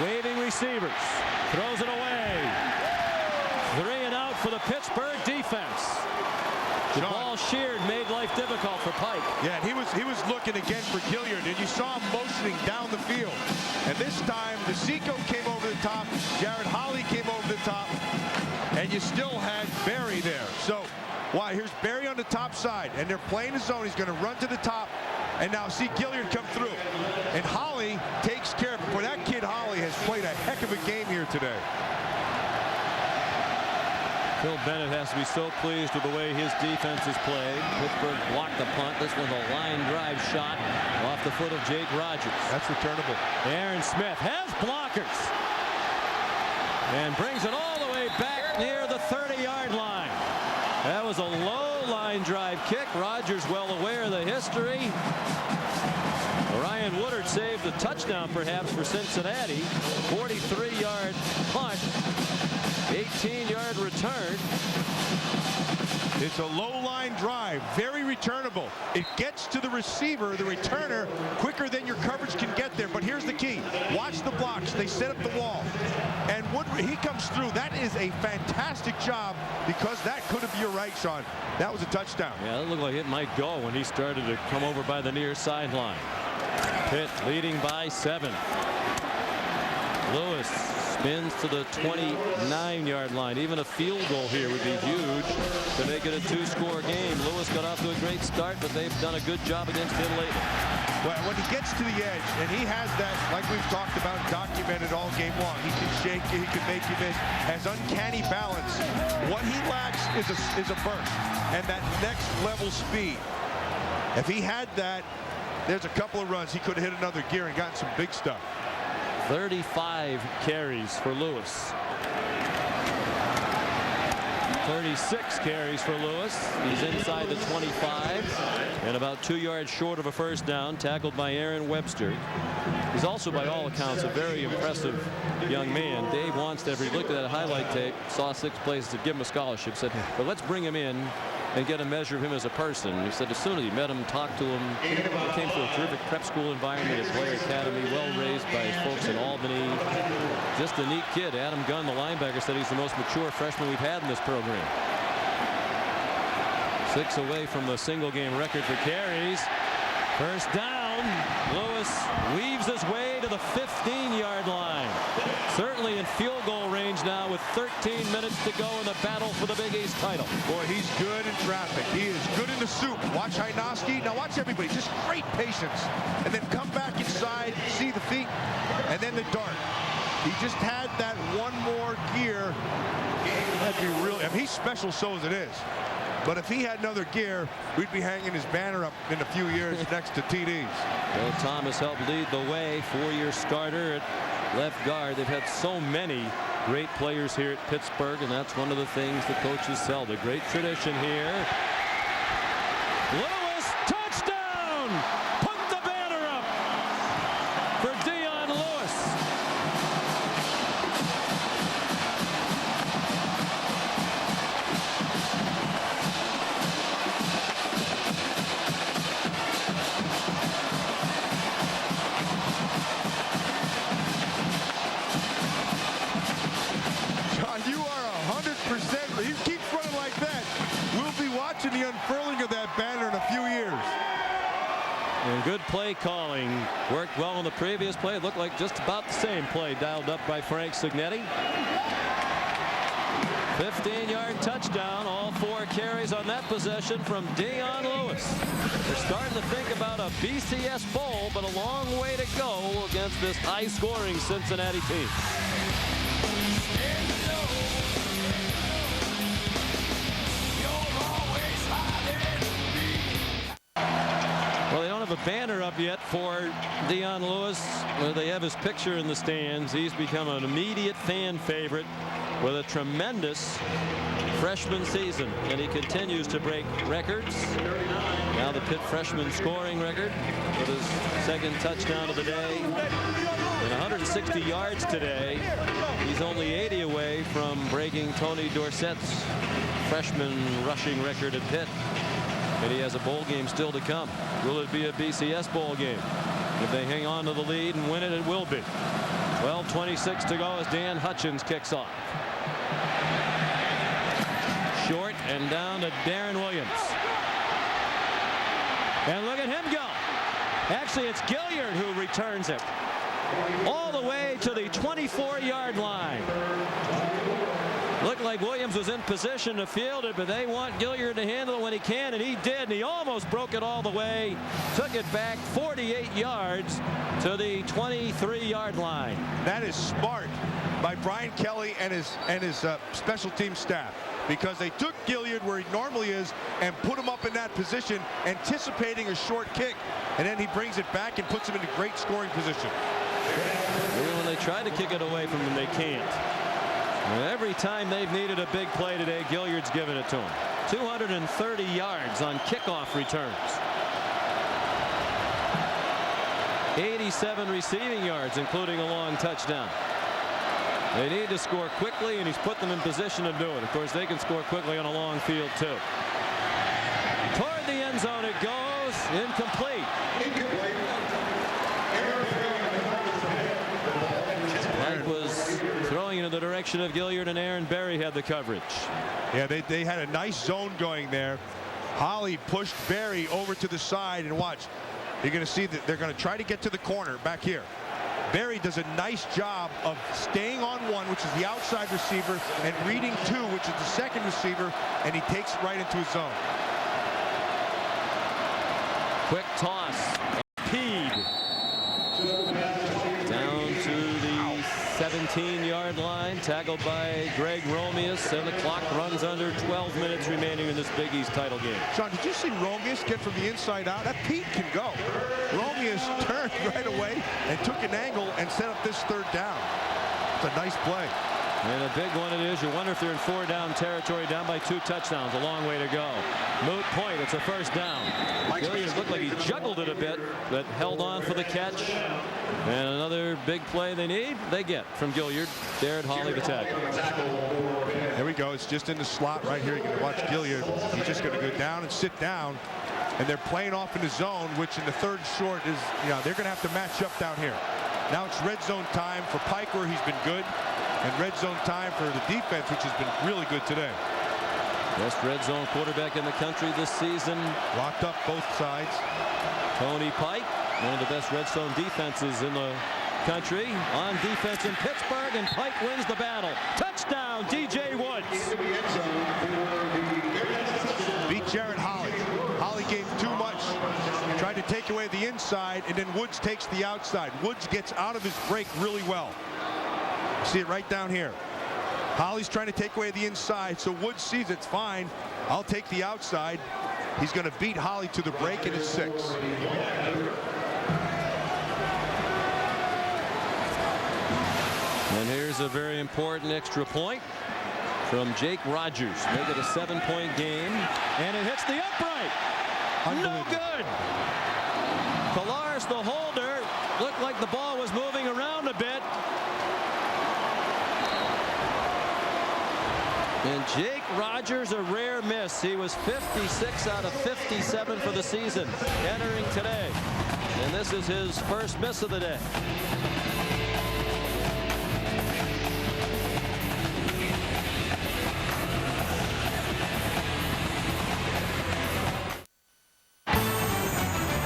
Waving receivers. Throws it away. 3 and out for the Pittsburgh defense. The ball sheared, made life difficult for Pike. Yeah, and he was looking again for Gilliard, and you saw him motioning down the field. And this time, DeSico came over the top, Jared Holly came over the top, and you still had Berry there. So, here's Berry on the top side, and they're playing the zone. He's going to run to the top, and now see Gilliard come through. And Holly takes care of it. Boy, that kid Holly has played a heck of a game here today. Phil Bennett has to be so pleased with the way his defense is played. Pittsburgh blocked the punt. This was a line drive shot off the foot of Jake Rogers. That's returnable. Aaron Smith has blockers and brings it all the way back near the 30-yard line. That was a low line drive kick. Rogers well aware of the history. Ryan Woodard saved the touchdown perhaps for Cincinnati. 43-yard punt. 18-yard return. It's a low-line drive, very returnable. It gets to the receiver, the returner, quicker than your coverage can get there. But here's the key. Watch the blocks. They set up the wall. And Woodard, he comes through. That is a fantastic job, because that could have, you're right, Sean. That was a touchdown. Yeah, it looked like it might go when he started to come over by the near sideline. Pitt leading by 7. Lewis spins to the 29-yard line. Even a field goal here would be huge to make it a 2-score game. Lewis got off to a great start, but they've done a good job against him lately. Well, when he gets to the edge, and he has that, like we've talked about, documented all game long. He can shake you, he can make you miss, has uncanny balance. What he lacks is a burst and that next level speed. If he had that, there's a couple of runs. He could have hit another gear and gotten some big stuff. 35 carries for Lewis. 36 carries for Lewis. He's inside the 25 and about 2 yards short of a first down, tackled by Aaron Webster. He's also, by all accounts, a very impressive young man. Dave Wanstead, he looked at that highlight tape, saw 6 plays to give him a scholarship, said, but let's bring him in and get a measure of him as a person. He said as soon as he met him, talked to him, he came from a terrific prep school environment at Blair Academy, well raised by his folks in Albany. Just a neat kid. Adam Gunn, the linebacker, said he's the most mature freshman we've had in this program. 6 away from the single game record for carries. First down. down. Lewis weaves his way to the 15-yard line. Certainly in field goal range now with 13 minutes to go in the battle for the Big East title. Boy, he's good in traffic. He is good in the soup. Watch Hynoski. Now watch everybody. Just great patience. And then come back inside, see the feet, and then the dart. He just had that one more gear. That'd be really, I mean, he's special so as it is. But if he had another gear, we'd be hanging his banner up in a few years next to TD's. Bill Thomas helped lead the way, four-year starter at left guard. They've had so many great players here at Pittsburgh, and that's one of the things the coaches sell. The great tradition here. Lewis, touchdown! Put the banner up for Dion Lewis. He keeps running like that. We'll be watching the unfurling of that banner in a few years. And good play calling. Worked well on the previous play. It looked like just about the same play dialed up by Frank Signetti. 15-yard touchdown. All four carries on that possession from Dion Lewis. They're starting to think about a BCS bowl, but a long way to go against this high-scoring Cincinnati team. Well, they don't have a banner up yet for Dion Lewis. Well, they have his picture in the stands. He's become an immediate fan favorite with a tremendous freshman season, and he continues to break records. Now the Pitt freshman scoring record with his second touchdown of the day. And 160 yards today. He's only 80 away from breaking Tony Dorsett's freshman rushing record at Pitt. And he has a bowl game still to come. Will it be a BCS bowl game? If they hang on to the lead and win it, it will be. 12:26 to go as Dan Hutchins kicks off. Short and down to Darren Williams. And look at him go. Actually, it's Gilliard who returns it all the way to the 24-yard line. Looked like Williams was in position to field it, but they want Gilliard to handle it when he can, and he did, and he almost broke it all the way. Took it back 48 yards to the 23-yard line. That is smart by Brian Kelly and his special team staff, because they took Gilliard where he normally is and put him up in that position, anticipating a short kick, and then he brings it back and puts him in a great scoring position. When they try to kick it away from him, they can't. And every time they've needed a big play today, Gilliard's given it to him. 230 yards on kickoff returns. 87 receiving yards, including a long touchdown. They need to score quickly, and he's put them in position to do it. Of course, they can score quickly on a long field, too. Toward the end zone it goes. Incomplete. Mike was throwing into the direction of Gilliard, and Aaron Berry had the coverage. Yeah, they had a nice zone going there. Holly pushed Berry over to the side, and watch. You're going to see that they're going to try to get to the corner back here. Berry does a nice job of staying on one, which is the outside receiver, and reading two, which is the second receiver, and he takes it right into his zone. Quick toss. Peed. Down to the 17-yard line, tackled by Greg Romeus, and the clock runs under 12 minutes remaining in this Big East title game. Sean, did you see Romeus get from the inside out? That Pete can go. Romeus turned right away and took an angle and set up this third down. It's a nice play. And a big one it is. You wonder if they're in 4-down territory, down by 2 touchdowns. A long way to go. Moot point. It's a first down. Gilliard looked like he juggled it a bit, but held on for the catch. And another big play they get from Gilliard. Jared Hawley the tackle. There we go. It's just in the slot right here. You can watch Gilliard. He's just going to go down and sit down. And they're playing off in the zone, which in the third short is, they're going to have to match up down here. Now it's red zone time for Piker. He's been good. And red zone time for the defense, which has been really good today. Best red zone quarterback in the country this season. Locked up both sides. Tony Pike. one of the best red zone defenses in the country. On defense in Pittsburgh, and Pike wins the battle. Touchdown, DJ Woods. Beat Jared Holly. Holly gave too much, tried to take away the inside, and then Woods takes the outside. Woods gets out of his break really well. See it right down here. Holly's trying to take away the inside, so Woods sees it's fine. I'll take the outside. He's going to beat Holly to the break, and it's 6. And here's a very important extra point from Jake Rogers. Make it a 7-point game, and it hits the upright. No good. Pilaris, the holder, looked like the ball was moving around a bit. And Jake Rogers, a rare miss. He was 56 out of 57 for the season entering today. And this is his first miss of the day.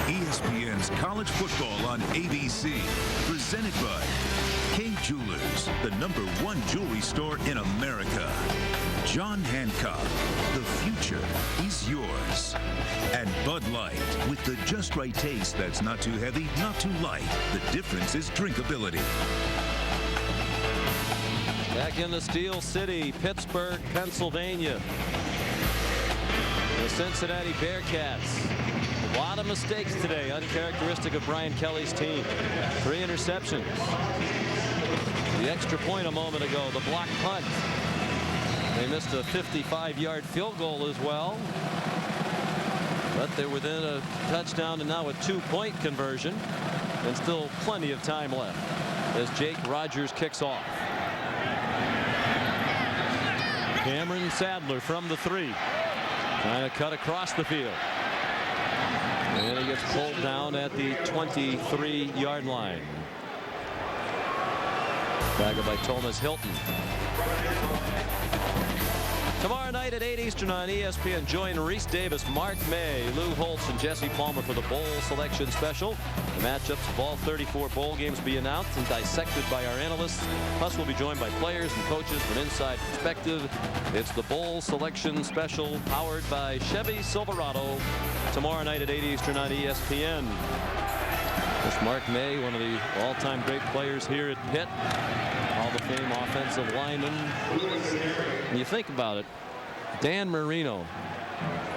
ESPN's College Football on ABC, presented by Kay Jewelers, the #1 jewelry store in America. John Hancock, the future is yours. And Bud Light, with the just right taste that's not too heavy, not too light. The difference is drinkability. Back in the Steel City, Pittsburgh, Pennsylvania. The Cincinnati Bearcats. A lot of mistakes today, uncharacteristic of Brian Kelly's team. 3 interceptions. The extra point a moment ago, the block punt. They missed a 55-yard field goal as well. But they're within a touchdown and now a 2-point conversion. And still plenty of time left as Jake Rogers kicks off. Cameron Sadler from the 3. Trying to cut across the field. And he gets pulled down at the 23-yard line. Tackled by Thomas Hilton. Tomorrow night at 8 Eastern on ESPN, join Reese Davis, Mark May, Lou Holtz, and Jesse Palmer for the Bowl Selection Special. The matchups of all 34 bowl games will be announced and dissected by our analysts. Plus, we'll be joined by players and coaches from an inside perspective. It's the Bowl Selection Special, powered by Chevy Silverado. Tomorrow night at 8 Eastern on ESPN. This Mark May, one of the all-time great players here at Pitt. Hall of Fame offensive lineman. And you think about it, Dan Marino,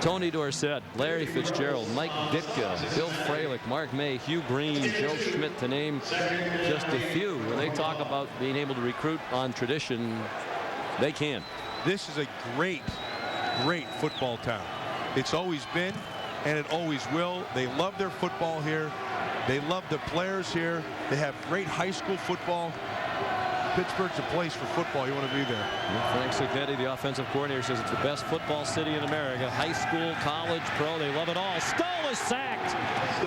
Tony Dorsett, Larry Fitzgerald, Mike Ditka, Bill Fralick, Mark May, Hugh Green, Joe Schmidt, to name just a few. When they talk about being able to recruit on tradition, they can. This is a great, great football town. It's always been, and it always will. They love their football here. They love the players here. They have great high school football. Pittsburgh's a place for football. You want to be there. Frank Cignetti, the offensive coordinator, says it's the best football city in America. High school, college, pro, they love it all. Stoll is sacked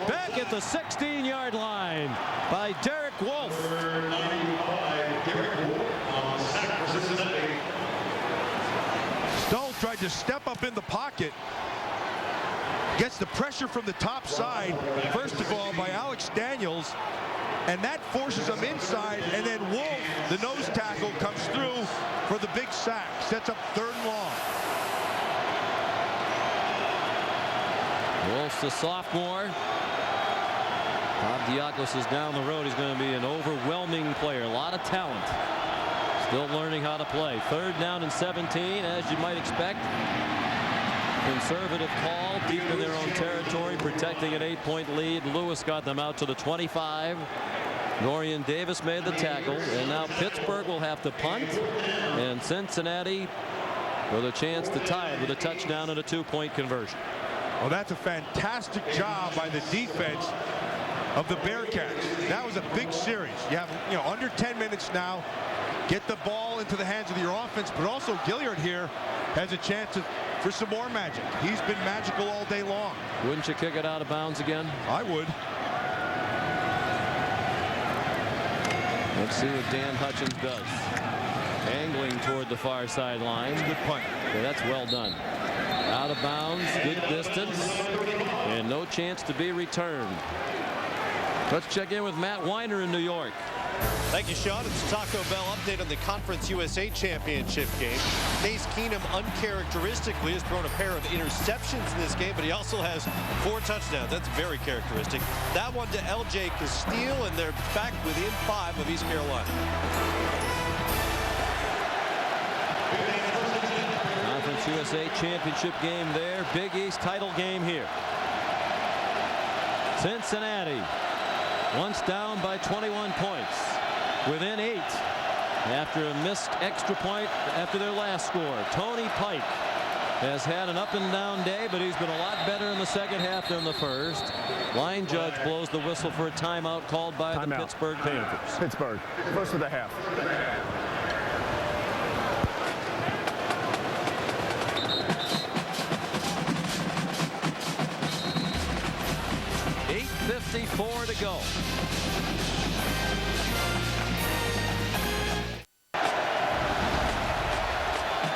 back at the 16-yard line by Derek Wolf. Stoll tried to step up in the pocket. Gets the pressure from the top side, first of all, by Alex Daniels. And that forces him inside, and then Wolf, the nose tackle, comes through for the big sack. Sets up 3rd and long. Wolf's the sophomore. Bob Diakos is down the road. He's going to be an overwhelming player. A lot of talent. Still learning how to play. 3rd down and 17, as you might expect. Conservative call, deep in their own territory, protecting an 8-point lead. Lewis got them out to the 25. Norian Davis made the tackle, and now Pittsburgh will have to punt, and Cincinnati with a chance to tie it with a touchdown and a 2-point conversion. Well, that's a fantastic job by the defense of the Bearcats. That was a big series. You have, under 10 minutes now. Get the ball into the hands of your offense, but also Gilliard here has a chance for some more magic. He's been magical all day long. Wouldn't you kick it out of bounds again? I would. Let's see what Dan Hutchins does. Angling toward the far sideline. Good punt. Yeah, that's well done. Out of bounds, good distance, and no chance to be returned. Let's check in with Matt Weiner in New York. Thank you, Sean. It's a Taco Bell update on the Conference USA Championship game. Case Keenum uncharacteristically has thrown a pair of interceptions in this game, but he also has 4 touchdowns. That's very characteristic. That one to L.J. Castile, and they're back within 5 of East Carolina. Conference USA Championship game there. Big East title game here. Cincinnati once down by 21 points, within 8 after a missed extra point after their last score. Tony Pike has had an up and down day, but he's been a lot better in the second half than the first. Line judge blows the whistle for a timeout called by the Pittsburgh Panthers. Pittsburgh, first of the half. .54 to go.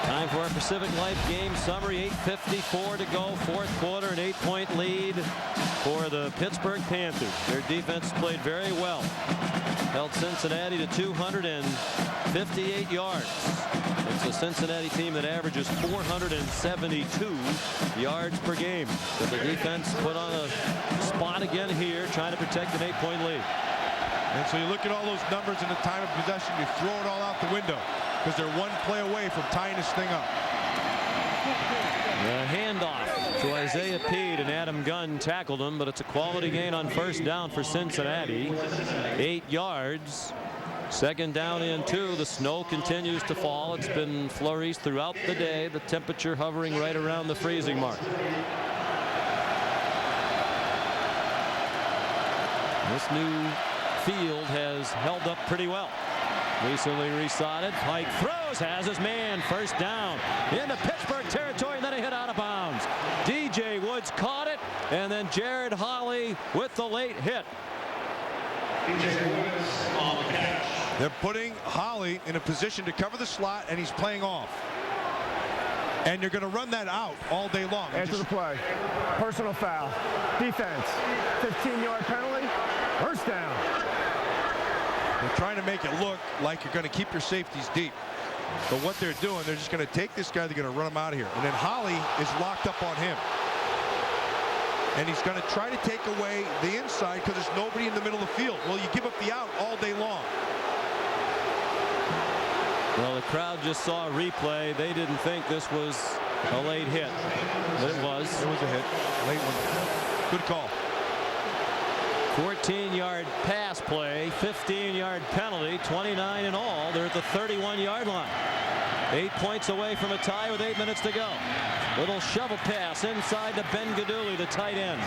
Time for our Pacific Life game summary. 8:54 to go, fourth quarter, an 8-point lead for the Pittsburgh Panthers. Their defense played very well. Held Cincinnati to 258 yards. It's a Cincinnati team that averages 472 yards per game. But the defense put on a spot again here, trying to protect an 8-point lead. And so you look at all those numbers in the time of possession, you throw it all out the window because they're one play away from tying this thing up. The handoff to Isaiah Pede, and Adam Gunn tackled him, but it's a quality gain on first down for Cincinnati. 8 yards. Second down and 2. The snow continues to fall. It's been flurries throughout the day. The temperature hovering right around the freezing mark. This new field has held up pretty well. Recently resodded. Pike throws, has his man. First down into Pittsburgh territory, and then a hit out of bounds. DJ Woods caught it, and then Jared Holley with the late hit. They're putting Holley in a position to cover the slot, and he's playing off. And you're going to run that out all day long. After the play, personal foul, defense, 15-yard penalty, first down. They're trying to make it look like you're going to keep your safeties deep. But what they're doing, they're just going to take this guy, they're going to run him out of here. And then Holley is locked up on him. And he's going to try to take away the inside because there's nobody in the middle of the field. Well, you give up the out all day long. Well, the crowd just saw a replay. They didn't think this was a late hit, but it was. It was a hit. Late one. Good call. 14-yard pass play, 15-yard penalty, 29 in all. They're at the 31-yard line. 8 points away from a tie with 8 minutes to go. Little shovel pass inside to Ben Guidugli, the tight end.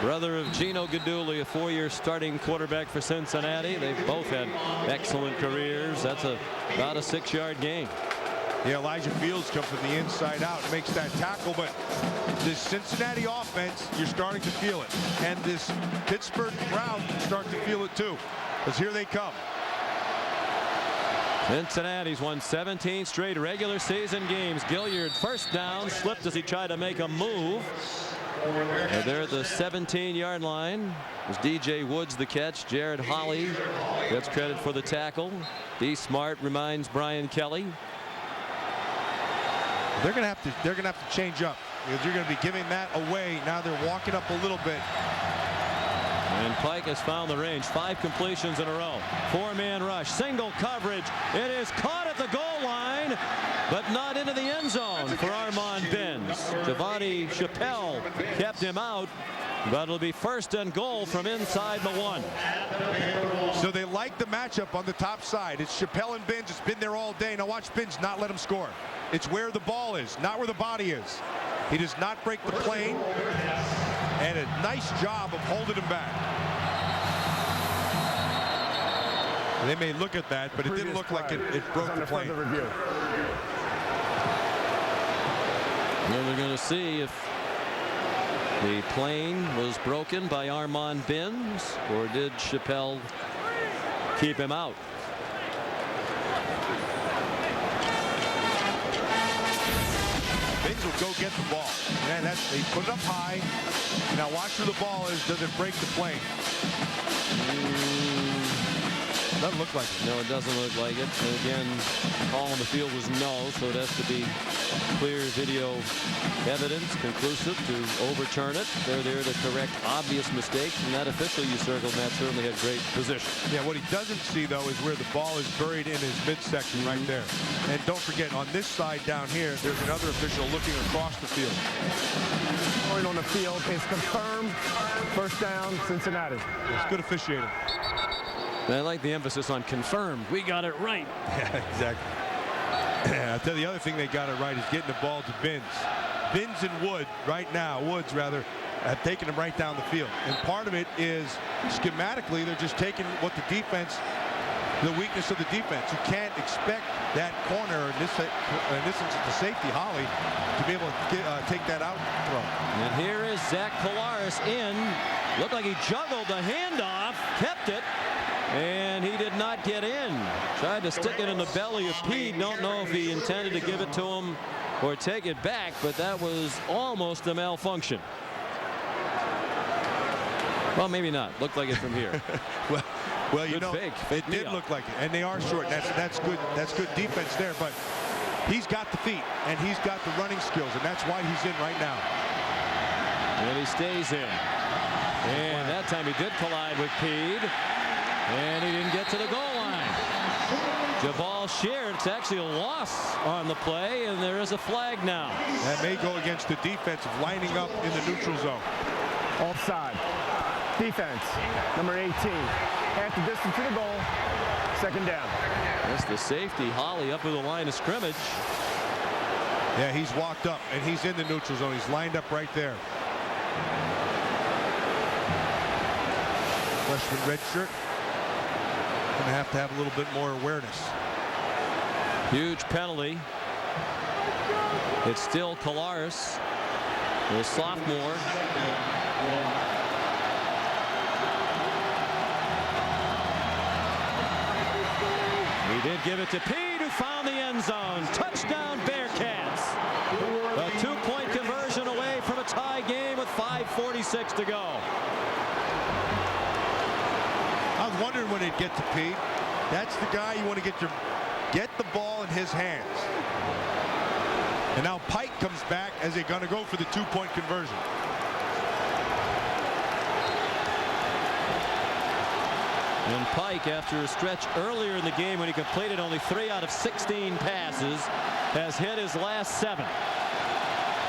Brother of Gino Guidugli, a 4-year starting quarterback for Cincinnati. They've both had excellent careers. That's about a 6-yard gain. Yeah, Elijah Fields comes from the inside out, makes that tackle, but this Cincinnati offense, you're starting to feel it. And this Pittsburgh crowd starting to feel it too, because here they come. Cincinnati's won 17 straight regular season games. Gilliard first down, slipped as he tried to make a move. And they're at the 17-yard line. It was DJ Woods the catch. Jared Holley gets credit for the tackle. Be smart reminds Brian Kelly. They're gonna have to change up because you're gonna be giving that away. Now they're walking up a little bit. And Pike has found the range. 5 completions in a row. 4-man rush. Single coverage. It is caught at the goal line, but not into the end zone for Armand Binns. Giovanni Chappelle kept him out, but it'll be first and goal from inside the 1. So they like the matchup on the top side. It's Chappelle and Binns. It's been there all day. Now watch Binns not let him score. It's where the ball is, not where the body is. He does not break the plane. And a nice job of holding him back. They may look at that, but it didn't look like it broke the plane. Well, we're going to see if the plane was broken by Armand Binns, or did Chappelle keep him out? Binns will go get the ball. Man, they put it up high. Now watch where the ball is. Does it break the plane? Doesn't look like it. No, it doesn't look like it. And again, call on the field was no, so it has to be clear video evidence, conclusive, to overturn it. They're there to correct obvious mistakes, and that official you circled, Matt, certainly had great position. Yeah, what he doesn't see, though, is where the ball is buried in his midsection right there. And don't forget, on this side down here, there's another official looking across the field. Point on the field is confirmed. First down, Cincinnati. It's good officiating. I like the emphasis on confirmed. We got it right. Yeah, exactly. I'll tell you, the other thing they got it right is getting the ball to Binns. Binns and Woods rather, have taken him right down the field. And part of it is schematically, they're just taking what the defense, the weakness of the defense. You can't expect that corner, in this instance, the safety, Holly, to be able to take that out throw. And here is Zach Collaros in. Looked like he juggled the handoff, kept it, and he did not get in. Tried to stick it in the belly of Pete. Don't know if he intended to give it to him or take it back, but that was almost a malfunction. Well, maybe not. Looked like it from here. Well, you good know, fake. It did look like it, and they are short. That's good. That's good defense there. But he's got the feet, and he's got the running skills, and that's why he's in right now. And he stays in. And that time he did collide with Pede, and he didn't get to the goal line. Jabal Sheard, it's actually a loss on the play, and there is a flag now. That may go against the defense of lining up in the neutral zone. Offside. Defense, number 18. Half the distance to the goal. Second down. That's the safety, Holly, up to the line of scrimmage. Yeah, he's walked up, and he's in the neutral zone. He's lined up right there. Freshman red shirt. Going to have a little bit more awareness. Huge penalty. It's still Collaros, the sophomore. He did give it to Pete, who found the end zone. Touchdown, Bearcats. A two-point conversion away from a tie game with 5:46 to go. I was wondering when it'd get to Pete. That's the guy you want to get the ball in his hands. And now Pike comes back as they're going to go for the two-point conversion. And Pike, after a stretch earlier in the game when he completed only 3 out of 16 passes, has hit his last 7.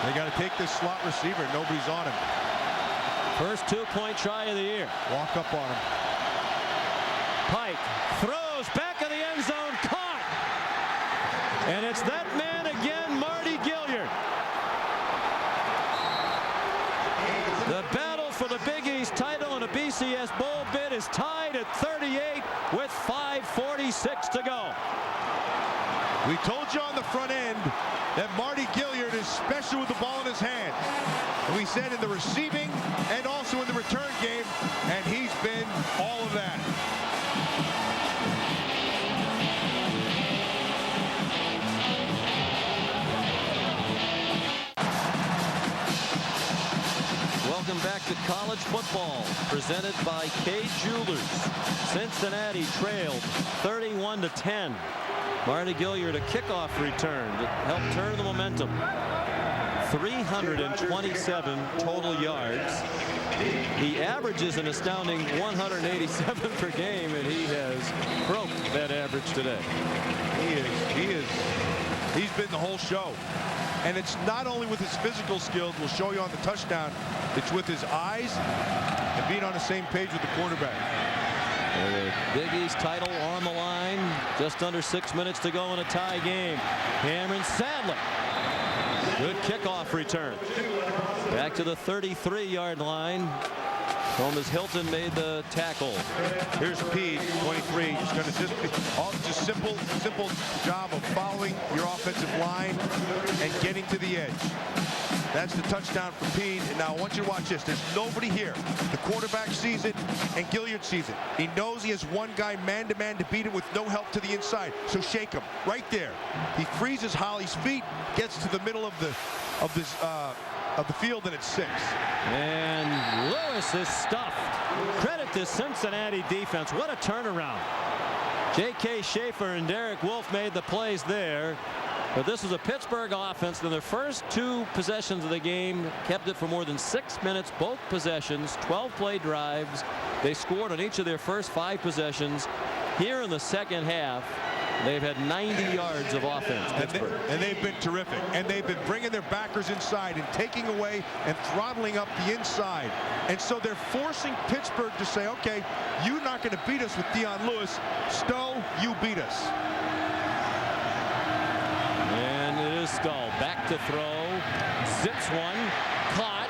They got to take this slot receiver. Nobody's on him. First two-point try of the year. Walk up on him. Pike throws back of the end zone, caught. And it's that man again, Marty Gilliard. The battle for the Big East title and a BCS Bowl bid is tied at 38 with 5:46 to go. We told you on the front end that Marty Gilliard is special with the ball in his hands. And we said in the receiving and also in the return game, and he's been all of that. Welcome back to college football, presented by K Jewelers. Cincinnati trailed 31-10. Marty Gilliard, a kickoff return to help turn the momentum. 327 total yards. He averages an astounding 187 per game, and he has broke that average today. He's been the whole show. And it's not only with his physical skills, we'll show you on the touchdown, it's with his eyes and being on the same page with the quarterback. The Big East title on the line. Just under 6 minutes to go in a tie game. Cameron Sadler. Good kickoff return. Back to the 33-yard line. Thomas Hilton made the tackle. Here's Pete, 23. He's going to just simple job of following your offensive line and getting to the edge. That's the touchdown for Pete. And now I want you to watch this. There's nobody here. The quarterback sees it, and Gilliard sees it. He knows he has one guy man-to-man to beat him with no help to the inside. So shake him right there. He freezes Holly's feet, gets to the middle of the of the field, and it's 6. And Lewis is stuffed. Credit to Cincinnati defense. What a turnaround. J.K. Schaefer and Derek Wolfe made the plays there. But this is a Pittsburgh offense. In their first 2 possessions of the game, kept it for more than 6 minutes. Both possessions, 12-play drives. They scored on each of their first 5 possessions. Here in the second half, they've had 90 yards of offense, Pittsburgh. And they've been terrific. And they've been bringing their backers inside and taking away and throttling up the inside. And so they're forcing Pittsburgh to say, okay, you're not going to beat us with Dion Lewis. Stowe, you beat us. And it is Stowe. Back to throw. Zips one. Caught.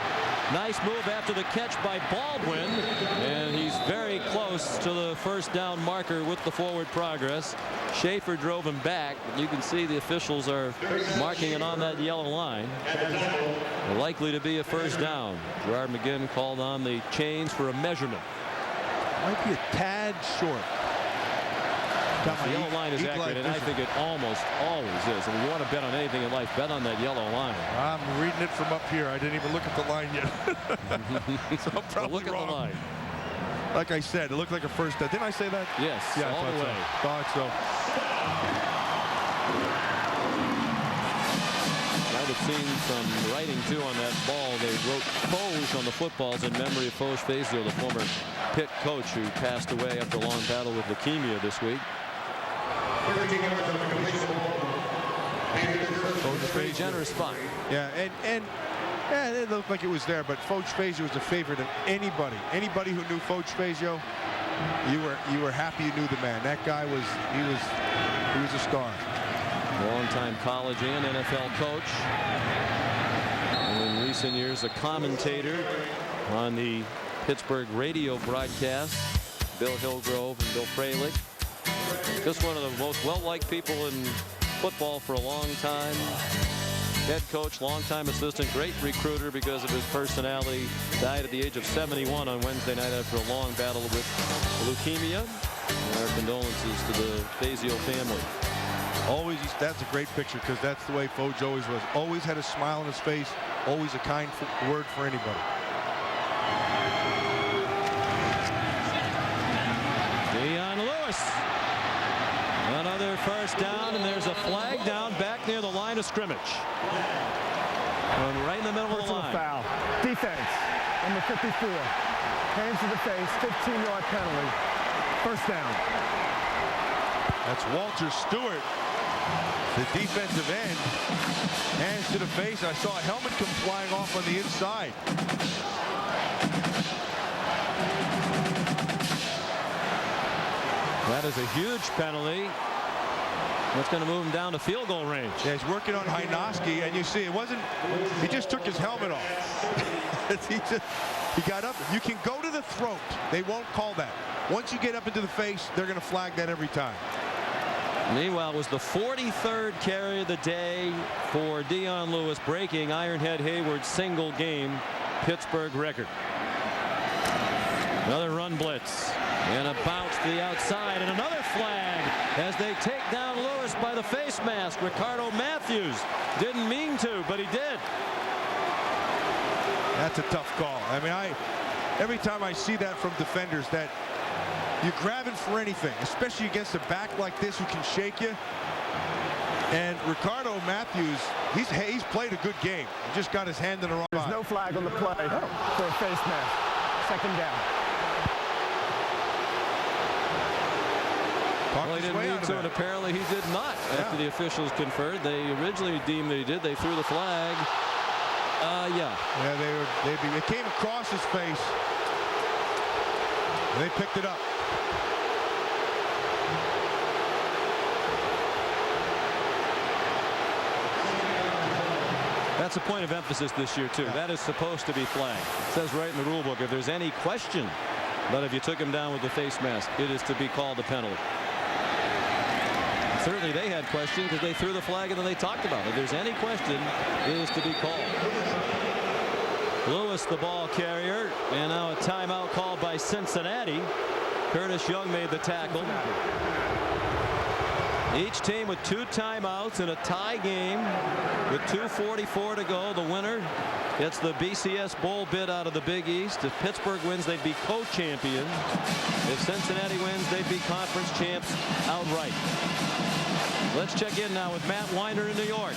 Nice move after the catch by Baldwin. And he's very close to the first down marker with the forward progress. Schaefer drove him back. You can see the officials are marking it on that yellow line. Likely to be a first down. Gerard McGinn called on the chains for a measurement. Might be a tad short. The yellow line is accurate, and I think it almost always is. And if you want to bet on anything in life, bet on that yellow line. I'm reading it from up here. I didn't even look at the line yet. So I'm probably look wrong. At the line. Like I said, it looked like a first down. Didn't I say that? Yes, yeah, all the way. So. Thought so. Might have seen some writing too on that ball. They wrote Foge on the footballs in memory of Foge Fazio, the former Pitt coach who passed away after a long battle with leukemia this week. Pretty generous spot. Yeah, and it looked like it was there, but Foge Fazio was a favorite of anybody. Anybody who knew Foge Fazio, you were happy you knew the man. That guy was a star. Longtime college and NFL coach. And in recent years, a commentator on the Pittsburgh radio broadcast. Bill Hillgrove and Bill Fralick. Just one of the most well-liked people in football for a long time. Head coach, longtime assistant, great recruiter because of his personality. Died at the age of 71 on Wednesday night after a long battle with leukemia. And our condolences to the Fazio family. Always, that's a great picture because that's the way Foge always was. Always had a smile on his face. Always a kind word for anybody. Dion Lewis. Another first down, and there's a flag down back near the line of scrimmage. And right in the middle of the line. Foul. Defense. Number 54. Hands to the face. 15-yard penalty. First down. That's Walter Stewart, the defensive end. Hands to the face. I saw a helmet come flying off on the inside. That is a huge penalty. That's going to move him down to field goal range. Yeah, he's working on Hynoski, and you see it wasn't, he just took his helmet off. he got up. You can go to the throat. They won't call that. Once you get up into the face, they're going to flag that every time. Meanwhile, it was the 43rd carry of the day for Dion Lewis, breaking Ironhead Hayward's single game Pittsburgh record. Another run blitz and a bounce to the outside, and another flag as they take down Lewis by the face mask. Ricardo Matthews didn't mean to, but he did. That's a tough call. I mean, every time I see that from defenders, that you're grabbing for anything, especially against a back like this who can shake you. And Ricardo Matthews, he's played a good game. He just got his hand in the wrong spot. There's no flag on the play for a face mask. Second down. Well, he didn't need to, and apparently he did not. After the officials conferred, they originally deemed that he did. They threw the flag. Yeah. Yeah, it came across his face. And they picked it up. That's a point of emphasis this year, too. That is supposed to be flagged. It says right in the rule book, if there's any question, but if you took him down with the face mask, it is to be called a penalty. Certainly they had questions because they threw the flag and then they talked about it. If there's any question, it is to be called. Lewis, the ball carrier, and now a timeout called by Cincinnati. Curtis Young made the tackle. Each team with 2 timeouts in a tie game with 2:44 to go. The winner It's the BCS Bowl bid out of the Big East. If Pittsburgh wins, they'd be co-champions. If Cincinnati wins, they'd be conference champs outright. Let's check in now with Matt Weiner in New York.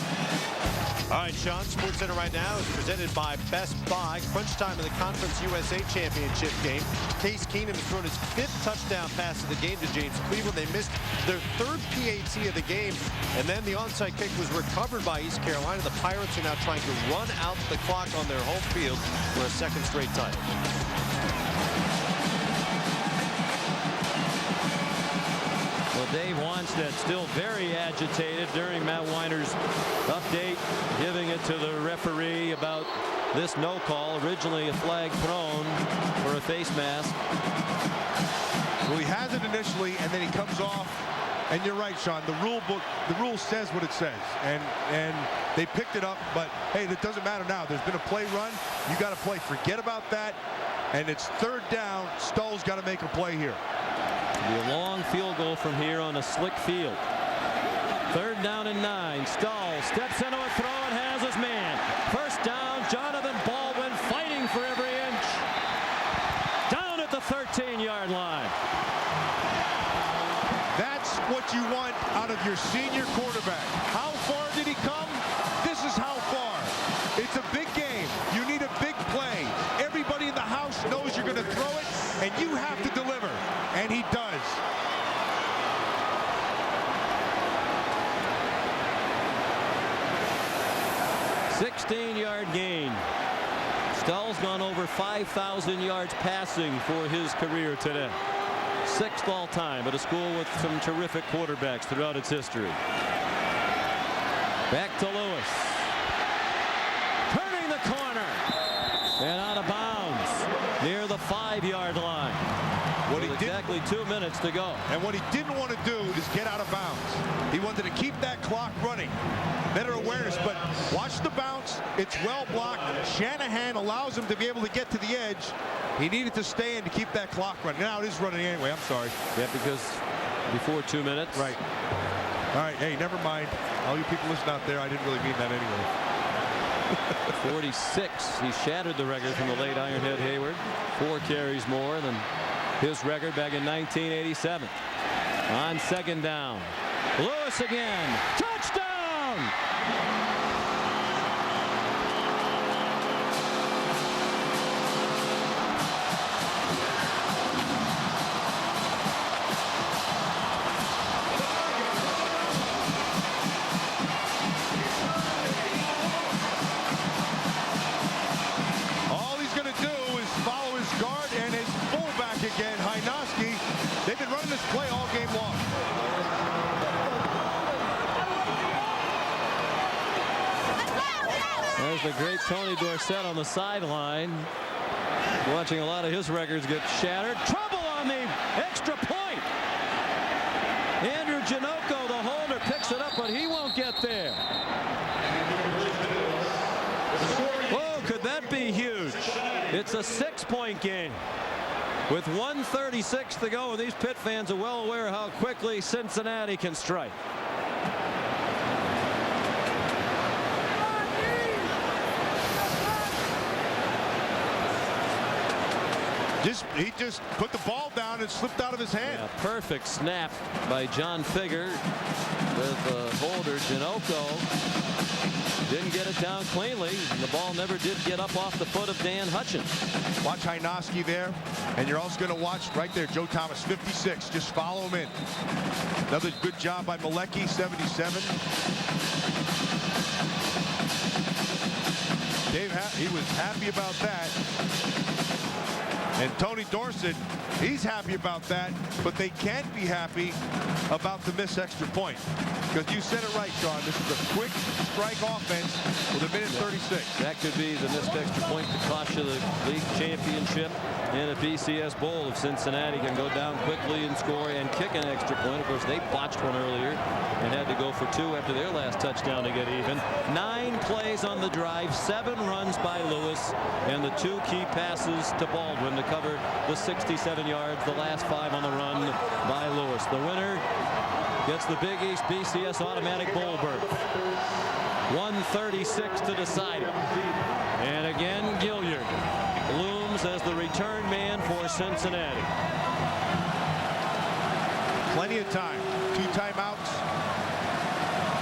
All right, Sean, SportsCenter right now is presented by Best Buy. Crunch time in the Conference USA Championship game. Case Keenum has thrown his 5th touchdown pass of the game to James Cleveland. They missed their 3rd PAT of the game, and then the onside kick was recovered by East Carolina. The Pirates are now trying to run out the clock on their home field for a 2nd straight title. Well, Dave Wanstead still very agitated during Matt Weiner's update, giving it to the referee about this no call. Originally a flag thrown for a face mask. Well, he has it initially, and then he comes off. And you're right, Sean. The rule book, the rule says what it says, and they picked it up. But hey, that doesn't matter now. There's been a play run. You got to play. Forget about that. And it's 3rd down. Stoll's got to make a play here. It'll be a long field goal from here on a slick field. 3rd down and 9. Stoll steps into a throw and has his man. 1st down. Jonathan Baldwin fighting for every inch. Down at the 13-yard line. That's what you want out of your senior quarterback. How far did he come? This is how far. It's a big game. You need a big play. Everybody in the house knows you're going to throw it, and you have to deliver. And he does. A 16-yard gain. Stoll's gone over 5,000 yards passing for his career today. 6th all time at a school with some terrific quarterbacks throughout its history. Back to Lewis. Turning the corner. And out of bounds near the 5-yard line. With exactly 2 minutes to go. And what he didn't want to do is get out of bounds. He wanted to keep that clock running. Better awareness, but watch the bounce. It's well blocked. Shanahan allows him to be able to get to the edge. He needed to stay in to keep that clock running. Now it is running anyway. I'm sorry. Yeah, because before 2 minutes. Right. All right. Hey, never mind. All you people listen out there, I didn't really mean that anyway. 46. He shattered the record from the late Ironhead Hayward. 4 carries more than his record back in 1987. On 2nd down. Lewis again. Touchdown! All he's going to do is follow his guard and his fullback again, Hynoski. They've been running this play all game long. There's the great Tony Dorsett on the sideline. Watching a lot of his records get shattered. Trouble on the extra point. Andrew Janocko, the holder, picks it up, but he won't get there. Oh, could that be huge? It's a 6-point game. With 1:36 to go, these Pitt fans are well aware how quickly Cincinnati can strike. He just put the ball down and slipped out of his hand. Yeah, perfect snap by John Figger with the holder. Janocko didn't get it down cleanly. The ball never did get up off the foot of Dan Hutchins. Watch Hynoski there, and you're also going to watch right there Joe Thomas, 56. Just follow him in. Another good job by Malecki, 77. He was happy about that. And Tony Dorsett, he's happy about that, but they can't be happy about the missed extra point. Because you said it right, Sean. This is a quick strike offense with 1:36. That could be the missed extra point to cost you the league championship in a BCS Bowl. If Cincinnati can go down quickly and score and kick an extra point. Of course, they botched one earlier and had to go for 2 after their last touchdown to get even. 9 plays on the drive, 7 runs by Lewis, and the 2 key passes to Baldwin to cover the 67 yards, the last 5 on the run by Lewis. The winner gets the Big East BCS automatic bowl berth. 1:36 to decide it. And again, Gilliard looms as the return man for Cincinnati. Plenty of time. 2 timeouts.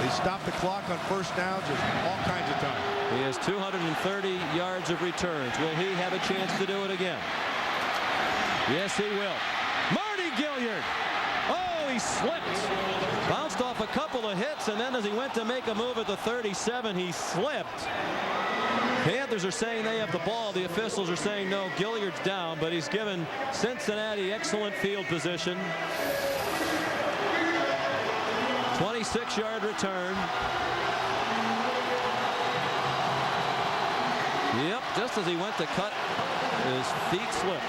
They stop the clock on first downs. There's all kinds of time. He has 230 yards of returns. Will he have a chance to do it again? Yes, he will. Marty Gilliard. Oh, he slipped. Bounced off a couple of hits, and then as he went to make a move at the 37, he slipped. Panthers are saying they have the ball. The officials are saying no, Gilliard's down, but he's given Cincinnati excellent field position. 26-yard return. Yep, just as he went to cut, his feet slipped.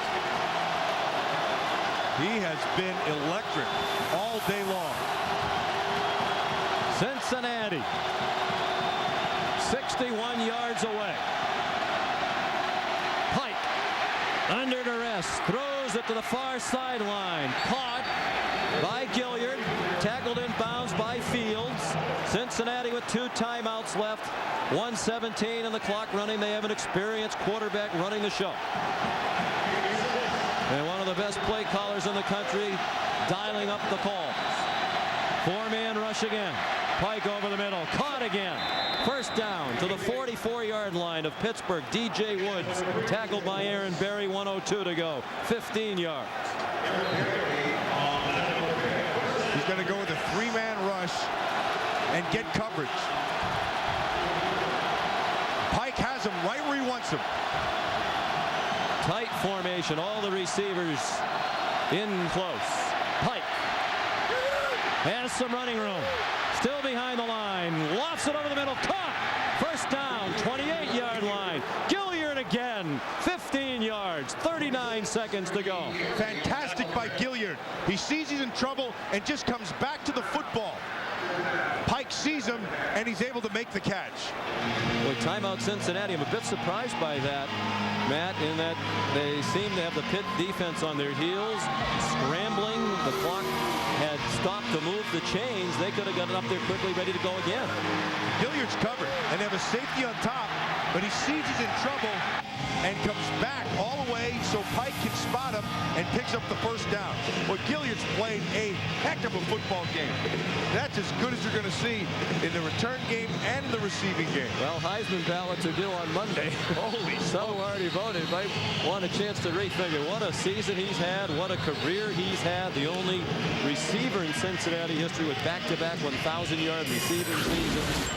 He has been electric all day long. Cincinnati 61 yards away. Pike under duress throws it to the far sideline. Caught by Gilliard. Tackled in bounds by Fields. Cincinnati with 2 timeouts left. 1:17 and the clock running. They have an experienced quarterback running the show. And one of the best play callers in the country dialing up the calls. 4-man rush again. Pike over the middle. Caught again. First down to the 44-yard line of Pittsburgh. DJ Woods tackled by Aaron Berry. 1:02 to go. 15 yards. He's going to go with a 3-man rush and get coverage. Pike has him right where he wants him. Tight formation. All the receivers in close. Pike has some running room. Still behind the line. Lofts it over the middle. Caught. First down. 28-yard line. Gilliard again. 15 yards. 39 seconds to go. Fantastic by Gilliard. He sees he's in trouble and just comes back to the football. Pike sees him and he's able to make the catch. Well, timeout Cincinnati. I'm a bit surprised by that, Matt, in that they seem to have the Pitt defense on their heels, scrambling. The clock had stopped to move the chains. They could have gotten up there quickly, ready to go again. Gilliard's covered, and they have a safety on top, but he sees he's in trouble and comes back all the way so Pike can spot him and picks up the first down. Well, Gilliard's played a heck of a football game. That's as good as you're going to see in the return game and the receiving game. Well, Heisman ballots are due on Monday. Holy Some already voted. Might want a chance to refigure. What a season he's had. What a career he's had. The only receiver in Cincinnati history with back-to-back 1,000-yard receiving seasons.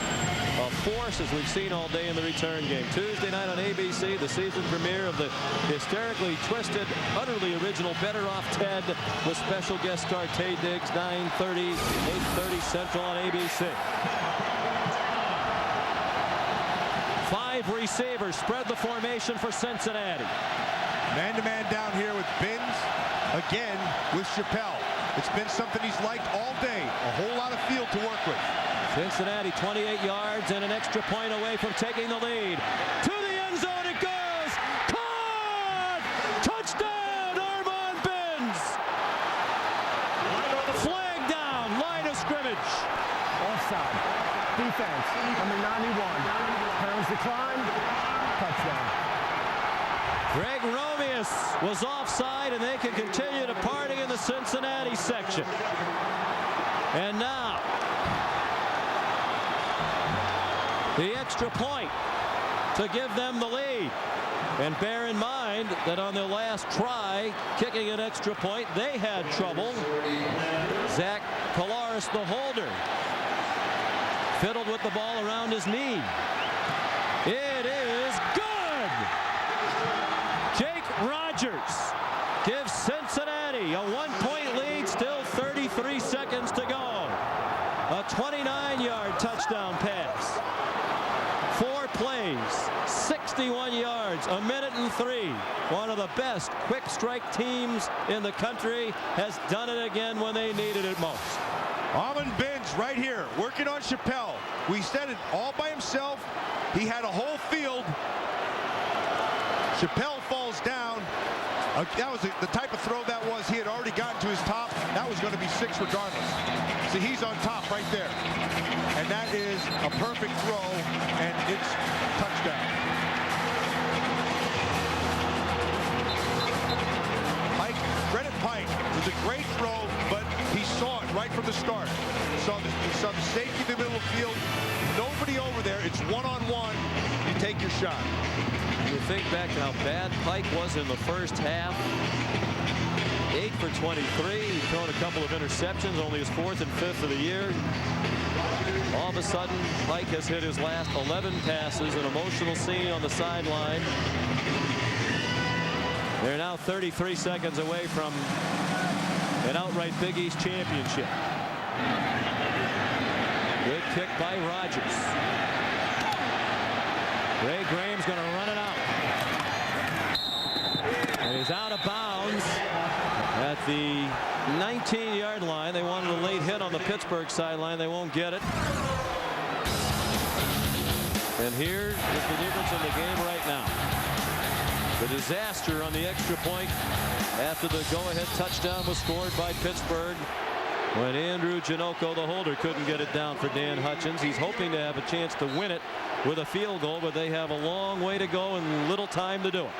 A force as we've seen all day in the return game. Tuesday night on ABC, the season premiere of the hysterically twisted, utterly original Better Off Ted with special guest star Taye Diggs, 9:30, 8:30 Central on ABC. 5 receivers spread the formation for Cincinnati. Man-to-man down here with Binns, again with Chappelle. It's been something he's liked all day. A whole lot of field to work with. Cincinnati 28 yards and an extra point away from taking the lead. To the end zone it goes. Caught! Touchdown, Armand Binns! Flag down, line of scrimmage. Offside. Defense, number 91. Pounds decline. Touchdown. Greg Romeus was offside, and they can continue to party in the Cincinnati section. And now the extra point to give them the lead. And bear in mind that on their last try, kicking an extra point, they had trouble. Zach Collaros, the holder, fiddled with the ball around his knee. It is good! Jake Rogers gives Cincinnati a 1-point lead, still 33 seconds to go. A 29-yard touchdown pass. 4 plays, 61 yards, 1:03. One of the best quick strike teams in the country has done it again when they needed it most. Armand Binns right here, working on Chappelle. We said it all by himself. He had a whole field. Chappelle falls down. That was the type of throw that was. He had already gotten to his top. That was going to be 6 regardless. See, he's on top right there. And that is a perfect throw, and it's touchdown. Credit Pike. It was a great throw, but he saw it right from the start. He saw the safety in the middle of the field. Nobody over there. It's one-on-one. You take your shot. You think back to how bad Pike was in the first half. 8 for 23. He's thrown a couple of interceptions, only his 4th and 5th of the year. All of a sudden, Pike has hit his last 11 passes. An emotional scene on the sideline. They're now 33 seconds away from an outright Big East championship. Good kick by Rogers. Ray Graham's going to run it out. And he's out of bounds at the 19-yard line. They wanted a late hit on the Pittsburgh sideline. They won't get it. And here is the difference in the game right now. The disaster on the extra point after the go-ahead touchdown was scored by Pittsburgh when Andrew Janocko, the holder, couldn't get it down for Dan Hutchins. He's hoping to have a chance to win it with a field goal, but they have a long way to go and little time to do it.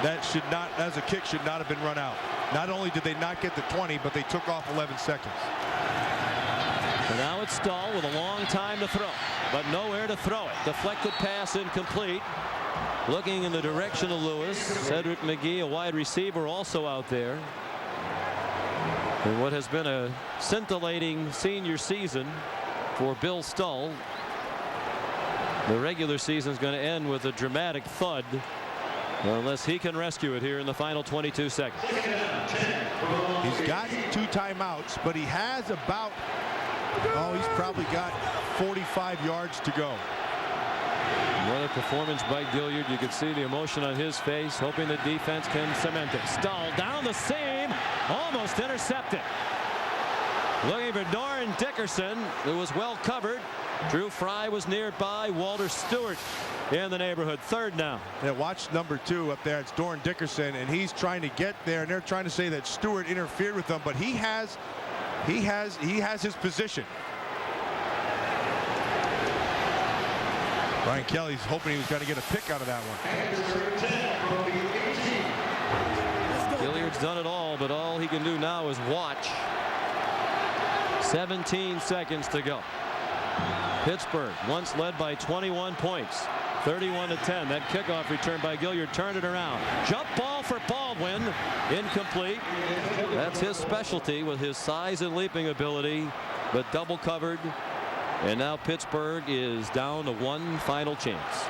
That should not, as a kick, should not have been run out. Not only did they not get the 20, but they took off 11 seconds. And now it's Stahl with a long time to throw, but nowhere to throw it. Deflected pass incomplete. Looking in the direction of Lewis. Cedric McGee, a wide receiver, also out there. And what has been a scintillating senior season for Bill Stull. The regular season is going to end with a dramatic thud unless he can rescue it here in the final 22 seconds. He's got 2 timeouts, but he has about, he's probably got 45 yards to go. What a performance by Gilliard. You could see the emotion on his face, hoping the defense can cement it. Stahl down the seam, almost intercepted. Looking for Doran Dickerson, who was well covered. Drew Fry was nearby. Walter Stewart in the neighborhood. 3rd down. Yeah, watch number 2 up there. It's Doran Dickerson, and he's trying to get there, and they're trying to say that Stewart interfered with them, but he has his position. Brian Kelly's hoping he was going to get a pick out of that one. Gilliard's done it all, but all he can do now is watch. 17 seconds to go. Pittsburgh once led by 21 points. 31-10. That kickoff return by Gilliard turned it around. Jump ball for Baldwin. Incomplete. That's his specialty with his size and leaping ability, but double covered. And now Pittsburgh is down to one final chance.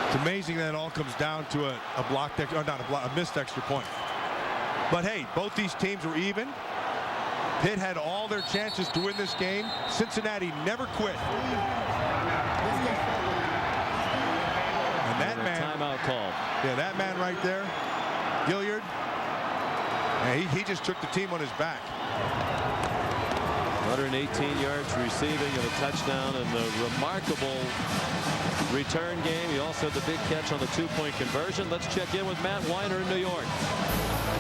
It's amazing that it all comes down to a blocked, or not a block, a missed extra point. But hey, both these teams were even. Pitt had all their chances to win this game. Cincinnati never quit. And that man, timeout call. Yeah, that man right there, Gilliard. Yeah, he just took the team on his back. 118 yards receiving and a touchdown, and the remarkable return game. He also had the big catch on the 2-point conversion. Let's check in with Matt Weiner in New York.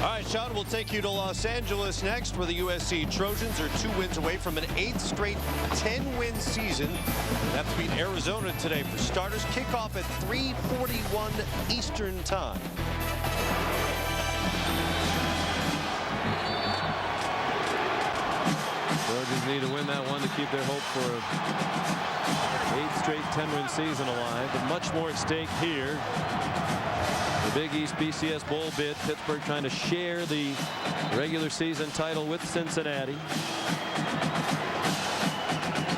All right, Sean, we'll take you to Los Angeles next, where the USC Trojans are 2 wins away from an 8th straight 10-win season. They have to beat Arizona today for starters. Kickoff at 3:41 Eastern Time. Trojans need to win that one to keep their hope for an 8th straight 10-win season alive, but much more at stake here. The Big East BCS Bowl bid. Pittsburgh trying to share the regular season title with Cincinnati.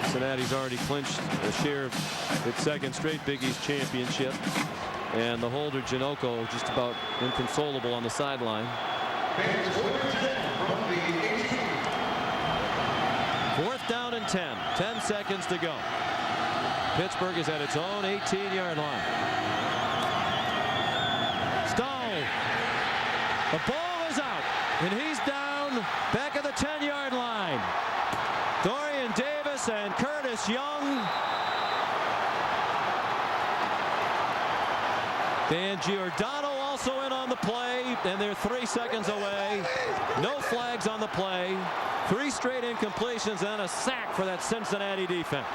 Cincinnati's already clinched a share of its 2nd straight Big East championship. And the holder, Janocko, just about inconsolable on the sideline. 4th down and 10. 10 seconds to go. Pittsburgh is at its own 18-yard line. The ball is out, and he's down back at the 10-yard line. Dorian Davis and Curtis Young. Dan Giordano also in on the play, and they're 3 seconds away. No flags on the play. 3 straight incompletions and a sack for that Cincinnati defense.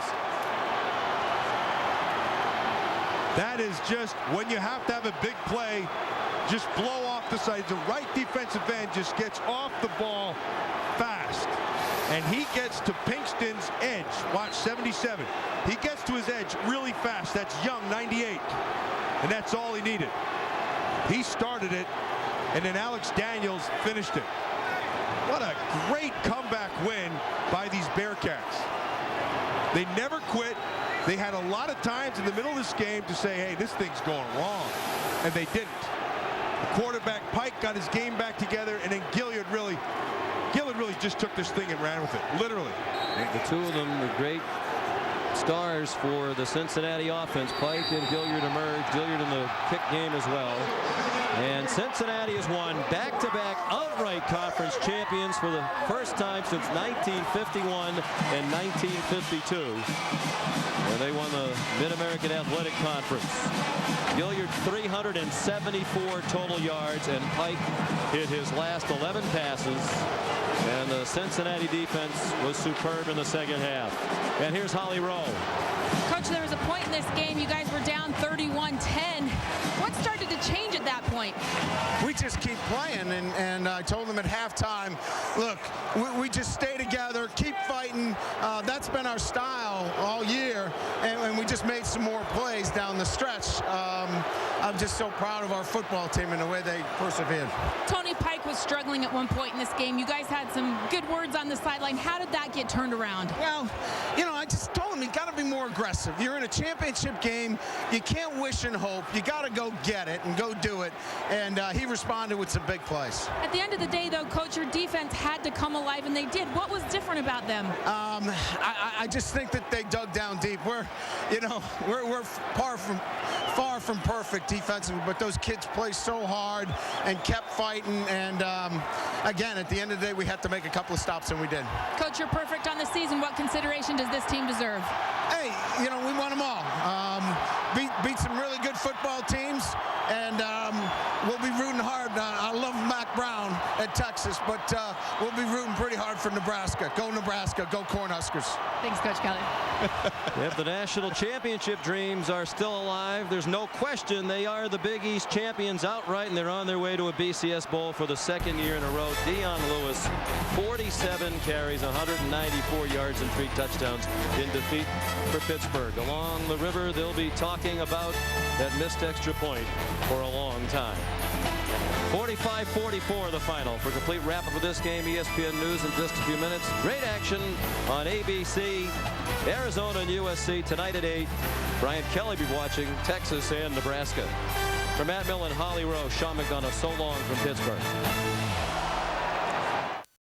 That is just when you have to have a big play, just blow off the side. The right defensive end just gets off the ball fast. And he gets to Pinkston's edge. Watch, 77. He gets to his edge really fast. That's Young, 98. And that's all he needed. He started it, and then Alex Daniels finished it. What a great comeback win by these Bearcats. They never quit. They had a lot of times in the middle of this game to say, hey, this thing's going wrong. And they didn't. The quarterback, Pike, got his game back together, and then Gilliard really just took this thing and ran with it, literally. The two of them, the great stars for the Cincinnati offense. Pike and Gilliard emerged. Gilliard in the kick game as well. And Cincinnati has won back-to-back outright conference champions for the first time since 1951 and 1952. And they won the Mid-American Athletic Conference. Gilliard 374 total yards, and Pike hit his last 11 passes. And the Cincinnati defense was superb in the second half. And here's Holly Rowe. Coach, there was a point in this game you guys were down 31-10. What started to change at that point? We just keep playing, and I told them at halftime, look, we just stay together, keep fighting. That's been our style all year, and we just made some more plays down the stretch. I'm just so proud of our football team and the way they persevered. Tony Pike was struggling at one point in this game. You guys had some good words on the sideline. How did that get turned around? Well, you know, I just told him you got to be more aggressive. You're in a championship game. You can't wish and hope. You got to go get it and go do it. And he responded with some big plays. At the end of the day, though, Coach, your defense had to come alive, and they did. What was different about them? I just think that they dug down deep. We're far from perfect defensively, but those kids played so hard and kept fighting. And again, at the end of the day, we had to make a couple of stops, and we did. Coach, you're perfect on the season. What consideration does this team deserve? Hey, you know, we won them all. Beat some really good football teams, and we'll be rooting hard. I love Mac Brown at Texas, but we'll be rooting pretty hard for Nebraska. Go Nebraska, go Cornhuskers. Thanks, Coach Kelly. If the national championship dreams are still alive, there's no question they are the Big East champions outright, and they're on their way to a BCS Bowl for the second year in a row. Dion Lewis, 47 carries, 194 yards, and 3 touchdowns in defeat for Pittsburgh. Along the river, they'll be talking about that missed extra point for a long time. 45-44 the final. For complete wrap-up of this game, ESPN News in just a few minutes. Great action on ABC. Arizona and USC tonight at 8. Brian Kelly be watching Texas and Nebraska. For Matt Millen, Holly Rowe, Sean McDonough, so long from Pittsburgh.